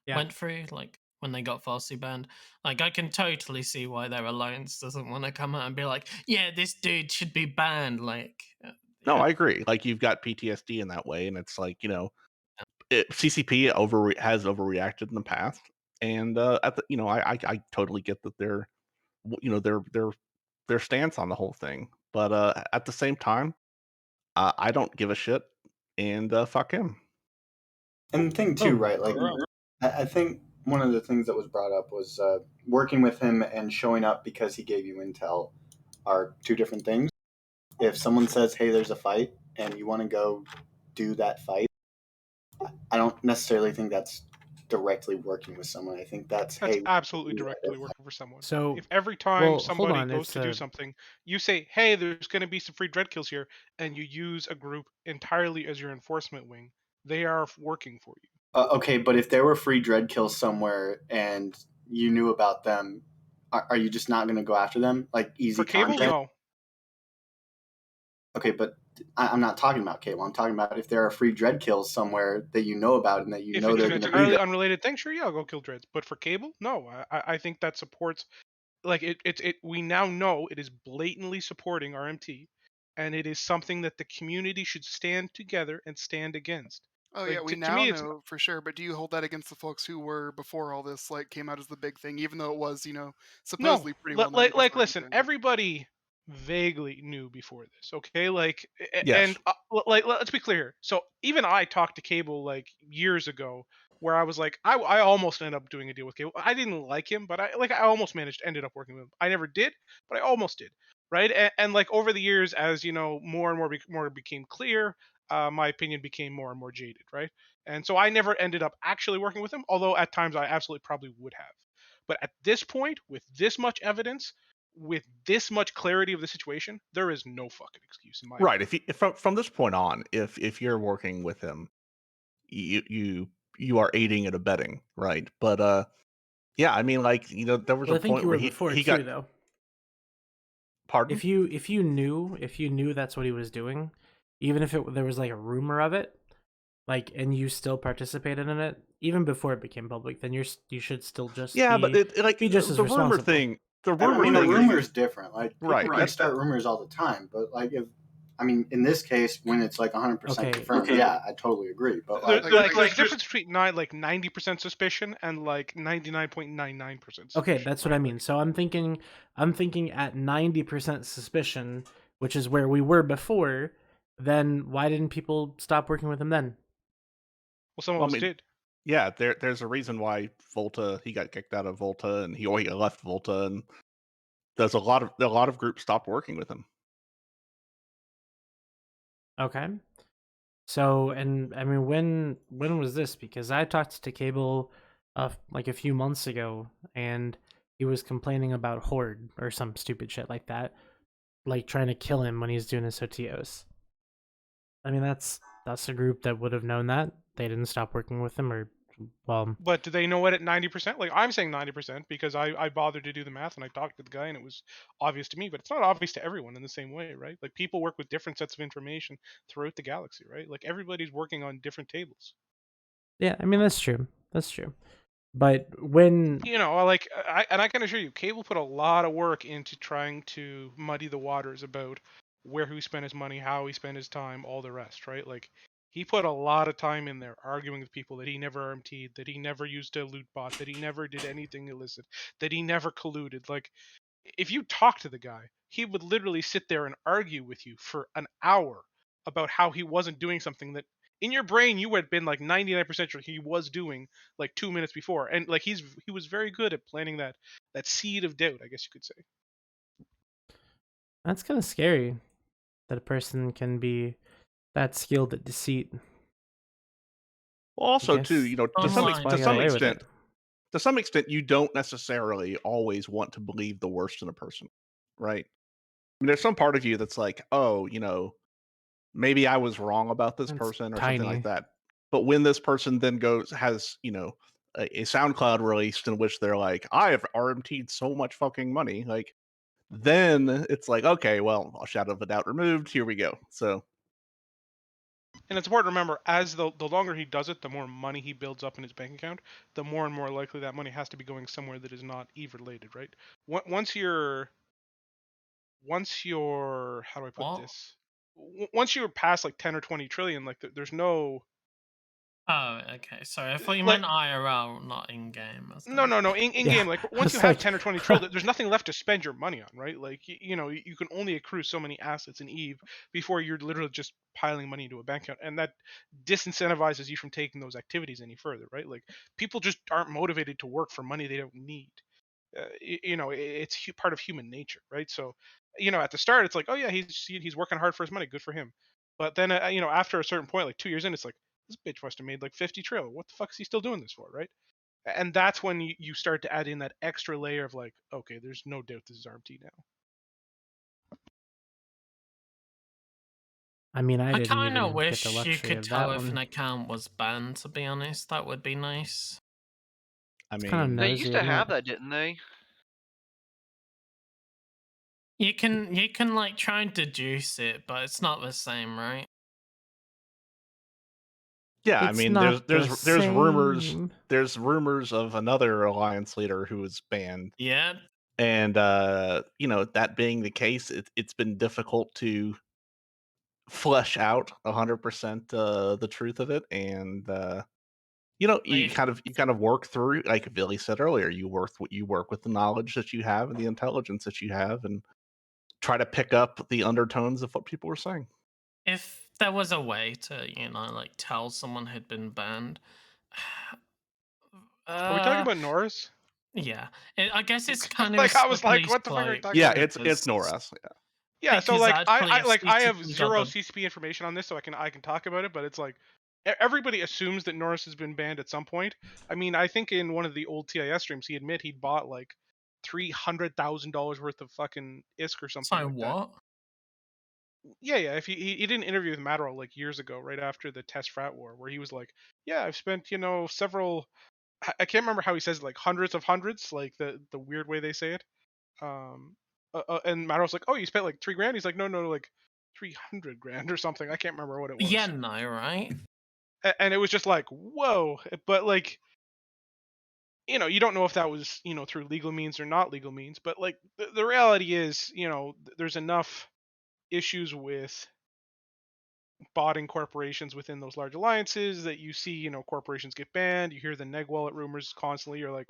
Speaker 8: went through, like when they got falsely banned. Like I can totally see why their alliance doesn't want to come out and be like, yeah, this dude should be banned. Like
Speaker 13: no, I agree. Like you've got PTSD in that way, and it's like CCP has overreacted in the past, and I totally get that their stance on the whole thing, but at the same time, I don't give a shit, and fuck him.
Speaker 12: And the thing too, right? Like I think one of the things that was brought up was working with him and showing up because he gave you intel are two different things. If someone says, hey, there's a fight, and you want to go do that fight, I don't necessarily think that's directly working with someone. I think that's
Speaker 1: absolutely directly working for someone.
Speaker 7: So
Speaker 1: if every time somebody
Speaker 7: on,
Speaker 1: goes to do something, you say, hey, there's going to be some free dread kills here, and you use a group entirely as your enforcement wing, they are working for you.
Speaker 12: Okay, but if there were free dread kills somewhere and you knew about them, are you just not going to go after them? Like easy
Speaker 1: for Cable,
Speaker 12: content?
Speaker 1: no.
Speaker 12: Okay, but I'm not talking about Cable. I'm talking about if there are free dread kills somewhere that you know about and that you know they're going to be there.
Speaker 1: If it's an entirely unrelated thing, sure, yeah, I'll go kill dreads. But for Cable, no. I think that supports, like it. We now know it is blatantly supporting RMT, and it is something that the community should stand together and stand against.
Speaker 10: Oh
Speaker 1: like,
Speaker 10: yeah, we now know for sure. But do you hold that against the folks who were before all this like came out as the big thing, even though it was supposedly pretty well known?
Speaker 1: Like listen, everybody vaguely knew before this, okay? Like,
Speaker 13: yes.
Speaker 1: and like let's be clear. So even I talked to Cable like years ago, where I was like, I almost ended up doing a deal with Cable. I didn't like him, but I almost ended up working with him. I never did, but I almost did. right? And like over the years, as you know, more and more became clear, my opinion became more and more jaded, right? And so I never ended up actually working with him, although at times I absolutely probably would have. But at this point, with this much evidence, with this much clarity of the situation, there is no fucking excuse in my
Speaker 13: Right. If from this point on, if you're working with him, you are aiding and abetting, right? But yeah, I mean, like, there was
Speaker 7: Well,
Speaker 13: a
Speaker 7: I think
Speaker 13: point
Speaker 7: you
Speaker 13: where
Speaker 7: were before
Speaker 13: he
Speaker 7: too,
Speaker 13: got
Speaker 7: though.
Speaker 13: pardon.
Speaker 7: If you knew that's what he was doing, even if there was like a rumor of it, like, and you still participated in it, even before it became public, then you should still just
Speaker 13: Yeah, but
Speaker 7: be just as
Speaker 13: the rumor
Speaker 7: responsible.
Speaker 13: thing. The
Speaker 12: I
Speaker 13: rumor
Speaker 12: mean, a
Speaker 13: thing
Speaker 12: rumor
Speaker 13: is
Speaker 12: is different. Like, people
Speaker 13: right.
Speaker 12: can start rumors all the time, but like, in this case, when it's like 100%
Speaker 7: Okay.
Speaker 12: confirmed, yeah, I totally agree. But
Speaker 1: there's
Speaker 12: like
Speaker 1: a difference between 90% suspicion and like 99.99% suspicion.
Speaker 7: Okay, that's what I mean. So I'm thinking at 90% suspicion, which is where we were before. Then why didn't people stop working with him then?
Speaker 1: Well, some of us did.
Speaker 13: Yeah, there's a reason why Volta, he got kicked out of Volta, and he left Volta, and there's a lot of groups stopped working with him.
Speaker 7: Okay. So, and I mean, when was this? Because I talked to Cable, like a few months ago, and he was complaining about Horde or some stupid shit like that, like trying to kill him when he's doing his OTOs. I mean, that's a group that would have known that. They didn't stop working with him, or well.
Speaker 1: But do they know it at 90%? Like, I'm saying 90% because I bothered to do the math and I talked to the guy and it was obvious to me, but it's not obvious to everyone in the same way, right? Like, people work with different sets of information throughout the galaxy, right? Like, everybody's working on different tables.
Speaker 7: Yeah, I mean, that's true. That's true. But when
Speaker 1: like, I can assure you, Cable put a lot of work into trying to muddy the waters about where he spent his money, how he spent his time, all the rest, right? Like, he put a lot of time in there arguing with people that he never RMT'd, that he never used a loot bot, that he never did anything illicit, that he never colluded. Like, if you talk to the guy, he would literally sit there and argue with you for an hour about how he wasn't doing something that in your brain you had been like 99% sure he was doing like 2 minutes before. And like he was very good at planting that seed of doubt, I guess you could say.
Speaker 7: that's kind of scary that a person can be that skilled at deceit.
Speaker 13: Well, also too, to some extent, you don't necessarily always want to believe the worst in a person, right? I mean, there's some part of you that's like, oh, maybe I was wrong about this person or something like that. But when this person then has a SoundCloud released in which they're like, I have RMT'd so much fucking money, like, then it's like, okay, well, a shadow of a doubt removed. Here we go. So.
Speaker 1: And it's important to remember, as the longer he does it, the more money he builds up in his bank account, the more and more likely that money has to be going somewhere that is not Eve related, right? Once you're how do I put this? Once you're past like 10 or 20 trillion, like there's no.
Speaker 8: Oh, okay. Sorry, I thought you meant IRL, not in game.
Speaker 1: No. In game, like once you have 10 or 20 trillion, there's nothing left to spend your money on, right? Like you can only accrue so many assets in Eve before you're literally just piling money into a bank account, and that disincentivizes you from taking those activities any further, right? Like people just aren't motivated to work for money they don't need. It's part of human nature, right? So, at the start, it's like, oh yeah, he's working hard for his money, good for him. But then, after a certain point, like 2 years in, it's like, this bitch must have made like 50 trill. What the fuck is he still doing this for, right? And that's when you start to add in that extra layer of like, okay, there's no doubt this is RMT now.
Speaker 7: I mean, I
Speaker 8: kind of wish you could tell if an account was banned, to be honest. That would be nice.
Speaker 13: I mean,
Speaker 9: they used to have that, didn't they?
Speaker 8: You can like try and deduce it, but it's not the same, right?
Speaker 13: Yeah, I mean, there's rumors of another alliance leader who was banned.
Speaker 8: Yeah.
Speaker 13: And that being the case, it's been difficult to flesh out 100% the truth of it, and you kind of work through, like Billy said earlier, you work with the knowledge that you have and the intelligence that you have, and try to pick up the undertones of what people were saying.
Speaker 8: If there was a way to, like tell someone had been banned.
Speaker 1: Are we talking about Norris?
Speaker 8: Yeah, I guess it's kind of
Speaker 1: Like I was like, what the fuck are you talking
Speaker 13: Yeah,
Speaker 1: about?
Speaker 13: it's Norris. Yeah.
Speaker 1: Yeah, so
Speaker 8: Because
Speaker 1: like
Speaker 8: actually, if
Speaker 1: I have
Speaker 8: CCP got
Speaker 1: zero
Speaker 8: the
Speaker 1: CCP information on this, so I can talk about it. But it's like everybody assumes that Norris has been banned at some point. I mean, I think in one of the old TIS streams, he admit he'd bought like $300,000 worth of fucking ISK or something
Speaker 8: so
Speaker 1: like
Speaker 8: what?
Speaker 1: that. Yeah. If he did an interview with Matterall like years ago, right after the test frat war, where he was like, yeah, I've spent several. I can't remember how he says it, like hundreds of hundreds, like the weird way they say it. And Matterall's like, oh, you spent like $3,000. He's like, no, like 300 grand or something. I can't remember what it was.
Speaker 8: Yeah, no, right?
Speaker 1: And it was just like, whoa. But like, you don't know if that was, through legal means or not legal means. But like, the reality is, there's enough issues with botting corporations within those large alliances that you see, corporations get banned. You hear the neg wallet rumors constantly. You're like,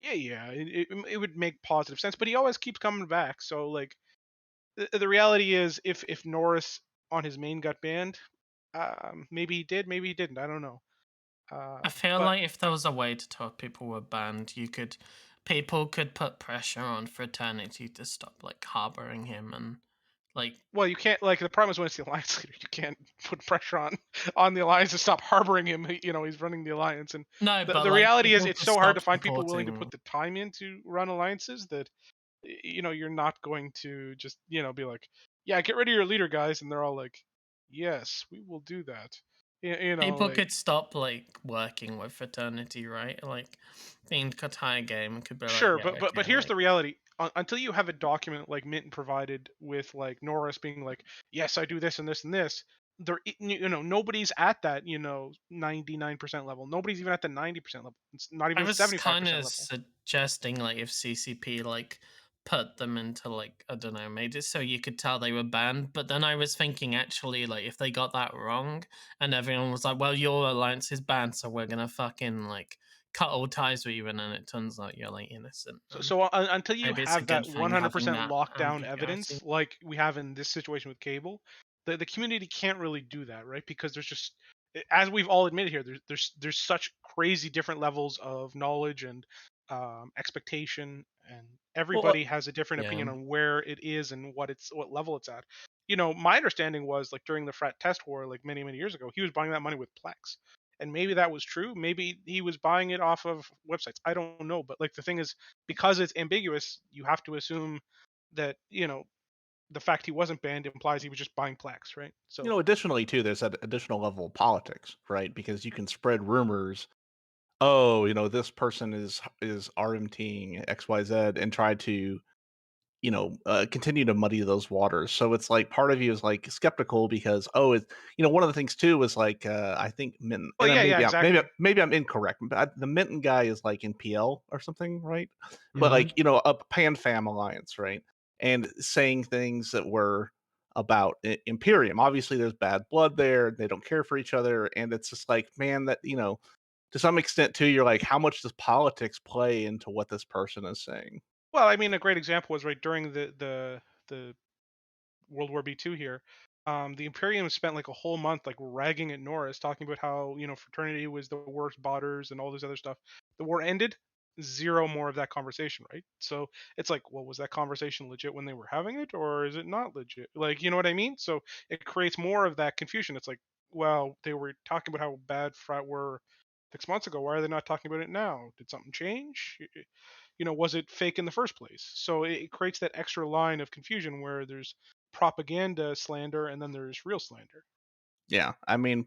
Speaker 1: yeah, it would make positive sense. But he always keeps coming back. So like, the reality is, if Norris on his main got banned, maybe he did, maybe he didn't. I don't know.
Speaker 8: I feel like if there was a way to tell people were banned, people could put pressure on Fraternity to stop like harboring him and like.
Speaker 1: Well, you can't. Like the problem is when it's the alliance leader, you can't put pressure on the alliance to stop harboring him. He's running the alliance, and
Speaker 8: No,
Speaker 1: the
Speaker 8: but
Speaker 1: reality is,
Speaker 8: people
Speaker 1: it's
Speaker 8: could
Speaker 1: so hard to
Speaker 8: stop
Speaker 1: find people willing to
Speaker 8: supporting-
Speaker 1: put the time in to run alliances that you're not going to just be like, yeah, get rid of your leader, guys, and they're all like, yes, we will do that.
Speaker 8: People
Speaker 1: Like,
Speaker 8: could stop like working with Fraternity, right? Like the entire game could be like,
Speaker 1: sure,
Speaker 8: yeah,
Speaker 1: but here's the reality. Until you have a document like Minton provided with like Norris being like, yes, I do this and this and this, there nobody's at that 99% level. Nobody's even at the 90% level. It's not even
Speaker 8: I was
Speaker 1: 75%
Speaker 8: kind
Speaker 1: level.
Speaker 8: of suggesting like if CCP like put them into like I don't know, made it so you could tell they were banned. But then I was thinking actually like if they got that wrong and everyone was like, well, your alliance is banned, so we're gonna fucking like cut all ties with you, and then it turns out you're like innocent.
Speaker 1: So until you
Speaker 8: maybe it's a
Speaker 1: have that
Speaker 8: good thing
Speaker 1: 100%
Speaker 8: having that
Speaker 1: lockdown
Speaker 8: ambiguity.
Speaker 1: evidence, like we have in this situation with Cable, the community can't really do that, right? Because there's just, as we've all admitted here, there's such crazy different levels of knowledge and expectation, and everybody has a different opinion on where it is and what level it's at. My understanding was like during the frat test war, like many years ago, he was buying that money with Plex. And maybe that was true. Maybe he was buying it off of websites. I don't know. But like the thing is, because it's ambiguous, you have to assume that the fact he wasn't banned implies he was just buying Plex, right? So
Speaker 13: Additionally too, there's that additional level of politics, right? Because you can spread rumors. Oh, this person is RMTing XYZ and try to continue to muddy those waters. So it's like part of you is like skeptical because one of the things too is like I think Minton.
Speaker 1: Oh, yeah, exactly.
Speaker 13: Maybe I'm incorrect, but the Minton guy is like in PL or something, right? But
Speaker 1: Mhm.
Speaker 13: like a PanFam alliance, right? And saying things that were about Imperium. Obviously, there's bad blood there. They don't care for each other, and it's just like, man, that to some extent too, you're like, how much does politics play into what this person is saying?
Speaker 1: Well, I mean, a great example was right during the World War B2 here. The Imperium spent like a whole month like ragging at Norris, talking about how Fraternity was the worst botters and all this other stuff. The war ended, zero more of that conversation, right? So it's like, well, was that conversation legit when they were having it, or is it not legit? Like, you know what I mean? So it creates more of that confusion. It's like, well, they were talking about how bad frat were 6 months ago. Why are they not talking about it now? Did something change? Was it fake in the first place? So it creates that extra line of confusion where there's propaganda slander and then there's real slander.
Speaker 13: Yeah, I mean,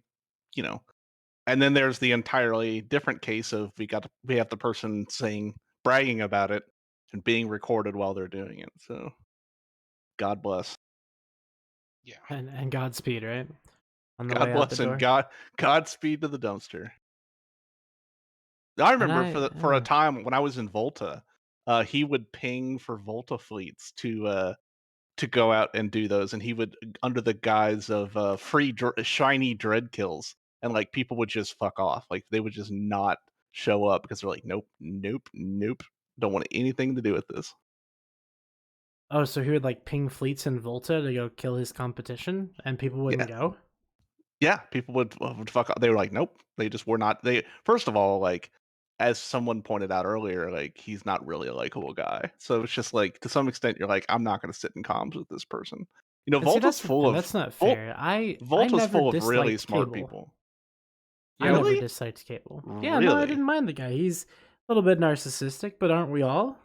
Speaker 13: and then there's the entirely different case of we have the person bragging about it and being recorded while they're doing it. So God bless.
Speaker 1: Yeah.
Speaker 7: And Godspeed, right? On the
Speaker 13: God
Speaker 7: way out the
Speaker 13: bless
Speaker 7: door.
Speaker 13: and Godspeed to the dumpster. I remember for a time when I was in Volta, he would ping for Volta fleets to go out and do those, and he would under the guise of free shiny dread kills, and like people would just fuck off, like they would just not show up because they're like, nope, don't want anything to do with this.
Speaker 7: Oh, so he would like ping fleets in Volta to go kill his competition, and people wouldn't go?
Speaker 13: Yeah, people would fuck off. They were like, nope, they just were not. They first of all, like as someone pointed out earlier, like he's not really a likable guy. So it's just like to some extent you're like, I'm not going to sit in comms with this person. You know,
Speaker 7: And see,
Speaker 13: Volta's
Speaker 7: that's the
Speaker 13: full
Speaker 7: thing,
Speaker 13: of
Speaker 7: that's not fair. I
Speaker 13: Volta's
Speaker 7: never
Speaker 13: full of really
Speaker 7: disliked
Speaker 13: smart
Speaker 7: Cable.
Speaker 13: people.
Speaker 7: I never
Speaker 13: Really?
Speaker 7: disliked Cable. Yeah, no, I
Speaker 13: Really?
Speaker 7: didn't mind the guy. He's a little bit narcissistic, but aren't we all?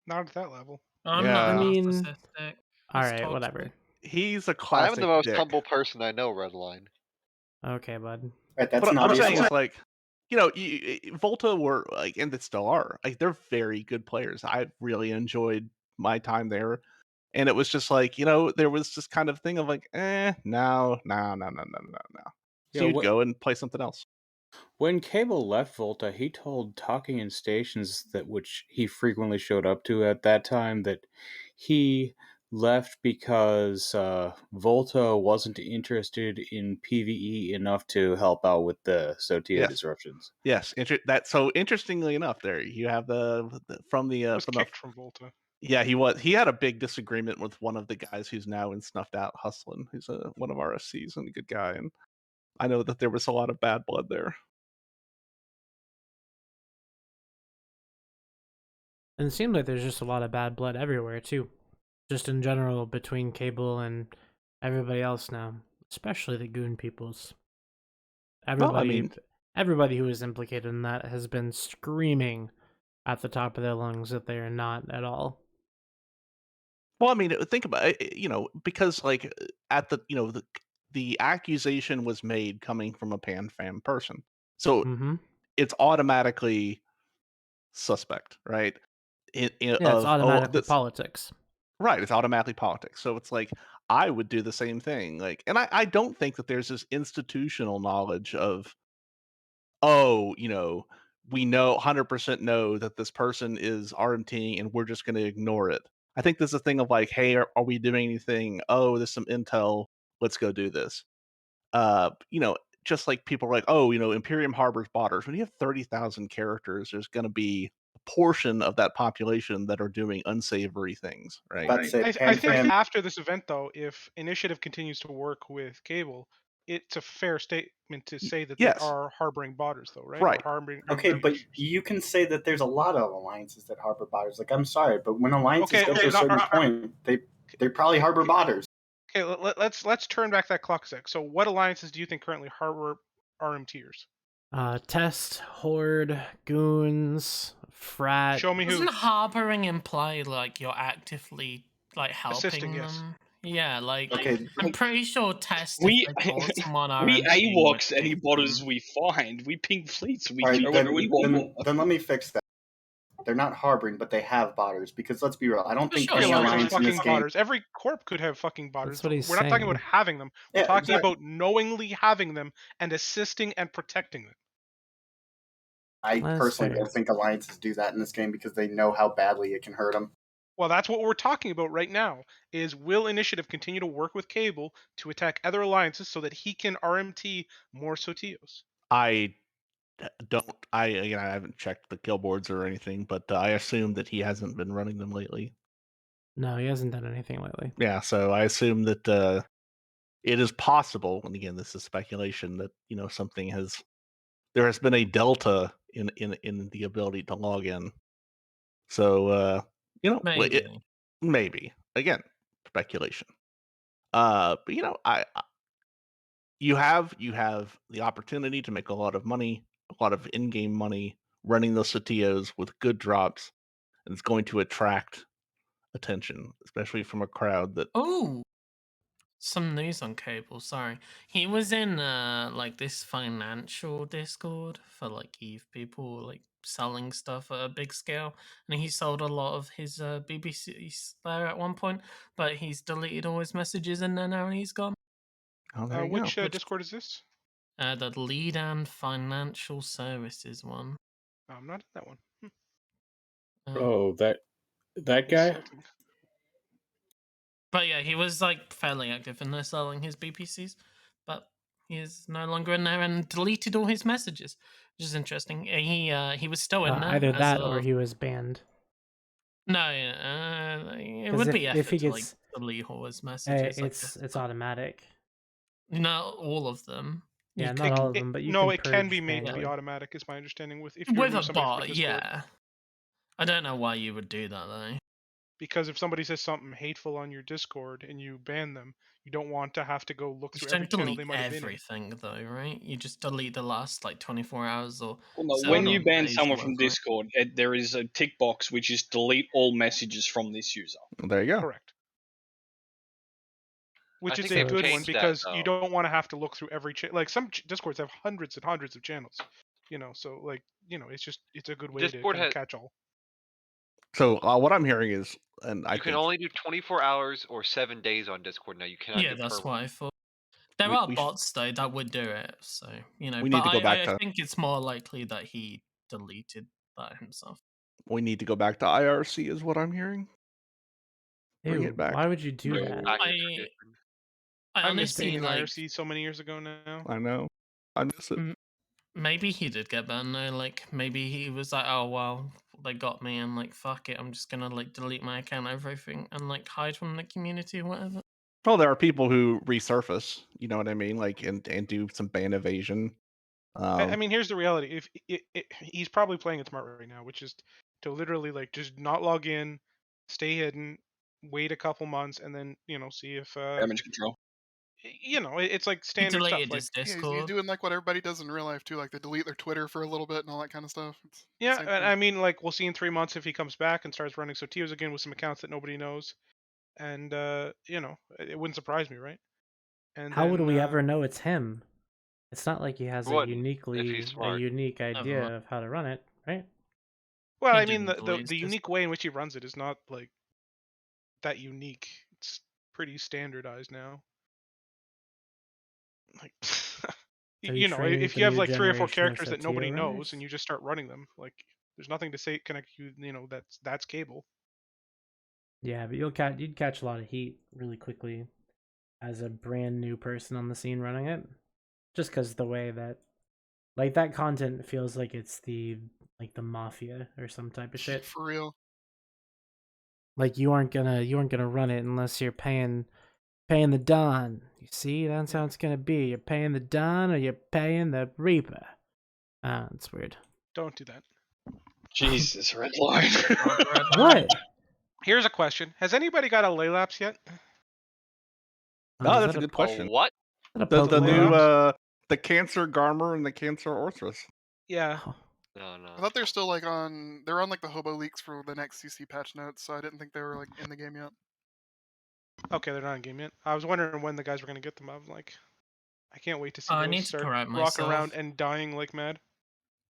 Speaker 1: Not at that level.
Speaker 8: I'm
Speaker 13: Yeah.
Speaker 8: not
Speaker 7: I mean,
Speaker 8: narcissistic.
Speaker 7: all
Speaker 8: He's
Speaker 7: right,
Speaker 8: toxic.
Speaker 7: whatever.
Speaker 13: He's a
Speaker 9: I'm
Speaker 13: classic
Speaker 9: the most
Speaker 13: dick.
Speaker 9: humble person I know, Redline.
Speaker 7: Okay, bud.
Speaker 12: Right, that's
Speaker 13: What
Speaker 12: an
Speaker 13: I'm
Speaker 12: obvious
Speaker 13: saying
Speaker 12: one.
Speaker 13: is like, you know, Volta were like, and they still are like, they're very good players. I really enjoyed my time there, and it was just like, you know, there was this kind of thing of like, no. So
Speaker 2: Yeah,
Speaker 13: you'd go and play something else.
Speaker 2: When Cable left Volta, he told Talking in Stations, that which he frequently showed up to at that time, that he left because Volta wasn't interested in PvE enough to help out with the Sotia disruptions.
Speaker 13: Yes, so interestingly enough, there you have the from the
Speaker 1: was kicked from Volta.
Speaker 13: Yeah, he had a big disagreement with one of the guys who's now in Snuffed Out, Hustlin', who's one of our SCs and a good guy, and I know that there was a lot of bad blood there.
Speaker 7: And it seems like there's just a lot of bad blood everywhere too, just in general between Cable and everybody else now, especially the goon peoples. Everybody who is implicated in that has been screaming at the top of their lungs that they are not at all.
Speaker 13: Well, I mean, think about it, you know, because like at the, you know, the accusation was made coming from a PanFam person, so it's automatically suspect, right?
Speaker 7: It's automatically politics.
Speaker 13: Right, it's automatically politics. So it's like I would do the same thing. Like, and I don't think that there's this institutional knowledge of, oh, you know, we know 100% know that this person is RMT and we're just going to ignore it. I think there's a thing of like, hey, are we doing anything? Oh, there's some intel. Let's go do this. You know, just like people are like, oh, you know, Imperium harbors botters. When you have 30,000 characters, there's going to be a portion of that population that are doing unsavory things, right?
Speaker 1: I think after this event, though, if Initiative continues to work with Cable, it's a fair statement to say that they are harboring botters, though, right?
Speaker 12: Right.
Speaker 1: Or harboring
Speaker 12: Okay, but you can say that there's a lot of alliances that harbor botters. Like, I'm sorry, but when alliances get to a certain point, they probably harbor botters.
Speaker 1: Okay, let's turn back that clock a sec. So, what alliances do you think currently harbor RMTers?
Speaker 7: Test, Horde, Goons, Frat.
Speaker 1: Show me who.
Speaker 8: Doesn't harboring imply like you're actively like helping
Speaker 1: Assisting,
Speaker 8: them?
Speaker 1: yes.
Speaker 8: Yeah, like
Speaker 12: Okay.
Speaker 8: I'm pretty sure Test.
Speaker 15: We
Speaker 8: RMT
Speaker 15: AWOX any botters we find. We ping fleets. We throw whatever we want.
Speaker 12: Then let me fix that. They're not harboring, but they have botters. Because let's be real, I don't think any alliance in this game.
Speaker 1: Botters. Every corp could have fucking botters.
Speaker 7: That's what he's
Speaker 1: We're not talking
Speaker 7: saying.
Speaker 1: about having them. We're talking about knowingly having them and assisting and protecting them.
Speaker 12: I personally don't think alliances do that in this game because they know how badly it can hurt them.
Speaker 1: Well, that's what we're talking about right now, is will Initiative continue to work with Cable to attack other alliances so that he can RMT more Sotios?
Speaker 13: I haven't checked the kill boards or anything, but I assume that he hasn't been running them lately.
Speaker 7: No, he hasn't done anything lately.
Speaker 13: Yeah, so I assume that it is possible, and again, this is speculation, that, you know, there has been a delta in the ability to log in. So you know, maybe again, speculation. But you know, you have the opportunity to make a lot of money, a lot of in-game money, running those Sotios with good drops, and it's going to attract attention, especially from a crowd that.
Speaker 8: Oh, some news on Cable. Sorry, he was in like this financial Discord for like Eve people, like selling stuff at a big scale, and he sold a lot of his BBCs there at one point, but he's deleted all his messages and then now he's gone.
Speaker 13: Oh, there you
Speaker 1: which
Speaker 13: go.
Speaker 1: Discord is this?
Speaker 8: The Lead and Financial Services one.
Speaker 1: I'm not in that one.
Speaker 2: Oh, that guy?
Speaker 8: But yeah, he was like fairly active in there selling his BPCs, but he is no longer in there and deleted all his messages, which is interesting. He was still in there.
Speaker 7: Either that or he was banned.
Speaker 8: No, it would be effort to like delete all his messages.
Speaker 7: It's automatic.
Speaker 8: Not all of them.
Speaker 7: Yeah,
Speaker 8: You
Speaker 7: not all of
Speaker 8: could-
Speaker 7: them, but you
Speaker 1: No,
Speaker 7: can
Speaker 1: it can be
Speaker 7: purge
Speaker 1: made to be
Speaker 7: manually.
Speaker 1: automatic, is my understanding. If you
Speaker 8: with
Speaker 1: remove
Speaker 8: a
Speaker 1: somebody from
Speaker 8: bot,
Speaker 1: Discord.
Speaker 8: yeah. I don't know why you would do that though.
Speaker 1: Because if somebody says something hateful on your Discord and you ban them, you don't want to have to go look
Speaker 8: You
Speaker 1: through
Speaker 8: don't
Speaker 1: every channel
Speaker 8: delete
Speaker 1: they might have been in.
Speaker 8: everything though, right? You just delete the last like 24 hours or
Speaker 15: Well, no,
Speaker 8: 7
Speaker 15: when you ban
Speaker 8: days or
Speaker 15: someone from
Speaker 8: whatever, right?
Speaker 15: Discord, there is a tick box which is delete all messages from this user.
Speaker 13: There you go.
Speaker 1: Correct. Which
Speaker 9: I
Speaker 1: is
Speaker 9: think
Speaker 1: a
Speaker 9: they've
Speaker 1: good one
Speaker 9: changed that,
Speaker 1: because you
Speaker 9: though.
Speaker 1: don't want to have to look through every like some Discords have hundreds and hundreds of channels, so like it's a good way
Speaker 9: Discord
Speaker 1: to kind of
Speaker 9: has-
Speaker 1: catch all.
Speaker 13: So what I'm hearing is, and I
Speaker 9: You can
Speaker 13: think
Speaker 9: only do 24 hours or 7 days on Discord now. You cannot
Speaker 8: Yeah,
Speaker 9: do
Speaker 8: that's
Speaker 9: per
Speaker 8: what I thought. There
Speaker 13: We-
Speaker 8: are
Speaker 13: we sh-
Speaker 8: bots though that would do it, so
Speaker 13: We need
Speaker 8: But
Speaker 13: to go back
Speaker 8: I
Speaker 13: to-
Speaker 8: think it's more likely that he deleted that himself.
Speaker 13: we need to go back to IRC, is what I'm hearing. Bring
Speaker 7: Ew,
Speaker 13: it back.
Speaker 7: why would you do that?
Speaker 8: I
Speaker 1: I miss being
Speaker 8: honestly
Speaker 1: in
Speaker 8: like.
Speaker 1: IRC so many years ago now.
Speaker 13: I know. I miss it.
Speaker 8: Maybe he did get banned though. Like maybe he was like, oh well, they got me, and like fuck it, I'm just gonna like delete my account, everything, and like hide from the community or whatever.
Speaker 13: Well, there are people who resurface, you know what I mean, like and do some ban evasion.
Speaker 1: I mean, here's the reality: if he's probably playing it smart right now, which is to literally like just not log in, stay hidden, wait a couple months, and then see if
Speaker 15: Damage control.
Speaker 1: It's like standard stuff. Like
Speaker 10: he's doing like what everybody does in real life too. Like they delete their Twitter for a little bit and all that kind of stuff. It's the
Speaker 1: yeah,
Speaker 10: same
Speaker 1: and
Speaker 10: thing.
Speaker 1: I mean, like we'll see in 3 months if he comes back and starts running Sotios again with some accounts that nobody knows, and it wouldn't surprise me, right? And
Speaker 7: How would
Speaker 1: then,
Speaker 7: we ever know it's him? It's not like he has a
Speaker 1: Wouldn't, if
Speaker 7: uniquely
Speaker 1: he's
Speaker 7: a
Speaker 1: smart.
Speaker 7: unique idea
Speaker 1: mind.
Speaker 7: of how to run it, right?
Speaker 1: Well,
Speaker 7: He
Speaker 1: I mean,
Speaker 7: didn't
Speaker 1: the
Speaker 7: delete his
Speaker 1: unique way in which he runs it is not like that unique. It's pretty standardized now. Like,
Speaker 7: So you're training
Speaker 1: if
Speaker 7: the
Speaker 1: you have
Speaker 7: new
Speaker 1: like 3 or 4
Speaker 7: generation of
Speaker 1: characters that nobody
Speaker 7: Sotio
Speaker 1: knows
Speaker 7: runners?
Speaker 1: and you just start running them, like there's nothing to say connect you. That's cable.
Speaker 7: Yeah, but you'd catch a lot of heat really quickly as a brand new person on the scene running it, just because the way that, like, that content feels like it's the mafia or some type of shit.
Speaker 10: For real.
Speaker 7: Like you aren't gonna run it unless you're paying the Don. You see, that's how it's gonna be. You're paying the Don or you're paying the Reaper. It's weird.
Speaker 1: Don't do that.
Speaker 15: Jesus, red line.
Speaker 7: What?
Speaker 1: Here's a question: has anybody got a lay lapse yet?
Speaker 13: No, that's a good question.
Speaker 9: What?
Speaker 7: Is that a
Speaker 13: The new
Speaker 1: Pokemon?
Speaker 13: the Cancer Garmer and the Cancer Orthrus.
Speaker 1: Yeah.
Speaker 9: No, no.
Speaker 10: I thought they're still like they're on like the hobo leaks for the next CC patch notes, so I didn't think they were like in the game yet.
Speaker 1: Okay, they're not in game yet. I was wondering when the guys were gonna get them. I was like, I can't wait to see
Speaker 8: I
Speaker 1: those
Speaker 8: need to
Speaker 1: start
Speaker 8: correct
Speaker 1: rocking around
Speaker 8: myself.
Speaker 1: and dying like mad.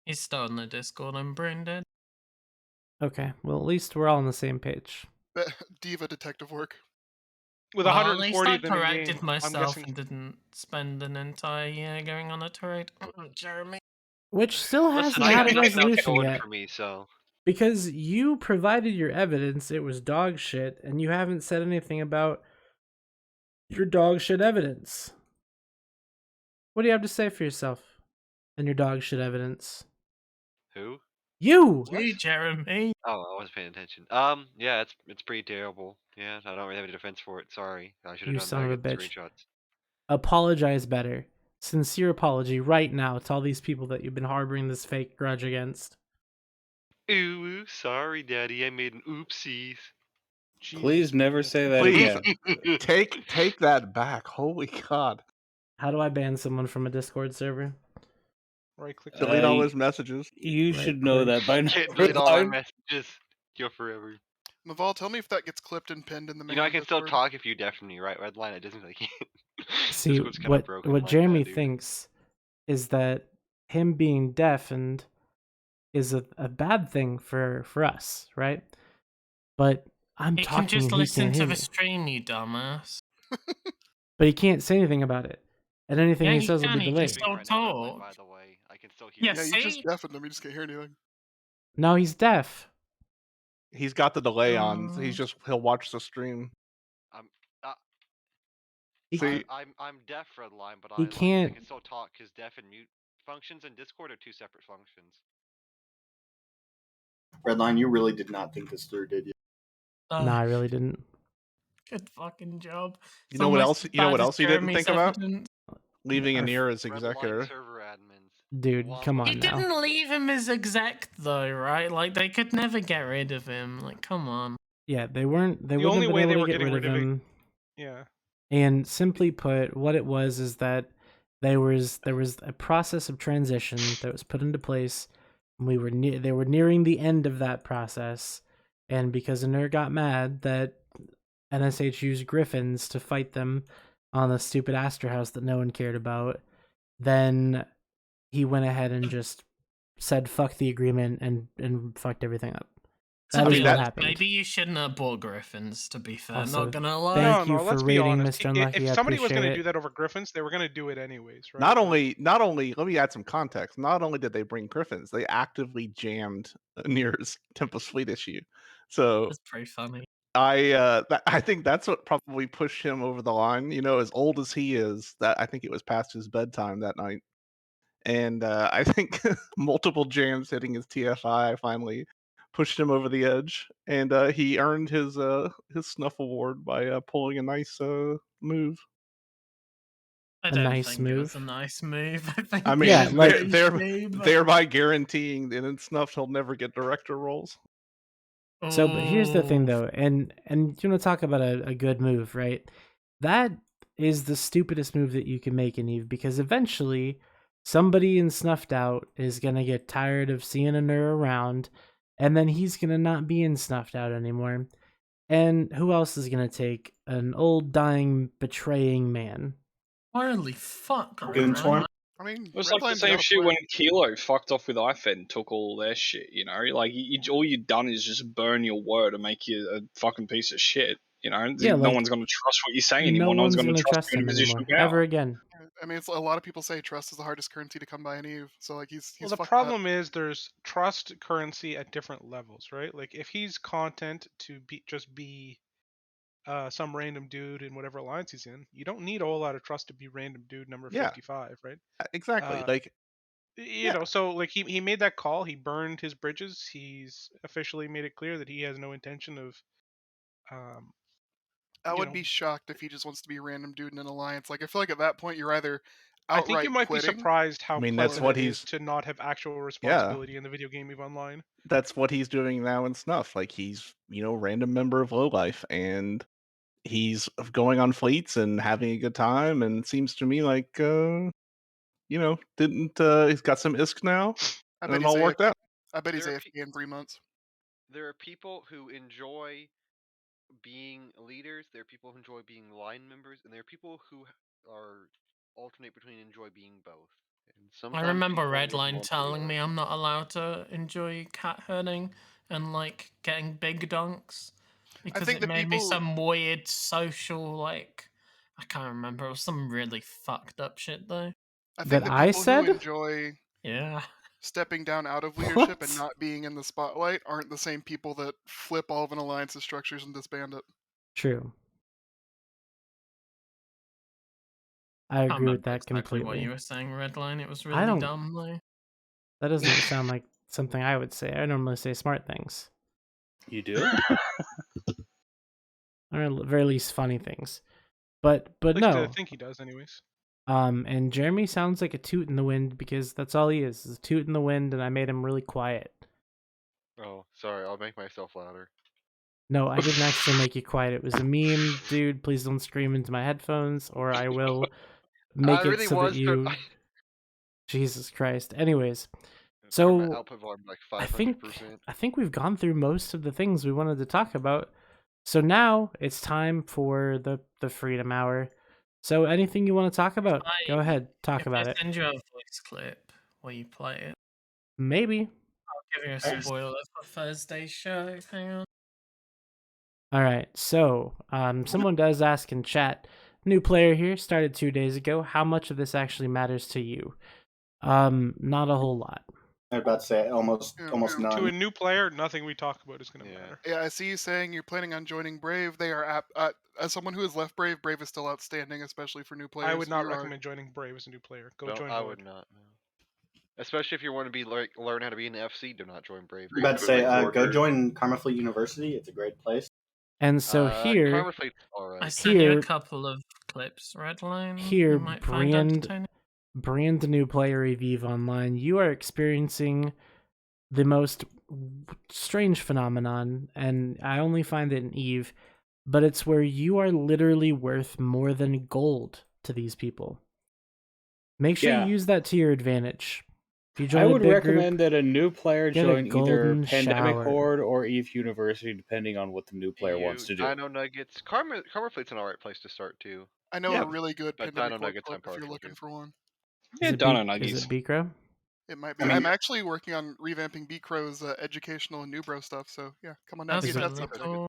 Speaker 8: He's still in the Discord. I'm brain dead.
Speaker 7: Okay, well at least we're all on the same page.
Speaker 10: Diva detective work.
Speaker 1: With
Speaker 8: Well, at
Speaker 1: 140
Speaker 8: least
Speaker 1: of
Speaker 8: I
Speaker 1: them in
Speaker 8: corrected
Speaker 1: game, I'm
Speaker 8: myself
Speaker 1: guessing.
Speaker 8: and didn't spend an entire year going on a turret. Jeremy.
Speaker 7: Which still
Speaker 9: Listen,
Speaker 7: hasn't
Speaker 9: I
Speaker 7: had
Speaker 9: got
Speaker 7: a
Speaker 9: nothing else
Speaker 7: resolution
Speaker 9: going
Speaker 7: yet.
Speaker 9: for me, so
Speaker 7: Because you provided your evidence, it was dog shit, and you haven't said anything about your dog shit evidence. What do you have to say for yourself and your dog shit evidence?
Speaker 9: who?
Speaker 7: You!
Speaker 8: You, Jeremy.
Speaker 9: Oh, I wasn't paying attention. Yeah, it's pretty terrible. Yeah, I don't really have any defense for it. Sorry, I should have
Speaker 7: You
Speaker 9: done
Speaker 7: son of
Speaker 9: better.
Speaker 7: a
Speaker 9: Get
Speaker 7: bitch.
Speaker 9: screenshots.
Speaker 7: Apologize better. Sincere apology right now to all these people that you've been harboring this fake grudge against.
Speaker 9: Ooh, sorry, Daddy. I made an oopsies.
Speaker 2: Please never say that
Speaker 13: Please
Speaker 2: again.
Speaker 13: take that back. Holy God.
Speaker 7: How do I ban someone from a Discord server?
Speaker 1: Right click.
Speaker 13: Delete all his messages.
Speaker 2: You
Speaker 7: Right
Speaker 2: should know
Speaker 7: click.
Speaker 2: that by now.
Speaker 9: Can't delete all my
Speaker 2: Redline.
Speaker 9: messages. Go forever.
Speaker 10: Naval, tell me if that gets clipped and pinned in the main.
Speaker 9: You know, I can still
Speaker 10: Discord.
Speaker 9: talk if you definitely right. Red line, it doesn't really.
Speaker 7: See,
Speaker 9: Discord's kinda
Speaker 7: what
Speaker 9: broken
Speaker 7: what
Speaker 9: like
Speaker 7: Jeremy
Speaker 9: that, dude.
Speaker 7: thinks is that him being deafened is a bad thing for us, right? But I'm
Speaker 8: You
Speaker 7: talking
Speaker 8: can just
Speaker 7: and he
Speaker 8: listen
Speaker 7: can't
Speaker 8: to
Speaker 7: hear
Speaker 8: the
Speaker 7: me.
Speaker 8: stream, you dumbass.
Speaker 7: But he can't say anything about it. And anything
Speaker 8: Yeah,
Speaker 7: he
Speaker 8: he
Speaker 7: says will
Speaker 8: can.
Speaker 7: be
Speaker 8: He can
Speaker 7: delayed.
Speaker 8: still
Speaker 9: Right now, Red line,
Speaker 8: talk.
Speaker 9: by the way, I can still hear.
Speaker 8: Yeah,
Speaker 10: Yeah, you
Speaker 8: see?
Speaker 10: just deafened him. You just can't hear anything.
Speaker 7: No, he's deaf.
Speaker 13: He's got the delay on. So he'll watch the stream.
Speaker 9: I'm
Speaker 13: See,
Speaker 9: I'm deaf, Red line, but
Speaker 7: He
Speaker 9: I
Speaker 7: can't-
Speaker 9: can still talk because deaf and mute functions in Discord are two separate functions.
Speaker 12: Redline, you really did not think this through, did you?
Speaker 7: No, I really didn't.
Speaker 8: Good fucking job.
Speaker 13: You know what else? You know what else he didn't think about? leaving Anir as executor.
Speaker 9: Server admins.
Speaker 7: Dude, come
Speaker 8: He
Speaker 7: on now.
Speaker 8: didn't leave him as exec though, right? Like they could never get rid of him. Like, come on.
Speaker 7: Yeah, they weren't. They
Speaker 1: The
Speaker 7: wouldn't
Speaker 1: only
Speaker 7: have
Speaker 1: way
Speaker 7: been
Speaker 1: they
Speaker 7: able
Speaker 1: were
Speaker 7: to get
Speaker 1: getting
Speaker 7: rid of him.
Speaker 1: Yeah.
Speaker 7: And simply put, what it was is that there was a process of transition that was put into place. And they were nearing the end of that process, and because Anir got mad that NSH used Griffins to fight them on the stupid Astor House that no one cared about, then he went ahead and just said fuck the agreement and fucked everything up. That is what happened.
Speaker 8: Maybe you shouldn't have bought Griffins, to be fair.
Speaker 7: Also,
Speaker 8: Not gonna lie.
Speaker 7: thank you
Speaker 1: let's
Speaker 7: for
Speaker 1: be
Speaker 7: rating
Speaker 1: honest.
Speaker 7: Mr. Unlucky.
Speaker 1: If
Speaker 7: I
Speaker 1: somebody was
Speaker 7: appreciate
Speaker 1: going to
Speaker 7: it.
Speaker 1: do that over Griffins, they were going to do it anyways, right?
Speaker 13: Not only, let me add some context. Not only did they bring Griffins, they actively jammed Anir's Tempest Fleet issue. So
Speaker 8: That's pretty funny.
Speaker 13: I think that's what probably pushed him over the line. You know, as old as he is, that I think it was past his bedtime that night, and I think multiple jams hitting his TFI finally pushed him over the edge, and he earned his Snuff Award by pulling a nice move.
Speaker 8: I don't think it was a nice move.
Speaker 13: I mean,
Speaker 7: Yeah, like-
Speaker 13: thereby guaranteeing that in Snuff he'll never get director roles.
Speaker 7: So, but here's the thing, though, and you want to talk about a good move, right? That is the stupidest move that you can make in Eve, because eventually somebody in Snuffed Out is gonna get tired of seeing Anir around, and then he's gonna not be in Snuffed Out anymore. And who else is gonna take an old, dying, betraying man?
Speaker 8: Holy fuck!
Speaker 12: Goonswarm.
Speaker 10: I mean,
Speaker 15: it was like the same shit when Kilo fucked off with iFed and took all their shit, you know? Like, all you've done is just burn your word and make you a fucking piece of shit, you know?
Speaker 7: Yeah,
Speaker 15: no
Speaker 7: like,
Speaker 15: one's going to trust what you say
Speaker 7: no
Speaker 15: anymore. No one's
Speaker 7: one's
Speaker 15: going to
Speaker 7: gonna
Speaker 15: trust you in a
Speaker 7: him
Speaker 15: position
Speaker 7: anymore,
Speaker 15: of power.
Speaker 7: ever again.
Speaker 10: I mean, it's a lot of people say trust is the hardest currency to come by in Eve. So like he's
Speaker 1: Well, the
Speaker 10: fucked
Speaker 1: problem is there's trust currency at different levels, right? Like if he's content to be some random dude in whatever alliance he's in, you don't need a whole lot of trust to be random dude number 55, right?
Speaker 13: Exactly. Like,
Speaker 1: you know, so like he made that call. He burned his bridges. He's officially made it clear that he has no intention of.
Speaker 10: I would be shocked if he just wants to be a random dude in an alliance. Like I feel like at that point you're either outright
Speaker 1: I think you might
Speaker 10: quitting.
Speaker 1: be surprised how
Speaker 13: I mean,
Speaker 1: pleasant
Speaker 13: that's what
Speaker 1: it is
Speaker 13: he's-
Speaker 1: to not have actual responsibility in the video game Eve Online.
Speaker 13: That's what he's doing now in Snuff. Like he's, you know, random member of Lowlife, and he's going on fleets and having a good time. And it seems to me like, you know, he's got some ISK now, and it all worked out.
Speaker 10: I bet he's AFK in 3 months.
Speaker 9: There are people who enjoy being leaders. There are people who enjoy being line members, and there are people who alternate between enjoy being both. And
Speaker 8: I remember
Speaker 9: people would
Speaker 8: Redline
Speaker 9: want to
Speaker 8: telling me I'm not allowed to enjoy cat herding and like getting big dunks because
Speaker 10: think
Speaker 8: it
Speaker 10: the
Speaker 8: made me
Speaker 10: people-
Speaker 8: some weird social, like, I can't remember. It was some really fucked up shit though.
Speaker 10: I think
Speaker 7: That
Speaker 10: the
Speaker 7: I
Speaker 10: people
Speaker 7: said?
Speaker 10: who enjoy
Speaker 8: Yeah.
Speaker 10: stepping down out of leadership
Speaker 7: What?
Speaker 10: and not being in the spotlight aren't the same people that flip all of an alliance's structures and disband it.
Speaker 7: True. I
Speaker 8: can't
Speaker 7: agree with
Speaker 8: remember
Speaker 7: that
Speaker 8: exactly
Speaker 7: completely.
Speaker 8: what you were saying, Redline. It was
Speaker 7: I
Speaker 8: really
Speaker 7: don't-
Speaker 8: dumb though.
Speaker 7: That doesn't sound like something I would say. I normally say smart things,
Speaker 2: You do?
Speaker 7: or at the very least funny things. But
Speaker 1: At least
Speaker 7: no.
Speaker 1: I think he does, anyways.
Speaker 7: And Jeremy sounds like a toot in the wind because that's all he is a toot in the wind, and I made him really quiet.
Speaker 9: Oh, sorry. I'll make myself louder.
Speaker 7: No, I didn't actually make you quiet. It was a meme, dude. Please don't scream into my headphones, or I will make it
Speaker 9: really
Speaker 7: so
Speaker 9: was
Speaker 7: that you.
Speaker 9: trying-
Speaker 7: Jesus Christ. Anyways,
Speaker 9: My
Speaker 7: so
Speaker 9: output volume like
Speaker 7: I
Speaker 9: 500%.
Speaker 7: think we've gone through most of the things we wanted to talk about. So now it's time for the Freedom Hour. So anything you want to talk about, go ahead, talk
Speaker 8: If
Speaker 7: about
Speaker 8: I
Speaker 7: it.
Speaker 8: send you a voice clip while you play it,
Speaker 7: Maybe.
Speaker 8: I'll give you a spoiler for Thursday's show. Hang on.
Speaker 7: All right. So, someone does ask in chat, new player here, started 2 days ago. How much of this actually matters to you? Not a whole lot.
Speaker 12: I was about to say almost none.
Speaker 1: To a new player, nothing we talk about is going to matter.
Speaker 10: Yeah, I see you saying you're planning on joining Brave. They are as someone who has left Brave, Brave is still outstanding, especially for new players.
Speaker 1: I would not
Speaker 10: You are-
Speaker 1: recommend joining Brave as a new player. Go
Speaker 9: No,
Speaker 1: join
Speaker 9: I
Speaker 1: Horde.
Speaker 9: would not. No. Especially if you want to be learn how to be an FC, do not join Brave.
Speaker 12: I'm about to say go join Karma Fleet University. It's a great place.
Speaker 7: And so here,
Speaker 9: Karma Fleet's alright.
Speaker 8: I sent you
Speaker 7: Here-
Speaker 8: a couple of clips, Redline.
Speaker 7: Here,
Speaker 8: you might find entertaining.
Speaker 7: brand new player of EVE Online, you are experiencing the most strange phenomenon, and I only find it in EVE, but it's where you are literally worth more than gold to these people. Make sure you use that to your advantage. If you join
Speaker 2: I would
Speaker 7: a big
Speaker 2: recommend
Speaker 7: group,
Speaker 2: that a new player
Speaker 7: get a
Speaker 2: join either
Speaker 7: golden
Speaker 2: Pandemic
Speaker 7: shower.
Speaker 2: Horde or EVE University, depending on what the new player wants to do.
Speaker 9: Dino Nuggets. Karma Fleet's an alright place to start too.
Speaker 10: I know a really good
Speaker 9: but
Speaker 10: Pandemic
Speaker 9: Dino
Speaker 10: Horde
Speaker 9: Nuggets I'm
Speaker 10: clip if you're
Speaker 9: partial
Speaker 10: looking
Speaker 9: to.
Speaker 10: for one.
Speaker 15: Yeah, Dino Nuggets.
Speaker 7: Is it Bicro?
Speaker 10: It might be.
Speaker 12: I mean-
Speaker 10: I'm actually working on revamping B-Crow's educational and new bro stuff, so yeah, come on down
Speaker 8: That's
Speaker 10: to get
Speaker 8: really
Speaker 10: that
Speaker 8: cool.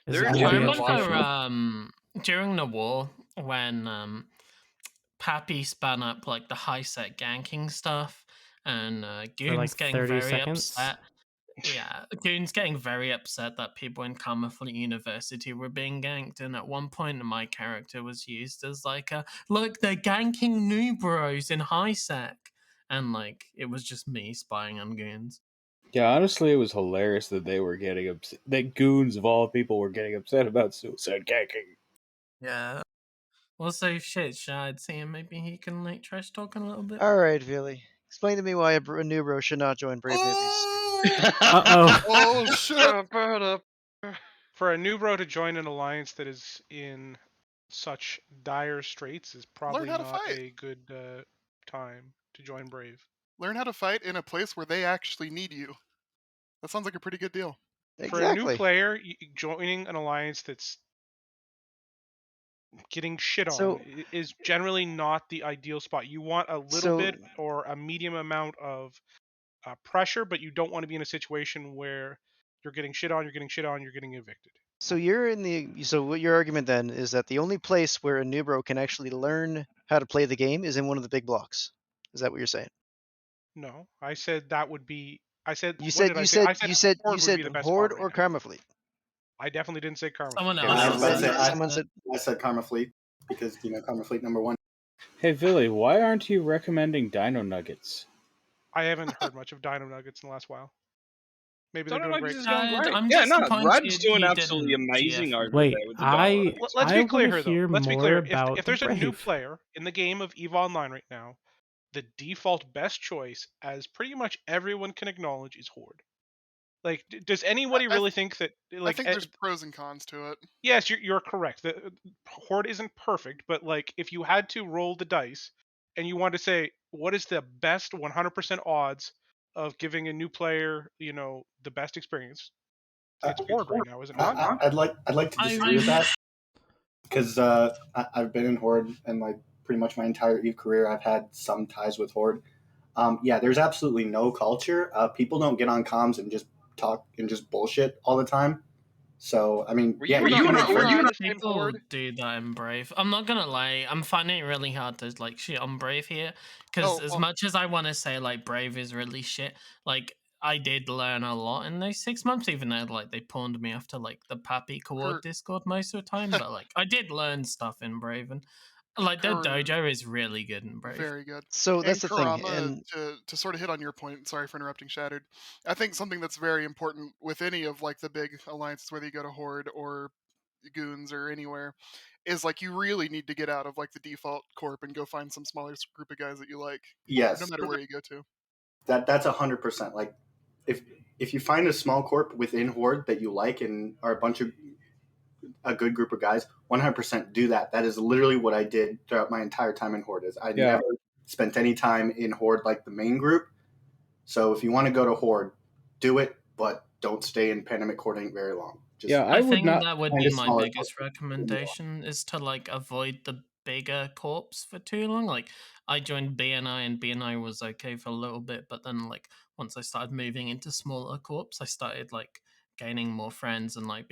Speaker 9: There
Speaker 8: I
Speaker 9: is
Speaker 8: remember during the war when Pappy spun up like the high set ganking stuff and Goons
Speaker 7: like
Speaker 8: getting
Speaker 7: 30
Speaker 8: very
Speaker 7: seconds?
Speaker 8: upset. Yeah, Goons getting very upset that people in Camouflage University were being ganked, and at one point my character was used as like a look, they're ganking new bros in high sec, and like it was just me spying on Goons.
Speaker 2: Yeah, honestly, it was hilarious that they were getting upset. That goons of all people were getting upset about suicide ganking.
Speaker 8: Yeah. Also, shit, Shad, seeing maybe he can like trash talk a little bit.
Speaker 17: All right, Villy. Explain to me why a new bro should not join Brave Newbies.
Speaker 10: Oh shit!
Speaker 1: For a new bro to join an alliance that is in such dire straits is probably
Speaker 10: how to
Speaker 1: not
Speaker 10: fight.
Speaker 1: a good time to join Brave.
Speaker 10: Learn how to fight in a place where they actually need you. That sounds like a pretty good deal.
Speaker 1: For a new player, joining an alliance that's getting shit on is generally not the ideal spot. You want a little bit or a medium amount of pressure, but you don't want to be in a situation where you're getting shit on, you're getting evicted.
Speaker 17: So what your argument then is that the only place where a new bro can actually learn how to play the game is in one of the big blocks. Is that what you're saying?
Speaker 1: No, I said that would be. I said
Speaker 17: You said Horde or Karma Fleet.
Speaker 1: I definitely didn't say Karma.
Speaker 8: Someone
Speaker 1: Fleet.
Speaker 12: I said Karma Fleet because Karma Fleet #1.
Speaker 2: Hey, Villy, why aren't you recommending Dino Nuggets?
Speaker 1: I haven't heard much of Dino Nuggets in the last while. Maybe they're
Speaker 15: Dino
Speaker 1: doing
Speaker 15: Nuggets
Speaker 1: great.
Speaker 15: is going great.
Speaker 8: I'm
Speaker 15: Rad's doing absolutely amazing over
Speaker 7: Wait,
Speaker 15: there with the Dino.
Speaker 1: Let's be clear here, though. Let's be clear.
Speaker 7: About
Speaker 1: If there's a new
Speaker 7: Brave.
Speaker 1: player in the game of EVE Online right now, the default best choice, as pretty much everyone can acknowledge, is Horde. Like, does anybody really think that? Like,
Speaker 10: I think there's pros and cons to it.
Speaker 1: Yes, you're correct. The Horde isn't perfect, but like, if you had to roll the dice, and you wanted to say what is the best 100% odds of giving a new player, the best experience, it's Horde right now, isn't it?
Speaker 12: I'd like to disagree with that because I've been in Horde and like pretty much my entire EVE career I've had some ties with Horde. Yeah, there's absolutely no culture. People don't get on comms and just talk and just bullshit all the time. So I mean,
Speaker 8: people do that in Brave. I'm not gonna lie, I'm finding it really hard to like shit on Brave here because as much as I want to say like Brave is really shit, like I did learn a lot in those 6 months, even though like they pawned me off to like the Pappy Coord Discord most of the time. But like I did learn stuff in Brave, and like their dojo is really good in Brave.
Speaker 10: Very good.
Speaker 17: So that's
Speaker 10: and
Speaker 17: the
Speaker 10: Karama,
Speaker 17: thing. And
Speaker 10: to sort of hit on your point, sorry for interrupting, Shattered. I think something that's very important with any of like the big alliances, whether you go to Horde or Goons or anywhere, is like you really need to get out of like the default corp and go find some smaller group of guys that you like.
Speaker 12: Yes.
Speaker 10: No matter where you go to.
Speaker 12: That's 100%. Like if you find a small corp within Horde that you like and are a good group of guys, 100% do that. That is literally what I did throughout my entire time in Horde. I never spent any time in Horde like the main group. So if you want to go to Horde, do it, but don't stay in Pandemic Horde ain't very long.
Speaker 8: I think that would be my biggest recommendation is to like avoid the bigger corps for too long. Like I joined BNI and BNI was okay for a little bit, but then like once I started moving into smaller corps, I started like gaining more friends and like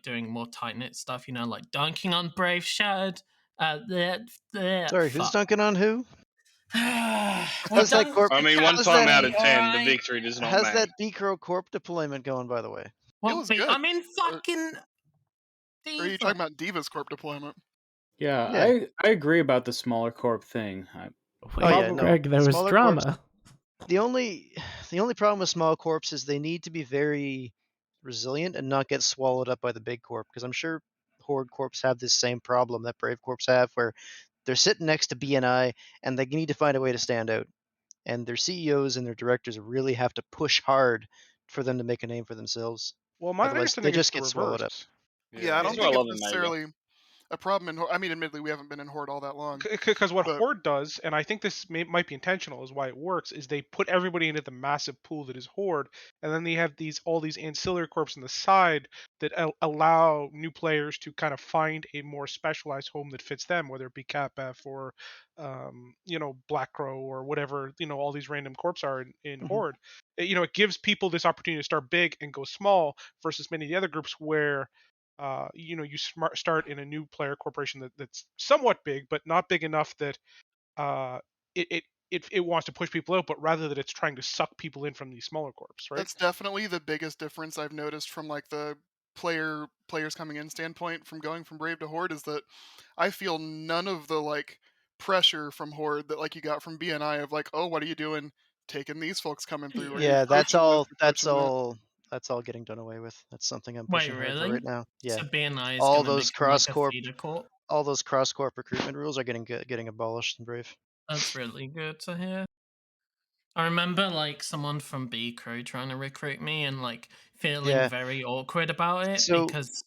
Speaker 8: doing more tight knit stuff. Like dunking on Brave Shattered.
Speaker 17: Sorry, who's dunking on who?
Speaker 15: How's that corp? I mean, 1 time out of 10, the victory does not matter.
Speaker 17: How's that Bicro corp deployment going, by the way?
Speaker 10: It was good.
Speaker 8: I mean, fucking.
Speaker 10: Or are you talking about Diva's corp deployment?
Speaker 2: Yeah. I agree about the smaller corp thing.
Speaker 7: Greg, there was drama.
Speaker 17: The only problem with small corps is they need to be very resilient and not get swallowed up by the big corp, because I'm sure Horde Corps have this same problem that Brave Corps have, where they're sitting next to BNI and they need to find a way to stand out. And their CEOs and their directors really have to push hard for them to make a name for themselves.
Speaker 1: Well, my
Speaker 17: Otherwise,
Speaker 1: understanding
Speaker 17: they
Speaker 1: is
Speaker 17: just
Speaker 1: the
Speaker 17: get swallowed up.
Speaker 1: reverse.
Speaker 10: Yeah, I don't
Speaker 15: That's why I
Speaker 10: think
Speaker 15: love
Speaker 10: it's
Speaker 15: them, Mega.
Speaker 10: necessarily a problem in Horde. I mean, admittedly, we haven't been in Horde all that long.
Speaker 1: Because what
Speaker 10: but
Speaker 1: Horde does, and I think this might be intentional, is why it works, is they put everybody into the massive pool that is Horde, and then they have all these ancillary corps on the side that allow new players to kind of find a more specialized home that fits them, whether it be CapF or, Black Crow or whatever, all these random corps are in Horde. It gives people this opportunity to start big and go small versus many of the other groups where you start in a new player corporation that's somewhat big, but not big enough that it wants to push people out, but rather that it's trying to suck people in from these smaller corps, right?
Speaker 10: That's definitely the biggest difference I've noticed from like the players coming in standpoint from going from Brave to Horde is that I feel none of the like pressure from Horde that like you got from BNI of like, oh, what are you doing? Taking these folks coming through. Or
Speaker 17: Yeah,
Speaker 10: you're
Speaker 17: that's
Speaker 10: coaching this,
Speaker 17: all.
Speaker 10: you're
Speaker 17: That's
Speaker 10: coaching that.
Speaker 17: all. That's all getting done away with. That's something I'm
Speaker 8: Wait,
Speaker 17: pushing hard for
Speaker 8: really?
Speaker 17: right now. Yeah,
Speaker 8: So BNI is
Speaker 17: all
Speaker 8: gonna
Speaker 17: those
Speaker 8: become like a
Speaker 17: cross-corp,
Speaker 8: feeder corp?
Speaker 17: all those cross-corp recruitment rules are getting abolished in Brave.
Speaker 8: That's really good to hear. I remember like someone from B Crew trying to recruit me and like feeling
Speaker 17: Yeah.
Speaker 8: very awkward about it
Speaker 17: So-
Speaker 8: because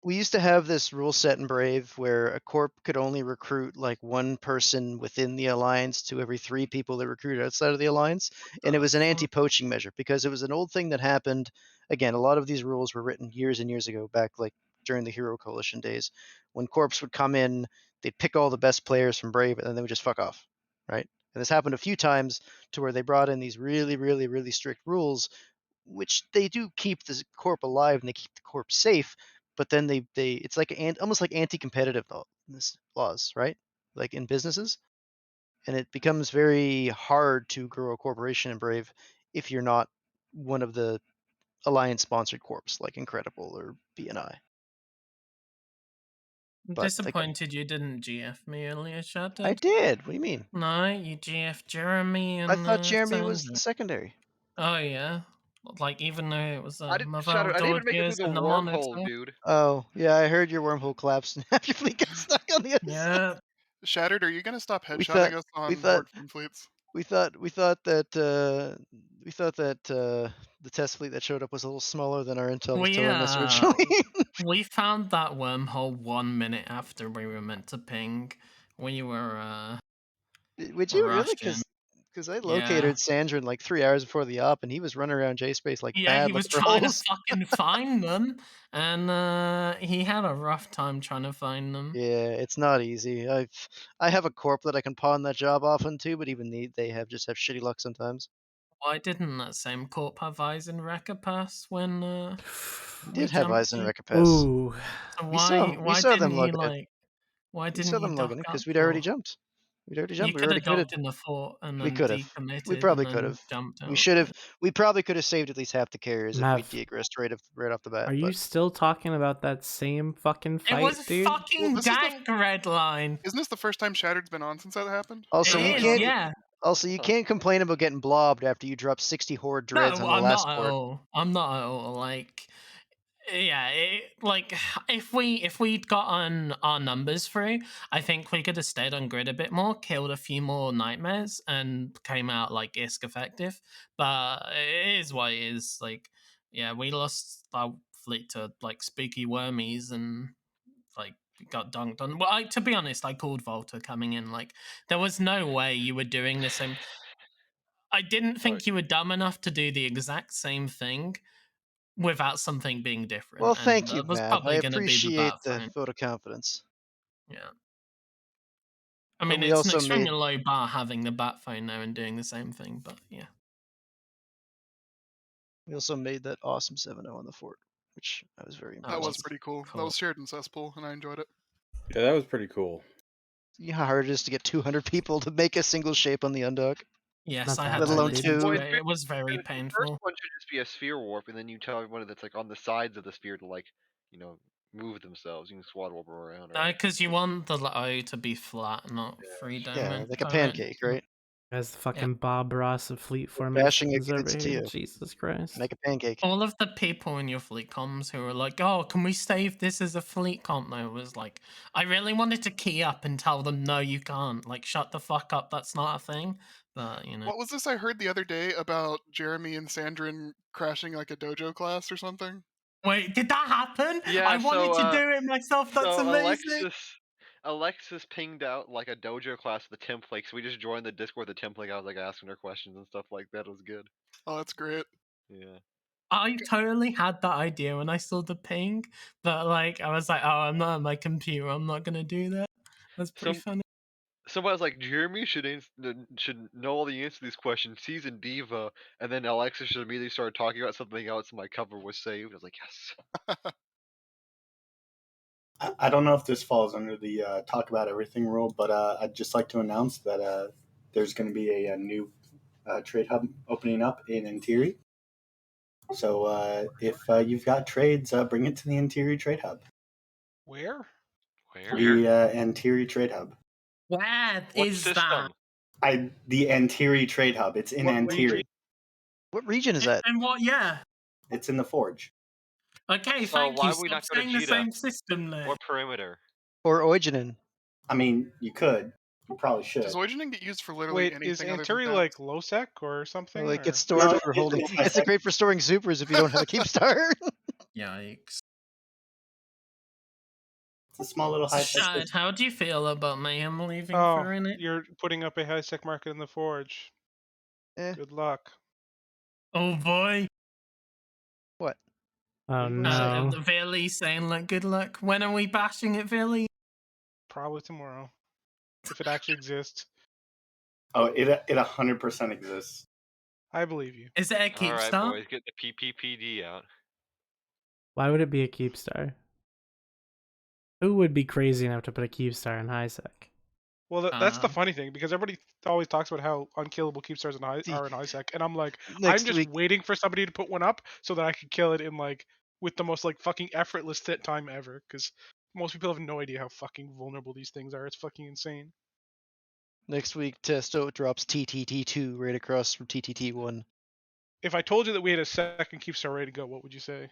Speaker 17: We used to have this rule set in Brave where a corp could only recruit like one person within the alliance to every 3 people that recruited outside of the alliance, and it was an anti-poaching measure because it was an old thing that happened. Again, a lot of these rules were written years and years ago, back like during the Hero Coalition days, when corps would come in, they'd pick all the best players from Brave, and then they would just fuck off, right? And this happened a few times to where they brought in these really, really, really strict rules, which they do keep the corp alive and they keep the corp safe, but then they it's like almost like anti-competitive laws, right? Like in businesses, and it becomes very hard to grow a corporation in Brave if you're not one of the alliance sponsored corps like Incredible or BNI.
Speaker 8: I'm
Speaker 17: But, like,
Speaker 8: disappointed you didn't GF me earlier, Shattered.
Speaker 17: I did. What do you mean?
Speaker 8: No, you GF Jeremy and
Speaker 17: I thought Jeremy was the secondary.
Speaker 8: Oh yeah. Like even though it was
Speaker 9: I didn't
Speaker 8: Mother
Speaker 9: Shadow,
Speaker 8: of
Speaker 9: I didn't even make it
Speaker 8: Dorgiers
Speaker 9: through the
Speaker 8: and the
Speaker 9: wormhole,
Speaker 8: monitor.
Speaker 9: dude.
Speaker 17: Oh yeah, I heard your wormhole collapsed and half your fleet got stuck on the other side.
Speaker 8: Yeah.
Speaker 10: Shattered, are you gonna stop
Speaker 17: We
Speaker 10: headshotting
Speaker 17: thought-
Speaker 10: us
Speaker 17: we
Speaker 10: on
Speaker 17: thought-
Speaker 10: Horde from fleets?
Speaker 17: We thought that the test fleet that showed up was a little smaller than our intel was telling us originally.
Speaker 8: We found that wormhole 1 minute after we were meant to ping. We were
Speaker 17: Would you really?
Speaker 8: rushed in.
Speaker 17: Because I located
Speaker 8: Yeah.
Speaker 17: Sandrin like 3 hours before the op, and he was running around J space like
Speaker 8: Yeah,
Speaker 17: mad.
Speaker 8: he was
Speaker 17: looking for
Speaker 8: trying to
Speaker 17: holes.
Speaker 8: fucking find them, and he had a rough time trying to find them.
Speaker 17: Yeah, it's not easy. I have a corp that I can pawn that job off onto, but even they just have shitty luck sometimes.
Speaker 8: Why didn't that same corp have eyes in Pass when
Speaker 17: He
Speaker 8: we
Speaker 17: did have
Speaker 8: jumped
Speaker 17: eyes in
Speaker 8: in?
Speaker 17: Pass.
Speaker 7: Ooh.
Speaker 8: So
Speaker 17: We saw
Speaker 8: why
Speaker 17: them
Speaker 8: didn't you
Speaker 17: logging it.
Speaker 8: like? Why
Speaker 17: We
Speaker 8: didn't
Speaker 17: saw
Speaker 8: you
Speaker 17: them logging
Speaker 8: duck
Speaker 17: it because
Speaker 8: up
Speaker 17: we'd already
Speaker 8: for?
Speaker 17: jumped. We'd already
Speaker 8: You
Speaker 17: jumped. We
Speaker 8: could
Speaker 17: already
Speaker 8: have
Speaker 17: committed.
Speaker 8: docked in the fort and
Speaker 17: We
Speaker 8: then
Speaker 17: could have.
Speaker 8: decommitted.
Speaker 17: We probably
Speaker 8: and
Speaker 17: could
Speaker 8: then
Speaker 17: have.
Speaker 8: Jumped out.
Speaker 17: We should have. We probably could have saved at least half the carriers if we
Speaker 7: Mav,
Speaker 17: de-aggressed right off the bat.
Speaker 7: Are you still talking about that same fucking fight,
Speaker 8: It was
Speaker 7: dude?
Speaker 8: fucking dank red line.
Speaker 10: Isn't this the first time Shattered's been on since that happened?
Speaker 17: Also,
Speaker 8: It
Speaker 17: you
Speaker 8: is,
Speaker 17: can't.
Speaker 8: yeah.
Speaker 17: Also, you can't complain about getting blobbed after you drop 60 Horde dreads
Speaker 8: No,
Speaker 17: on the
Speaker 8: I'm
Speaker 17: last
Speaker 8: not at
Speaker 17: port.
Speaker 8: all. I'm not at all. Like, yeah, like if we'd gotten our numbers through, I think we could have stayed on grid a bit more, killed a few more nightmares, and came out like ISK effective. But it is what it is. Like, yeah, we lost our fleet to like spooky wormies and like got dunked on. Well, to be honest, I called Volta coming in. Like, there was no way you were doing the same. I didn't think you were dumb enough to do the exact same thing without something being different.
Speaker 17: Well, thank
Speaker 8: and
Speaker 17: you,
Speaker 8: that was
Speaker 17: Mav.
Speaker 8: probably
Speaker 17: I
Speaker 8: going to be the
Speaker 17: appreciate
Speaker 8: bat
Speaker 17: the
Speaker 8: phone.
Speaker 17: vote of confidence.
Speaker 8: Yeah. I
Speaker 17: But
Speaker 8: mean,
Speaker 17: we
Speaker 8: it's an
Speaker 17: also
Speaker 8: extremely
Speaker 17: made-
Speaker 8: low bar having the bat phone now and doing the same thing, but yeah.
Speaker 17: We also made that awesome 7-0 on the fort, which I was very impressed.
Speaker 10: That was pretty cool. That was shared in Cesspool, and I enjoyed it.
Speaker 2: Yeah, that was pretty cool.
Speaker 17: You know how hard it is to get 200 people to make a single shape on the undock?
Speaker 8: Yes, I
Speaker 17: Let
Speaker 8: had to
Speaker 17: alone
Speaker 8: listen
Speaker 17: two.
Speaker 8: to it. It was very
Speaker 9: The first
Speaker 8: painful.
Speaker 9: one should just be a sphere warp, and then you tell everyone that's like on the sides of the sphere to like, move themselves. You can swaddle around.
Speaker 8: No, because you want the O to be flat, not free
Speaker 17: Yeah,
Speaker 8: diamond.
Speaker 17: like a pancake, right?
Speaker 7: As the fucking Bob Ross of fleet
Speaker 17: Bashing
Speaker 7: formations over
Speaker 17: against
Speaker 7: here.
Speaker 17: you.
Speaker 7: Jesus Christ.
Speaker 17: Make a pancake.
Speaker 8: All of the people in your fleet comms who were like, "Oh, can we save this as a fleet comp?" Though was like, I really wanted to key up and tell them, "No, you can't. Like, shut the fuck up. That's not a thing." But you know,
Speaker 10: What was this I heard the other day about Jeremy and Sandrin crashing like a dojo class or something?
Speaker 8: wait, did that happen?
Speaker 9: Yeah,
Speaker 8: I wanted
Speaker 9: so
Speaker 8: to do it myself. That's
Speaker 9: so
Speaker 8: amazing.
Speaker 9: Alexis pinged out like a dojo class with the template, so we just joined the Discord with the template. I was like asking her questions and stuff like that. It was good.
Speaker 10: Oh, that's great.
Speaker 9: Yeah.
Speaker 8: I totally had that idea when I saw the ping, but like I was like, "Oh, I'm not on my computer. I'm not gonna do that." That's pretty funny.
Speaker 9: Somebody was like, Jeremy should know all the answers to these questions. He's in Diva, and then Alexis should immediately start talking about something else. And my cover was saved. I was like, yes.
Speaker 12: I don't know if this falls under the talk about everything rule, but I'd just like to announce that there's going to be a new trade hub opening up in Interi. So if you've got trades, bring it to the Interi Trade Hub.
Speaker 1: Where?
Speaker 12: The Interi Trade Hub.
Speaker 8: Where is that?
Speaker 12: The Interi Trade Hub. It's in Interi.
Speaker 17: What region is that?
Speaker 8: And what? Yeah.
Speaker 12: It's in the Forge.
Speaker 8: Okay,
Speaker 9: So
Speaker 8: thank
Speaker 9: why
Speaker 8: you.
Speaker 9: would we
Speaker 8: Stop
Speaker 9: not go to
Speaker 8: saying the
Speaker 9: Jita?
Speaker 8: same system there.
Speaker 9: Or perimeter?
Speaker 17: Or Oiginin?
Speaker 12: I mean, you could. You probably should.
Speaker 10: Does Oiginin get used for literally
Speaker 1: Wait,
Speaker 10: anything
Speaker 1: is
Speaker 10: other than
Speaker 1: Anturi
Speaker 10: that?
Speaker 1: like lowsec or something?
Speaker 17: Like
Speaker 1: or-
Speaker 17: it's stored for holding. It's great for storing supers if you don't have a Keepstar.
Speaker 8: Yikes.
Speaker 12: It's a small little high.
Speaker 8: Shad, how do you feel about Mayhem leaving
Speaker 1: Oh,
Speaker 8: for in it?
Speaker 1: you're putting up a high sec market in the Forge. Good luck.
Speaker 8: Oh boy.
Speaker 17: What?
Speaker 7: Oh no.
Speaker 8: Villy saying like, "Good luck." When are we bashing it, Villy?
Speaker 1: Probably tomorrow, if it actually exists.
Speaker 12: Oh, it 100% exists.
Speaker 1: I believe you.
Speaker 8: Is it a
Speaker 9: Alright,
Speaker 8: Keepstar?
Speaker 9: boys, get the PPPD out.
Speaker 7: Why would it be a Keepstar? Who would be crazy enough to put a Keepstar in high sec?
Speaker 1: Well, that's the funny thing, because everybody always talks about how unkillable Keepstars are in high sec, and I'm like, I'm just waiting for somebody to put one up so that I can kill it in like with the most like fucking effortless time ever, because most people have no idea how fucking vulnerable these things are. It's fucking insane.
Speaker 17: Next week, Testo drops TTT2 right across from TTT1.
Speaker 1: If I told you that we had a second Keepstar ready to go, what would you say?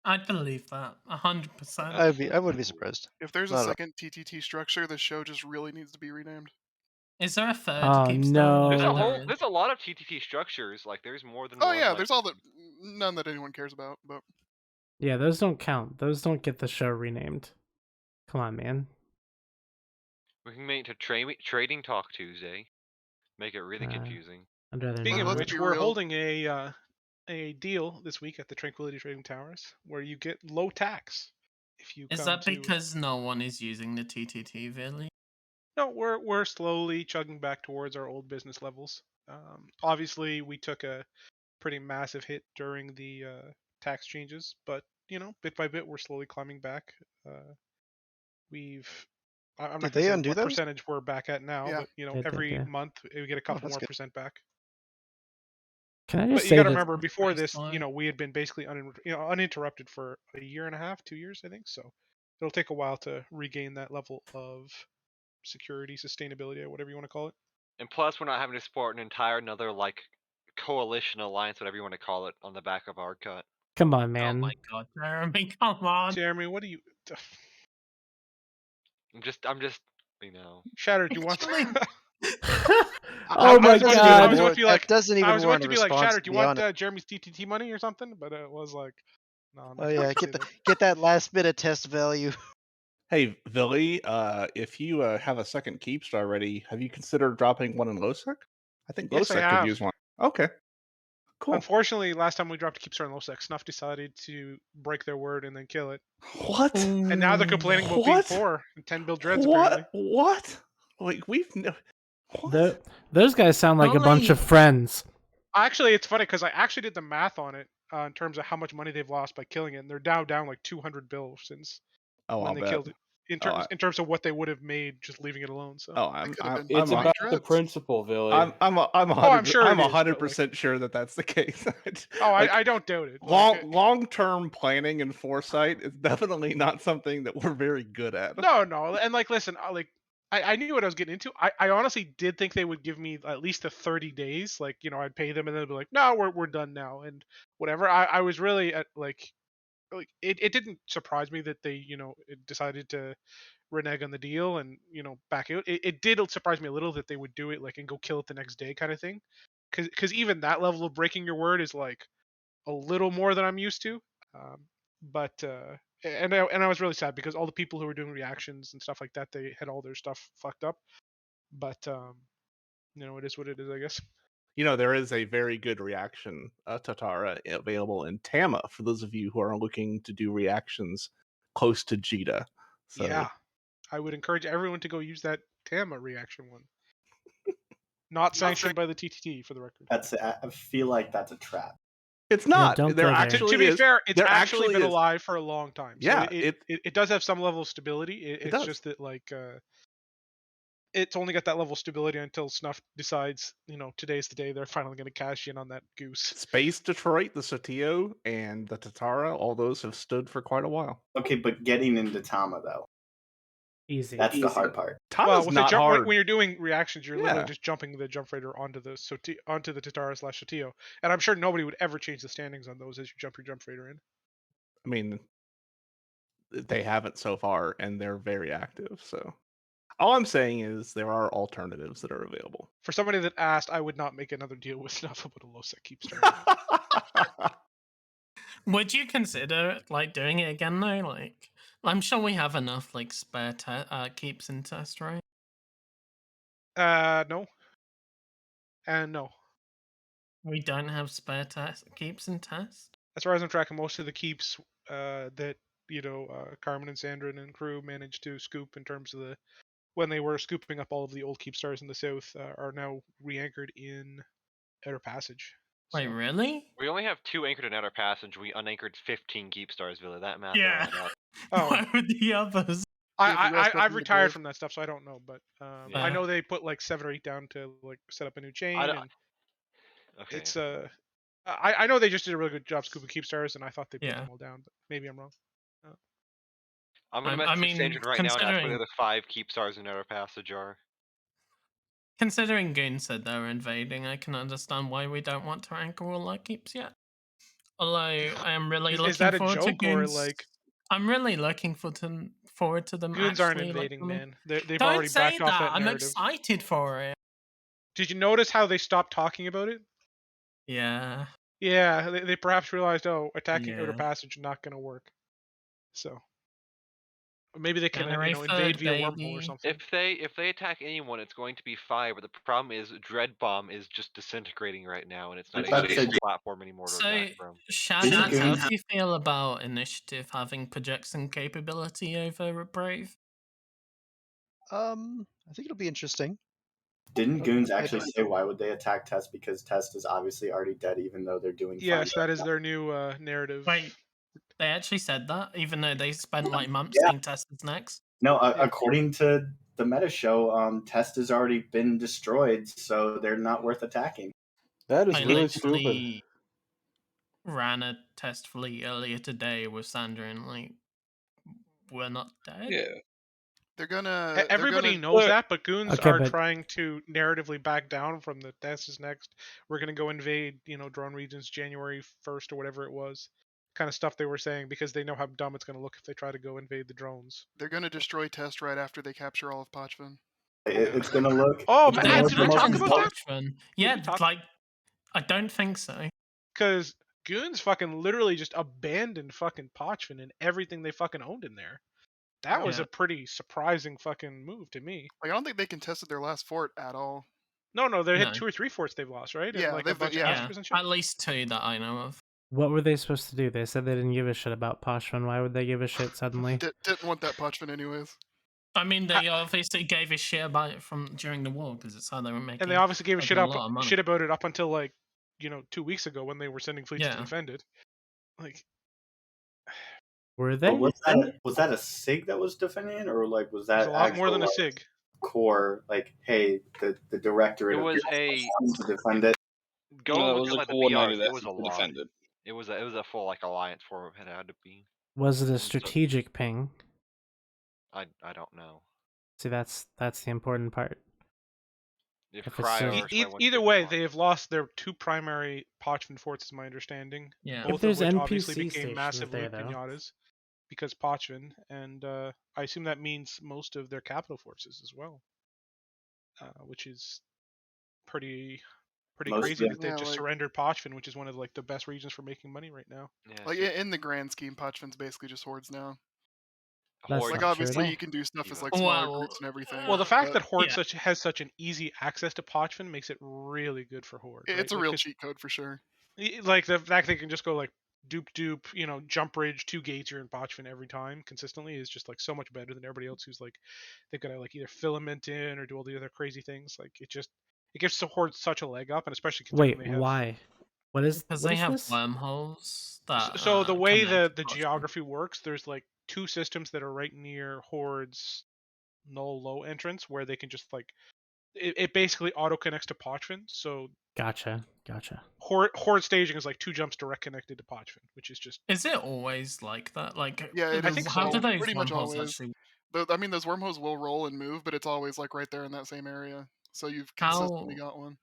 Speaker 8: I'd believe that 100%.
Speaker 17: I wouldn't be surprised.
Speaker 10: If there's a
Speaker 17: Not at all.
Speaker 10: second TTT structure, the show just really needs to be renamed.
Speaker 8: Is there a third
Speaker 7: Oh
Speaker 8: Keepstar?
Speaker 7: no.
Speaker 9: There's a lot of TTT structures. Like there's more than
Speaker 10: Oh
Speaker 9: one.
Speaker 10: yeah,
Speaker 9: like-
Speaker 10: there's all that none that anyone cares about. But
Speaker 7: Yeah, those don't count. Those don't get the show renamed. Come on, man.
Speaker 9: We can make it to Trading Talk Tuesday. Make it really confusing.
Speaker 7: I'd rather
Speaker 1: Speaking
Speaker 7: not.
Speaker 1: of which, we're holding a deal this week at the Tranquility Trading Towers where you get low tax if you
Speaker 8: Is
Speaker 1: come
Speaker 8: that
Speaker 1: to...
Speaker 8: because no one is using the TTT, Villy?
Speaker 1: No, we're slowly chugging back towards our old business levels. Obviously, we took a pretty massive hit during the tax changes, but you know, bit by bit, we're slowly climbing back. I'm not
Speaker 17: Did
Speaker 1: gonna
Speaker 17: they
Speaker 1: say
Speaker 17: undo
Speaker 1: what
Speaker 17: those?
Speaker 1: percentage we're back at now,
Speaker 10: Yeah.
Speaker 1: but you know,
Speaker 7: They did,
Speaker 1: every
Speaker 7: yeah.
Speaker 1: month we get a couple
Speaker 17: that's
Speaker 1: more
Speaker 17: good.
Speaker 1: percent back.
Speaker 7: Can I
Speaker 1: But
Speaker 7: just
Speaker 1: you
Speaker 7: say
Speaker 1: got to
Speaker 7: that
Speaker 1: remember, before this,
Speaker 8: fine.
Speaker 1: you know, we had been basically uninterrupted for a year and a half, 2 years, I think. So it'll take a while to regain that level of security, sustainability, or whatever you want to call it.
Speaker 9: And plus, we're not having to support an entire another like coalition alliance, whatever you want to call it, on the back of our cut.
Speaker 7: Come on,
Speaker 8: Oh
Speaker 7: man.
Speaker 8: my god, Jeremy, come on.
Speaker 1: Jeremy, what do you?
Speaker 9: I'm just, you know.
Speaker 1: Shatter, do you want?
Speaker 7: Oh my
Speaker 1: I was
Speaker 7: god.
Speaker 1: about to be like,
Speaker 17: That doesn't even
Speaker 1: I was about
Speaker 17: warrant
Speaker 1: to
Speaker 17: a
Speaker 1: be like,
Speaker 17: response,
Speaker 1: Shatter,
Speaker 17: to
Speaker 1: do you
Speaker 17: be
Speaker 1: want
Speaker 17: honest.
Speaker 1: Jeremy's TTT money or something? But it was like, no. I'm not
Speaker 17: Oh yeah,
Speaker 1: gonna say that.
Speaker 17: get that last bit of test value.
Speaker 13: Hey, Villy, if you have a second Keepstar ready, have you considered dropping one in lowsec? I think
Speaker 1: Yes, I
Speaker 13: lowsec
Speaker 1: have.
Speaker 13: could use one. Okay. Cool.
Speaker 1: Unfortunately, last time we dropped a Keepstar in lowsec, Snuff decided to break their word and then kill it.
Speaker 13: What?
Speaker 1: And now they're complaining about being poor and 10 build dreads, apparently.
Speaker 13: What? Like, we've no...
Speaker 7: Those guys sound like a bunch of friends.
Speaker 1: Actually, it's funny because I actually did the math on it in terms of how much money they've lost by killing it, and they're down like 200 bill since when
Speaker 13: I'll
Speaker 1: they
Speaker 13: bet.
Speaker 1: killed it. In terms of what they would have made just leaving it alone. So.
Speaker 2: It's about the principle, Villy.
Speaker 13: I'm
Speaker 1: I'm sure it is, but,
Speaker 13: 100% sure that that's the case.
Speaker 1: I don't doubt it.
Speaker 13: Long-term planning and foresight is definitely not something that we're very good at.
Speaker 1: No, and like, listen, like, I knew what I was getting into. I honestly did think they would give me at least the 30 days. Like, I'd pay them and then they'd be like, no, we're done now and whatever. I was really at like it didn't surprise me that they, decided to renege on the deal and, back out. It did surprise me a little that they would do it like and go kill it the next day kind of thing. Cause even that level of breaking your word is like a little more than I'm used to. And I was really sad because all the people who were doing reactions and stuff like that, they had all their stuff fucked up. But it is what it is, I guess.
Speaker 13: There is a very good reaction Tatara available in Tama for those of you who are looking to do reactions close to Jita. So,
Speaker 1: yeah, I would encourage everyone to go use that Tama reaction one. Not sanctioned by the TTT, for the record.
Speaker 12: I feel like that's a trap.
Speaker 13: It's not.
Speaker 7: don't
Speaker 13: There
Speaker 7: go there.
Speaker 13: actually
Speaker 1: To be
Speaker 13: is.
Speaker 1: fair, it's
Speaker 13: There
Speaker 1: actually been
Speaker 13: is.
Speaker 1: alive for a long time. So
Speaker 13: Yeah,
Speaker 1: it does have some level of stability. It's
Speaker 13: does.
Speaker 1: just that like it's only got that level of stability until Snuff decides, today's the day they're finally going to cash in on that goose.
Speaker 13: Space Detroit, the Sotio, and the Tatara, all those have stood for quite a while.
Speaker 12: Okay, but getting into Tama though,
Speaker 7: Easy.
Speaker 12: that's the hard part.
Speaker 13: Tama's not hard.
Speaker 1: When you're doing reactions, you're literally
Speaker 13: Yeah.
Speaker 1: just jumping the jump freighter onto the Tatara / Sotio, and I'm sure nobody would ever change the standings on those as you jump your jump freighter in.
Speaker 13: I mean, they haven't so far, and they're very active. So, all I'm saying is there are alternatives that are available.
Speaker 1: For somebody that asked, I would not make another deal with Snuff about a lowsec Keepstar.
Speaker 8: Would you consider doing it again though? Like, I'm sure we have enough spare keeps in test, right?
Speaker 1: No. And no.
Speaker 8: We don't have spare keeps in test.
Speaker 1: As far as I'm tracking, most of the keeps that Carmen and Sandra and crew managed to scoop in terms of when they were scooping up all of the old Keepstars in the south are now re-anchored in Outer Passage.
Speaker 8: Wait, really?
Speaker 18: We only have 2 anchored in Outer Passage. We unanchored 15 Keepstars, really. That math.
Speaker 8: Yeah.
Speaker 1: Oh.
Speaker 8: Why would the others?
Speaker 1: I've retired from that stuff, so I don't know. But
Speaker 8: Yeah.
Speaker 1: I know they put 7 or 8 down to set up a new chain. And
Speaker 18: Okay.
Speaker 1: it's I know they just did a really good job scooping Keepstars, and I thought they put
Speaker 8: Yeah.
Speaker 1: them all down, but maybe I'm wrong.
Speaker 18: I'm gonna message Sandra right now and ask where the other 5 Keepstars in Outer Passage are.
Speaker 8: Considering Goon said they were invading, I can understand why we don't want to anchor all our keeps yet. Although I am really looking
Speaker 1: Is that a
Speaker 8: forward to
Speaker 1: joke or
Speaker 8: Goons. I'm really looking forward to them.
Speaker 1: Goons aren't
Speaker 8: actually,
Speaker 1: invading,
Speaker 8: coming.
Speaker 1: man. They've
Speaker 8: Don't
Speaker 1: already
Speaker 8: say
Speaker 1: backed off that
Speaker 8: I'm
Speaker 1: narrative.
Speaker 8: excited for it.
Speaker 1: Did you notice how they stopped talking about it?
Speaker 8: Yeah.
Speaker 1: Yeah, they perhaps realized, attacking Outer
Speaker 8: Yeah.
Speaker 1: Passage not going to work. So maybe they can
Speaker 8: January
Speaker 1: invade
Speaker 8: 3rd,
Speaker 1: via wormhole or
Speaker 8: baby.
Speaker 1: something.
Speaker 9: If they attack anyone, it's going to be 5. But the problem is, Dread Bomb is just disintegrating right now, and it's not a stable platform anymore to
Speaker 8: So,
Speaker 9: attack from.
Speaker 8: Shadowt, how do you feel about Initiative having projection capability over Brave?
Speaker 17: I think it'll be interesting.
Speaker 12: Didn't Goons actually say why would they attack Test? Because Test is obviously already dead, even though they're doing fine.
Speaker 1: Yes, that is their new narrative.
Speaker 8: Wait, they actually said that, even though they spent months saying Test is next?
Speaker 12: No, according to the meta show, Test has already been destroyed, so they're not worth attacking.
Speaker 2: That is
Speaker 8: I
Speaker 2: really
Speaker 8: literally
Speaker 2: stupid.
Speaker 8: ran a test fleet earlier today with Sandra and we're not dead.
Speaker 10: Yeah. They're gonna.
Speaker 1: Everybody knows that, but Goons
Speaker 7: Okay,
Speaker 1: are
Speaker 7: but-
Speaker 1: trying to narratively back down from the Test is next. We're gonna go invade, drone regions January 1st or whatever it was. Kind of stuff they were saying because they know how dumb it's gonna look if they try to go invade the drones.
Speaker 10: They're gonna destroy Test right after they capture all of Pochvan.
Speaker 12: It's gonna look.
Speaker 1: Oh,
Speaker 12: it's
Speaker 1: man,
Speaker 12: gonna look
Speaker 1: did we
Speaker 12: the
Speaker 1: talk
Speaker 12: most
Speaker 1: about that?
Speaker 8: Pochvan. Yeah, I don't think so.
Speaker 1: Because Goons fucking literally just abandoned fucking Pochvan and everything they fucking owned in there. That was a pretty surprising fucking move to me.
Speaker 10: I don't think they contested their last fort at all.
Speaker 1: No, they had 2 or 3 forts they've lost, right?
Speaker 10: Yeah,
Speaker 1: and a bunch of massacres and shit.
Speaker 8: At least 2 that I know of.
Speaker 7: What were they supposed to do? They said they didn't give a shit about Pochvan. Why would they give a shit suddenly?
Speaker 10: Didn't want that Pochvan anyways.
Speaker 8: I mean, they obviously gave a shit about it during the war because it's how they were making.
Speaker 1: And they obviously gave a shit
Speaker 8: lot of money.
Speaker 1: shit about it up until 2 weeks ago when they were sending fleets to defend it.
Speaker 7: Were they?
Speaker 12: Was that a SIG that was defending it, or was that
Speaker 1: a lot more than a SIG?
Speaker 12: Core, hey, the directorate
Speaker 9: It was
Speaker 12: to defend it.
Speaker 9: Go
Speaker 15: No, it
Speaker 9: look
Speaker 15: was
Speaker 9: at
Speaker 15: a
Speaker 9: the
Speaker 15: coordinator
Speaker 9: BRs.
Speaker 15: that
Speaker 9: It was a lot.
Speaker 15: defended.
Speaker 9: It was a full alliance form. It had to be.
Speaker 7: Was it a strategic ping?
Speaker 9: I don't know.
Speaker 7: See, that's the important part.
Speaker 18: If
Speaker 7: If it's
Speaker 18: Cryo
Speaker 7: just-
Speaker 18: or
Speaker 1: Either way, they have lost their 2 primary Pochvan forts, is my understanding.
Speaker 8: Yeah.
Speaker 1: Both
Speaker 7: If there's
Speaker 1: of which obviously
Speaker 7: NPC
Speaker 1: became
Speaker 7: stations
Speaker 1: massive
Speaker 7: there,
Speaker 1: loot
Speaker 7: though.
Speaker 1: pinatas because Pochvan, and I assume that means most of their capital forces as well, which is pretty
Speaker 12: Most
Speaker 1: crazy
Speaker 12: of
Speaker 1: that they've
Speaker 10: Yeah,
Speaker 1: just
Speaker 10: like-
Speaker 1: surrendered Pochvan, which is one of like the best regions for making money right now.
Speaker 10: Like in the grand scheme, Pochvan's basically just hordes now.
Speaker 7: That's
Speaker 10: Like
Speaker 7: not true at
Speaker 10: obviously
Speaker 7: all.
Speaker 10: you can do stuff as like smaller
Speaker 8: Well,
Speaker 10: groups and everything.
Speaker 1: Well, the fact
Speaker 10: but
Speaker 1: that Horde has such an easy access to Pochvan makes it really good for Horde.
Speaker 10: it's a
Speaker 1: right?
Speaker 10: real
Speaker 1: 'cause
Speaker 10: cheat code for sure.
Speaker 1: Like the fact they can just go like dupe, jump bridge, 2 gates, you're in Pochvan every time consistently is just like so much better than everybody else who's like they've got to like either filament in or do all the other crazy things. Like it gives the Horde such a leg up, and especially considering
Speaker 7: Wait,
Speaker 1: they have.
Speaker 7: why? What is?
Speaker 8: Because
Speaker 7: What
Speaker 8: they
Speaker 7: is
Speaker 8: have
Speaker 7: this?
Speaker 8: wormholes that.
Speaker 1: So the way
Speaker 8: connect
Speaker 1: the
Speaker 8: Pochvan.
Speaker 1: geography works, there's like 2 systems that are right near Horde's null low entrance where they can just like it basically auto connects to Pochvan. So
Speaker 7: Gotcha.
Speaker 1: Horde staging is like 2 jumps direct connected to Pochvan, which is just.
Speaker 8: Is it always like that? Like,
Speaker 10: Yeah, it
Speaker 1: I
Speaker 10: is
Speaker 1: think
Speaker 8: how
Speaker 1: so.
Speaker 8: do those
Speaker 10: pretty much
Speaker 8: wormholes
Speaker 10: always.
Speaker 8: actually?
Speaker 10: I mean, those wormholes will roll and move, but it's always like right there in that same area. So you've consistently got one.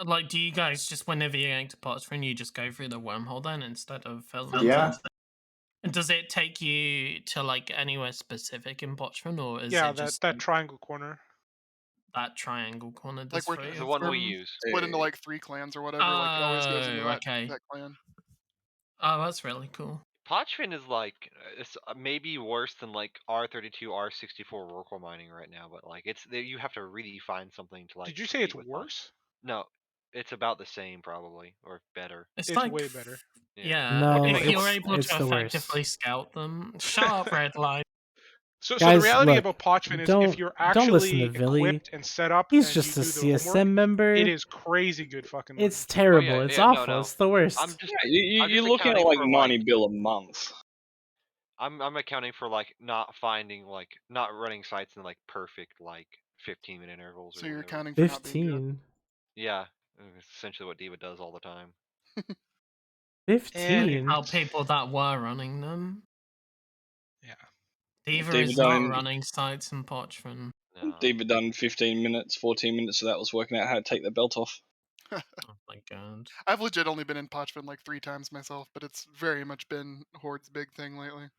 Speaker 8: Like, do you guys just whenever you're going to Pochvan, you just go through the wormhole then instead of filament?
Speaker 12: Yeah.
Speaker 8: And does it take you to like anywhere specific in Pochvan, or is
Speaker 1: Yeah,
Speaker 8: it just
Speaker 1: that triangle corner.
Speaker 8: that triangle corner?
Speaker 10: Like
Speaker 8: Does
Speaker 10: we're
Speaker 8: three
Speaker 18: the
Speaker 8: of
Speaker 18: one we
Speaker 8: them?
Speaker 18: use.
Speaker 10: split into like 3 clans or whatever. Like it always goes into
Speaker 8: Oh, okay.
Speaker 10: that clan.
Speaker 8: Oh, that's really cool.
Speaker 18: Pochvan is like it's maybe worse than like R32, R64 Rorqual mining right now, but like you have to really find something to like.
Speaker 1: Did you say it's
Speaker 18: compete with
Speaker 1: worse?
Speaker 18: No, it's about the same probably or better.
Speaker 8: It's
Speaker 1: It's
Speaker 8: like
Speaker 1: way better.
Speaker 8: Yeah,
Speaker 7: No,
Speaker 8: if you're
Speaker 7: it's-
Speaker 8: able
Speaker 7: it's
Speaker 8: to
Speaker 7: the worst.
Speaker 8: effectively scout them, shut up, red line.
Speaker 1: So
Speaker 7: Guys,
Speaker 1: the reality
Speaker 7: look,
Speaker 1: about Pochvan is
Speaker 7: don't-
Speaker 1: if you're
Speaker 7: don't listen
Speaker 1: actually
Speaker 7: to Villy.
Speaker 1: equipped and set up
Speaker 7: He's
Speaker 1: and
Speaker 7: just
Speaker 1: you
Speaker 7: a
Speaker 1: do the
Speaker 7: CSM
Speaker 1: homework,
Speaker 7: member.
Speaker 1: it is crazy good fucking money.
Speaker 7: It's terrible. It's awful.
Speaker 18: no.
Speaker 7: It's the worst.
Speaker 18: I'm just
Speaker 15: You're
Speaker 18: just
Speaker 15: looking at
Speaker 18: accounting
Speaker 15: like
Speaker 18: for,
Speaker 15: 90 bill a month.
Speaker 18: I'm accounting for like not finding like not running sites in like perfect like 15-minute intervals.
Speaker 10: So
Speaker 18: or
Speaker 10: you're
Speaker 18: whatever.
Speaker 10: accounting for not being good.
Speaker 7: 15.
Speaker 18: Yeah, it's essentially what Diva does all the time.
Speaker 7: 15.
Speaker 8: How people that were running them.
Speaker 1: Yeah.
Speaker 8: Diva
Speaker 15: Diva
Speaker 8: is not
Speaker 15: done-
Speaker 8: running sites in Pochvan.
Speaker 15: Diva done 15 minutes, 14 minutes, so that was working out how to take the belt off.
Speaker 8: Oh my god.
Speaker 10: I've legit only been in Pochvan like 3 times myself, but it's very much been Horde's big thing lately.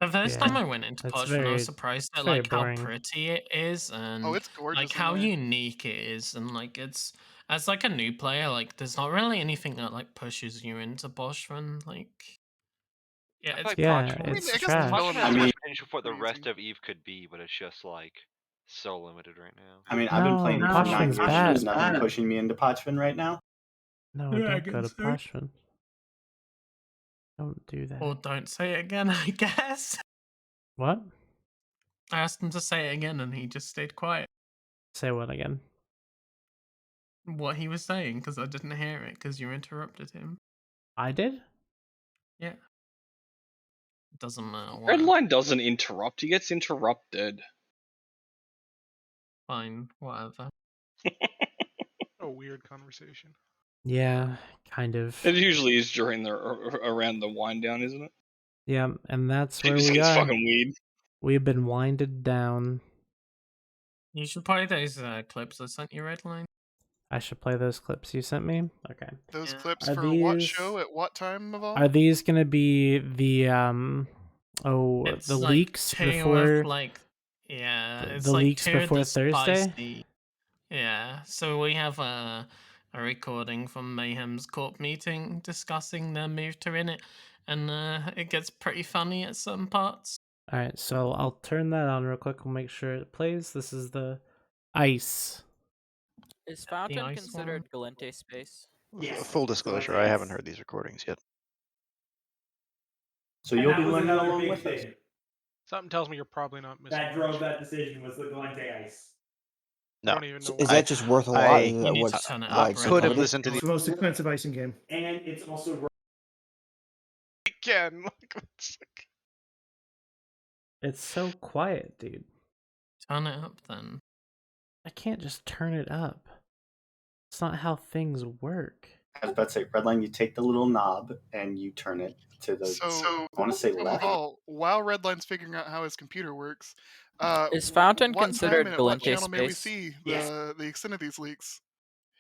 Speaker 8: The first
Speaker 7: Yeah,
Speaker 8: time I went into
Speaker 7: that's
Speaker 8: Pochvan, I
Speaker 7: very-
Speaker 8: was surprised at
Speaker 7: it's very
Speaker 8: like how
Speaker 7: boring.
Speaker 8: pretty it is and
Speaker 10: Oh, it's gorgeous
Speaker 8: like
Speaker 10: in
Speaker 8: how
Speaker 10: there.
Speaker 8: unique it is, and like it's as like a new player, like there's not really anything that like pushes you into Pochvan. Like, yeah,
Speaker 18: I
Speaker 8: it's
Speaker 18: feel like Pochvan-
Speaker 7: it's
Speaker 10: I guess
Speaker 7: trash.
Speaker 10: Melon
Speaker 18: Pochvan has
Speaker 10: is
Speaker 18: much
Speaker 10: really
Speaker 18: potential for what the
Speaker 10: crazy.
Speaker 18: rest of Eve could be, but it's just like so limited right now.
Speaker 12: I mean, I've been
Speaker 7: No,
Speaker 12: playing for
Speaker 7: Pochvan's
Speaker 12: 9 years.
Speaker 7: bad.
Speaker 12: There's nothing pushing me into Pochvan right now.
Speaker 7: No,
Speaker 8: Yeah, I
Speaker 7: don't go to
Speaker 8: guess so.
Speaker 7: Pochvan. Don't do that.
Speaker 8: or don't say it again, I guess.
Speaker 7: What?
Speaker 8: I asked him to say it again, and he just stayed quiet.
Speaker 7: Say what again?
Speaker 8: What he was saying, because I didn't hear it, because you interrupted him.
Speaker 7: I did?
Speaker 8: Yeah. Doesn't matter. what.
Speaker 15: Redline doesn't interrupt, he gets interrupted.
Speaker 8: Fine, whatever.
Speaker 1: A weird conversation.
Speaker 7: Yeah, kind of.
Speaker 15: It usually is during the around the wind down, isn't it?
Speaker 7: Yeah, and that's
Speaker 15: It
Speaker 7: where
Speaker 15: just
Speaker 7: we
Speaker 15: gets
Speaker 7: are.
Speaker 15: fucking weird.
Speaker 7: We've been winded down.
Speaker 8: You should play those clips I sent you, Redline.
Speaker 7: I should play those clips you sent me. Okay.
Speaker 10: Those clips
Speaker 7: Are
Speaker 10: for what
Speaker 7: these-
Speaker 10: show at what time of all?
Speaker 7: Are these gonna be the
Speaker 8: It's
Speaker 7: the
Speaker 8: like
Speaker 7: leaks
Speaker 8: two of,
Speaker 7: before
Speaker 8: like, yeah,
Speaker 7: the-
Speaker 8: it's
Speaker 7: the
Speaker 8: like
Speaker 7: leaks
Speaker 8: two of
Speaker 7: before
Speaker 8: the
Speaker 7: Thursday?
Speaker 8: spicy- Yeah, so we have a recording from Mayhem's corp meeting discussing their move to Init, and it gets pretty funny at some parts.
Speaker 7: All right, so I'll turn that on real quick. We'll make sure it plays. This is the ice.
Speaker 19: Is Fountain
Speaker 8: ice
Speaker 19: considered Galente space?
Speaker 17: Full disclosure, I haven't heard these recordings yet.
Speaker 12: So you'll be learning along with us.
Speaker 1: Something tells me you're probably not missing.
Speaker 20: That drove that decision was the Galente ice.
Speaker 1: I don't even know.
Speaker 21: Is
Speaker 1: why.
Speaker 21: that just worth a lot?
Speaker 17: I-
Speaker 21: Is
Speaker 8: You
Speaker 21: that
Speaker 8: need to
Speaker 21: what's
Speaker 8: turn it
Speaker 17: I
Speaker 8: up,
Speaker 17: could have
Speaker 8: Redline.
Speaker 17: listened to
Speaker 20: It's
Speaker 17: the.
Speaker 20: the most expensive icing game. And it's also
Speaker 1: Again, like, it's like-
Speaker 7: It's so quiet, dude.
Speaker 8: Turn it up then.
Speaker 7: I can't just turn it up. It's not how things work.
Speaker 12: I was about to say, Redline, you take the little knob and you turn it to the, I want to say left.
Speaker 10: While Redline's figuring out how his computer works,
Speaker 19: Is Fountain
Speaker 10: what
Speaker 19: considered
Speaker 10: time and at what
Speaker 19: Galente
Speaker 10: channel may we
Speaker 19: space?
Speaker 10: see the extent of these leaks?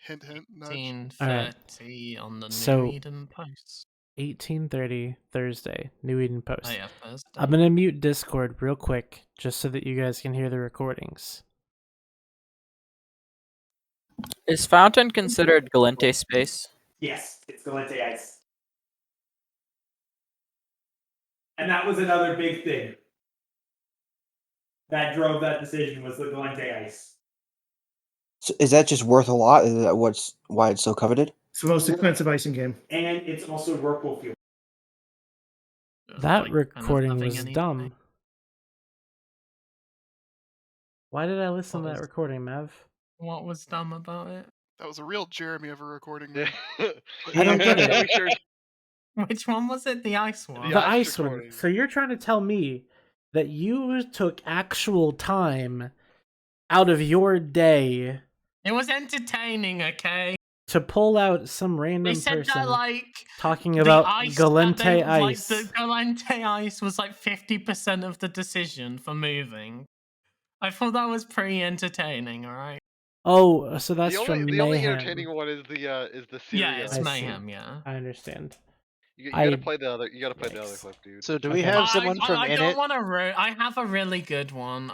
Speaker 10: Hint, hint, nudge.
Speaker 8: 1830 on the New
Speaker 7: So,
Speaker 8: Eden Post.
Speaker 7: 18:30 Thursday, New Eden Post.
Speaker 8: Oh yeah, Thursday.
Speaker 7: I'm gonna mute Discord real quick, just so that you guys can hear the recordings.
Speaker 19: Is Fountain considered Galente space?
Speaker 20: Yes, it's Galente Ice. And that was another big thing that drove that decision was the Galente Ice.
Speaker 21: So is that just worth a lot? Is that why it's so coveted?
Speaker 20: It's the most expensive ice in game. And it's also Rorqual fuel.
Speaker 7: That
Speaker 8: like,
Speaker 7: recording
Speaker 8: nothing
Speaker 7: was
Speaker 8: anyway.
Speaker 7: dumb. Why did I listen to that recording, Mav?
Speaker 8: What was dumb about it?
Speaker 10: That was a real Jeremy of a recording.
Speaker 7: I don't get it.
Speaker 8: Which one was it? The ice one?
Speaker 7: The ice one. So you're trying to tell me that you took actual time out of your day
Speaker 8: It was entertaining, okay?
Speaker 7: to pull out some random
Speaker 8: They said
Speaker 7: person
Speaker 8: that like
Speaker 7: talking
Speaker 8: the
Speaker 7: about
Speaker 8: ice
Speaker 7: Galente
Speaker 8: that they,
Speaker 7: ice.
Speaker 8: Like the Galente ice was like 50% of the decision for moving. I thought that was pretty entertaining. All right.
Speaker 7: Oh, so that's
Speaker 9: the
Speaker 7: from
Speaker 9: only
Speaker 7: Mayhem.
Speaker 9: entertaining one is the
Speaker 8: Yeah, it's
Speaker 7: I see.
Speaker 8: Mayhem. Yeah.
Speaker 7: I understand.
Speaker 9: You gotta play the other. You gotta play the other clip, dude.
Speaker 17: So do we have someone from
Speaker 8: I
Speaker 17: Init?
Speaker 8: don't want to. I have a really good one.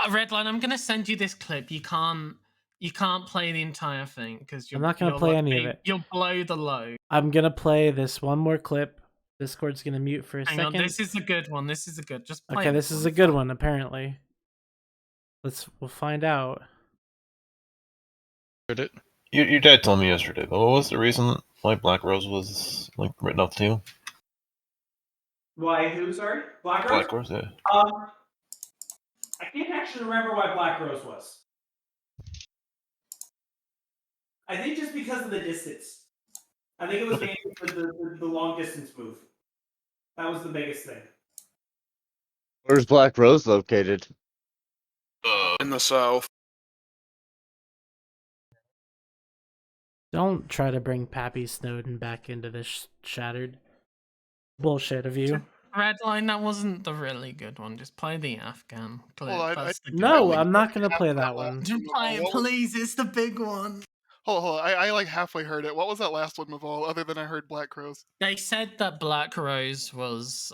Speaker 8: Redline. I'm gonna send you this clip. You can't play the entire thing because
Speaker 7: I'm not gonna play any of it.
Speaker 8: You'll blow the load.
Speaker 7: I'm gonna play this one more clip. Discord's gonna mute for a
Speaker 8: Hang
Speaker 7: second.
Speaker 8: on, this is a good one. This is a good. Just play
Speaker 7: Okay, this is a good one. Apparently, we'll find out.
Speaker 22: Your dad told me yesterday, but what was the reason why Black Rose was like written off too?
Speaker 20: Why? Who? Sorry, Black Rose.
Speaker 22: Black Rose, yeah.
Speaker 20: I can't actually remember why Black Rose was. I think just because of the distance. I think it was mainly for the long distance move. That was the biggest thing.
Speaker 17: Where's Black Rose located?
Speaker 10: In the south.
Speaker 7: Don't try to bring Pappy Snowden back into this shattered bullshit of you.
Speaker 8: Redline, that wasn't the really good one. Just play the Afghan clip.
Speaker 10: Well,
Speaker 7: No, I'm not gonna play that one.
Speaker 8: Just play it, please. It's the big one.
Speaker 10: Hold on. I like halfway heard it. What was that last one, Maval, other than I heard Black Rose?
Speaker 8: They said that Black Rose was,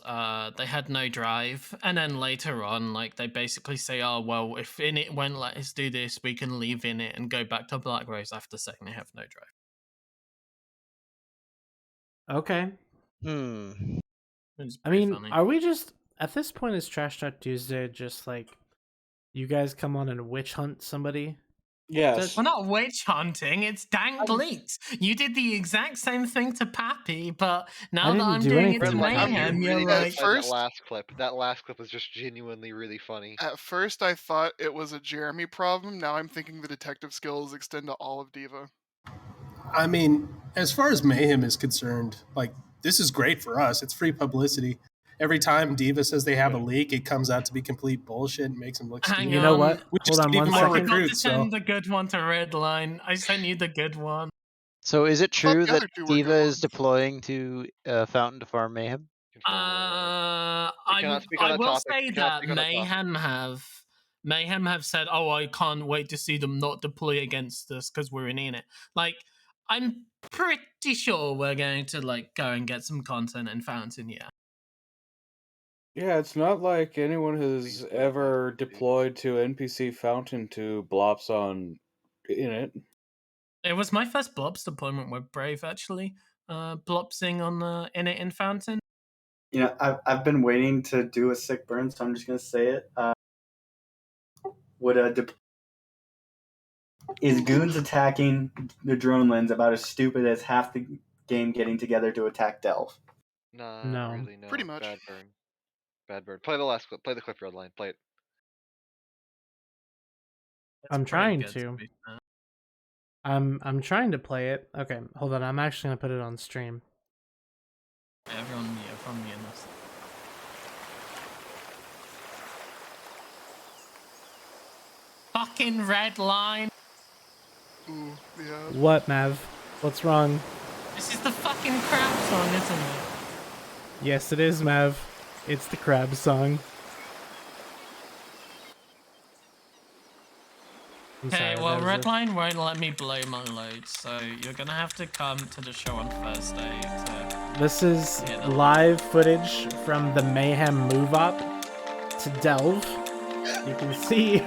Speaker 8: they had no drive, and then later on, like, they basically say, oh, well, if Init won't let us do this, we can leave Init and go back to Black Rose after saying they have no drive.
Speaker 7: Okay.
Speaker 8: It's
Speaker 7: I
Speaker 8: pretty
Speaker 7: mean,
Speaker 8: funny.
Speaker 7: are we just at this point? Is Trash Talk Tuesday just like you guys come on and witch hunt somebody?
Speaker 2: Yes.
Speaker 8: We're not witch hunting, it's dank leaks. You did the exact same thing to Pappy, but now that I'm doing it to Mayhem, you're like...
Speaker 9: That last clip was just genuinely really funny.
Speaker 10: At first, I thought it was a Jeremy problem. Now I'm thinking the detective skills extend to all of Diva.
Speaker 16: I mean, as far as Mayhem is concerned, like, this is great for us. It's free publicity. Every time Diva says they have a leak, it comes out to be complete bullshit and makes them look stupid.
Speaker 7: You know what?
Speaker 16: We just
Speaker 7: Hold on
Speaker 16: need
Speaker 7: one
Speaker 16: more
Speaker 7: second.
Speaker 16: recruits.
Speaker 8: I sent the good one to Redline. I sent you the good one.
Speaker 17: So is it true
Speaker 10: the
Speaker 17: that
Speaker 10: other two were
Speaker 17: Diva
Speaker 10: good
Speaker 17: is deploying to Fountain to farm Mayhem?
Speaker 8: I
Speaker 9: speak on that
Speaker 8: will
Speaker 9: topic.
Speaker 8: say
Speaker 9: You cannot
Speaker 8: that
Speaker 9: speak on that
Speaker 8: Mayhem have said, oh, I can't wait to see them not deploy against us because we're in it. Like, I'm pretty sure we're going to like go and get some content in Fountain, yeah.
Speaker 2: Yeah, it's not like anyone has ever deployed to NPC Fountain to blops on Init.
Speaker 8: It was my first Blobs deployment with Brave, actually. Blopsing on the Init in Fountain.
Speaker 12: You know, I've been waiting to do a sick burn, so I'm just going to say it. Is Goons attacking the drone lens about as stupid as half the game getting together to attack Delve?
Speaker 9: No. Really, no.
Speaker 10: Pretty much.
Speaker 9: Bad burn. Play the last clip. Play the clip, Redline. Play it.
Speaker 7: I'm trying to. I'm trying to play it. Okay, hold on. I'm actually gonna put it on stream.
Speaker 8: Everyone mute this. Fucking Redline.
Speaker 10: Ooh, yeah.
Speaker 7: What, Mav? What's wrong?
Speaker 8: This is the fucking crab song, isn't it?
Speaker 7: Yes, it is, Mav. It's the crab song. I'm
Speaker 8: Okay,
Speaker 7: sorry,
Speaker 8: well,
Speaker 7: that was a-
Speaker 8: Redline won't let me blow my load, so you're gonna have to come to the show on Thursday to...
Speaker 7: This is
Speaker 8: Yeah, the-
Speaker 7: live footage from the Mayhem move up to Delve. You can see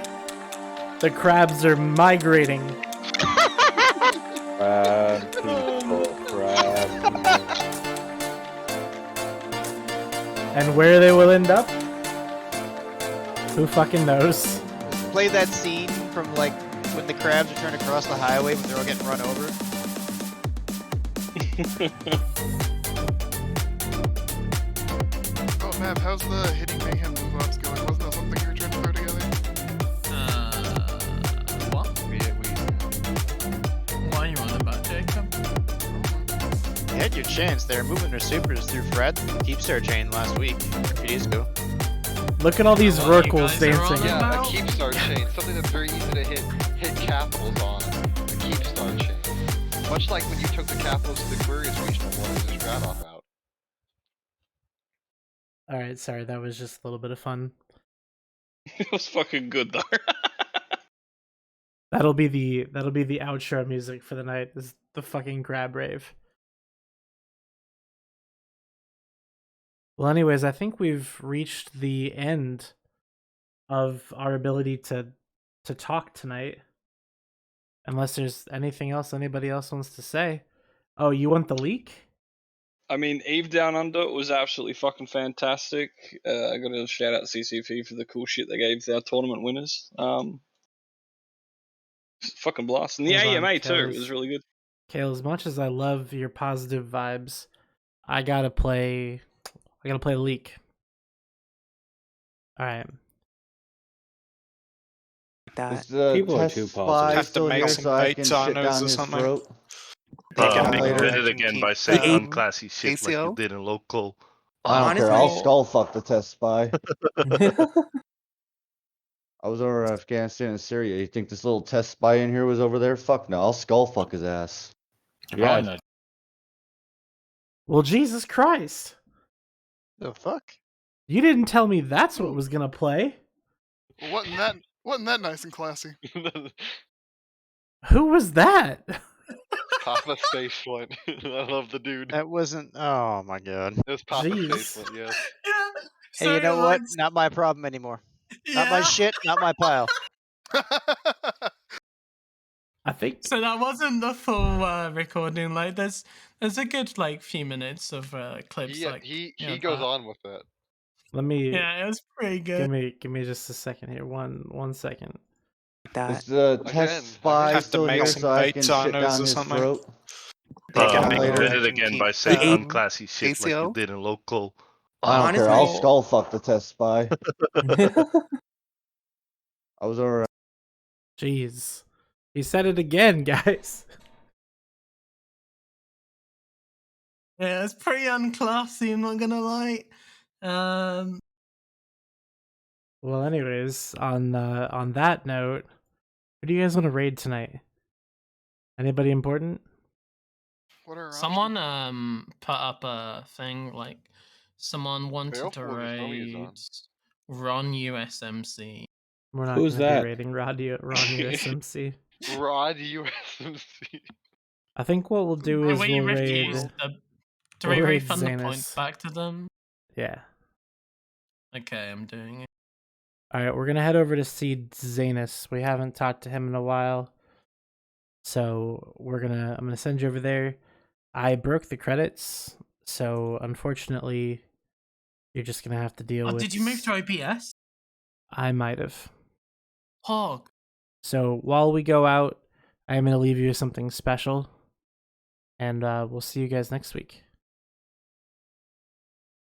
Speaker 7: the crabs are migrating.
Speaker 2: Crab people, crab people.
Speaker 7: And where they will end up? Who fucking knows?
Speaker 3: Play that scene from like when the crabs are trying to cross the highway when they're all getting run over.
Speaker 10: Oh, Mav, how's the hitting Mayhem move ups going? Wasn't that something you were trying to throw together?
Speaker 8: What? What are you on about, Jacob?
Speaker 3: You had your chance there, moving their supers through Fred, Keepstar chain last week, a few days ago.
Speaker 7: Look at all these Rorquals dancing.
Speaker 9: Yeah, a Keepstar chain, something that's very easy to hit capitals on. A Keepstar chain. Much like when you took the capitals to the Aquarius regional waters and Stradoff out.
Speaker 7: Alright, sorry, that was just a little bit of fun.
Speaker 15: It was fucking good though.
Speaker 7: That'll be the outro music for the night, is the fucking crab rave. Well, anyways, I think we've reached the end of our ability to talk tonight. Unless there's anything else anybody else wants to say. Oh, you want the leak?
Speaker 15: I mean, Eve Down Under was absolutely fucking fantastic. I got to shout out CCP for the cool shit they gave their tournament winners. Fucking blast. And the
Speaker 7: Hold on,
Speaker 15: AMA too, it
Speaker 7: Kales.
Speaker 15: was really good.
Speaker 7: Kale, as much as I love your positive vibes, I gotta play leak. Alright.
Speaker 21: Is the
Speaker 2: People are
Speaker 21: test
Speaker 2: too
Speaker 21: spy
Speaker 2: positive.
Speaker 5: Have to
Speaker 21: still
Speaker 5: make
Speaker 21: here
Speaker 5: some
Speaker 21: so I can
Speaker 5: bites
Speaker 21: shit
Speaker 5: on
Speaker 21: down
Speaker 5: those or
Speaker 21: his
Speaker 5: something.
Speaker 21: throat?
Speaker 5: Did
Speaker 21: later.
Speaker 5: it again by saying unclassy shit like you did in local.
Speaker 21: I don't care. I'll
Speaker 5: Honestly-
Speaker 21: skull fuck the test spy. I was over in Afghanistan and Syria. You think this little test spy in here was over there? Fuck no. I'll skull fuck his ass.
Speaker 2: Yeah.
Speaker 7: Well, Jesus Christ.
Speaker 3: The fuck?
Speaker 7: You didn't tell me that's what was gonna play.
Speaker 10: Well, wasn't that nice and classy?
Speaker 7: Who was that?
Speaker 9: Papa Space One. I love the dude.
Speaker 3: That wasn't. Oh my god.
Speaker 9: It was Papa
Speaker 7: Jeez.
Speaker 9: Space One, yes.
Speaker 3: Hey, you know what? Not my problem anymore. Not my shit. Not my pile.
Speaker 7: I think
Speaker 8: so. That wasn't the full recording. Like, there's a good like few minutes of clips.
Speaker 9: He goes on with that.
Speaker 7: Let me.
Speaker 8: Yeah, it was pretty good.
Speaker 7: Give me just a second here. One second.
Speaker 21: Is the test spy
Speaker 5: Have to
Speaker 21: still
Speaker 5: make
Speaker 21: here
Speaker 5: some
Speaker 21: so I can
Speaker 5: bites
Speaker 21: shit
Speaker 5: on
Speaker 21: down
Speaker 5: those or
Speaker 21: his
Speaker 5: something.
Speaker 21: throat?
Speaker 5: Did it again by saying unclassy shit like you
Speaker 21: ACO?
Speaker 5: did in local.
Speaker 21: I don't care. I'll skull fuck the test spy. I was over.
Speaker 7: Jeez. He said it again, guys.
Speaker 8: Yeah, it's pretty unclassy. I'm not gonna lie.
Speaker 7: Well, anyways, on that note, who do you guys want to raid tonight? Anybody important?
Speaker 10: What are our
Speaker 8: Someone put up a thing like someone wanted to raid Ron USMC.
Speaker 7: We're not
Speaker 2: Who's
Speaker 7: gonna
Speaker 2: that?
Speaker 7: be raiding Ron USMC.
Speaker 9: Rod USMC.
Speaker 7: I think what we'll do is
Speaker 8: we
Speaker 7: we'll
Speaker 8: refuse
Speaker 7: raid.
Speaker 8: do we refund the points back to them?
Speaker 7: Yeah.
Speaker 8: Okay, I'm doing it.
Speaker 7: All right, we're gonna head over to see Zanus. We haven't talked to him in a while, so I'm gonna send you over there. I broke the credits, so unfortunately, you're just gonna have to deal with.
Speaker 8: Did you move to OBS?
Speaker 7: I might have.
Speaker 8: Hog.
Speaker 7: So while we go out, I'm gonna leave you with something special, and we'll see you guys next week.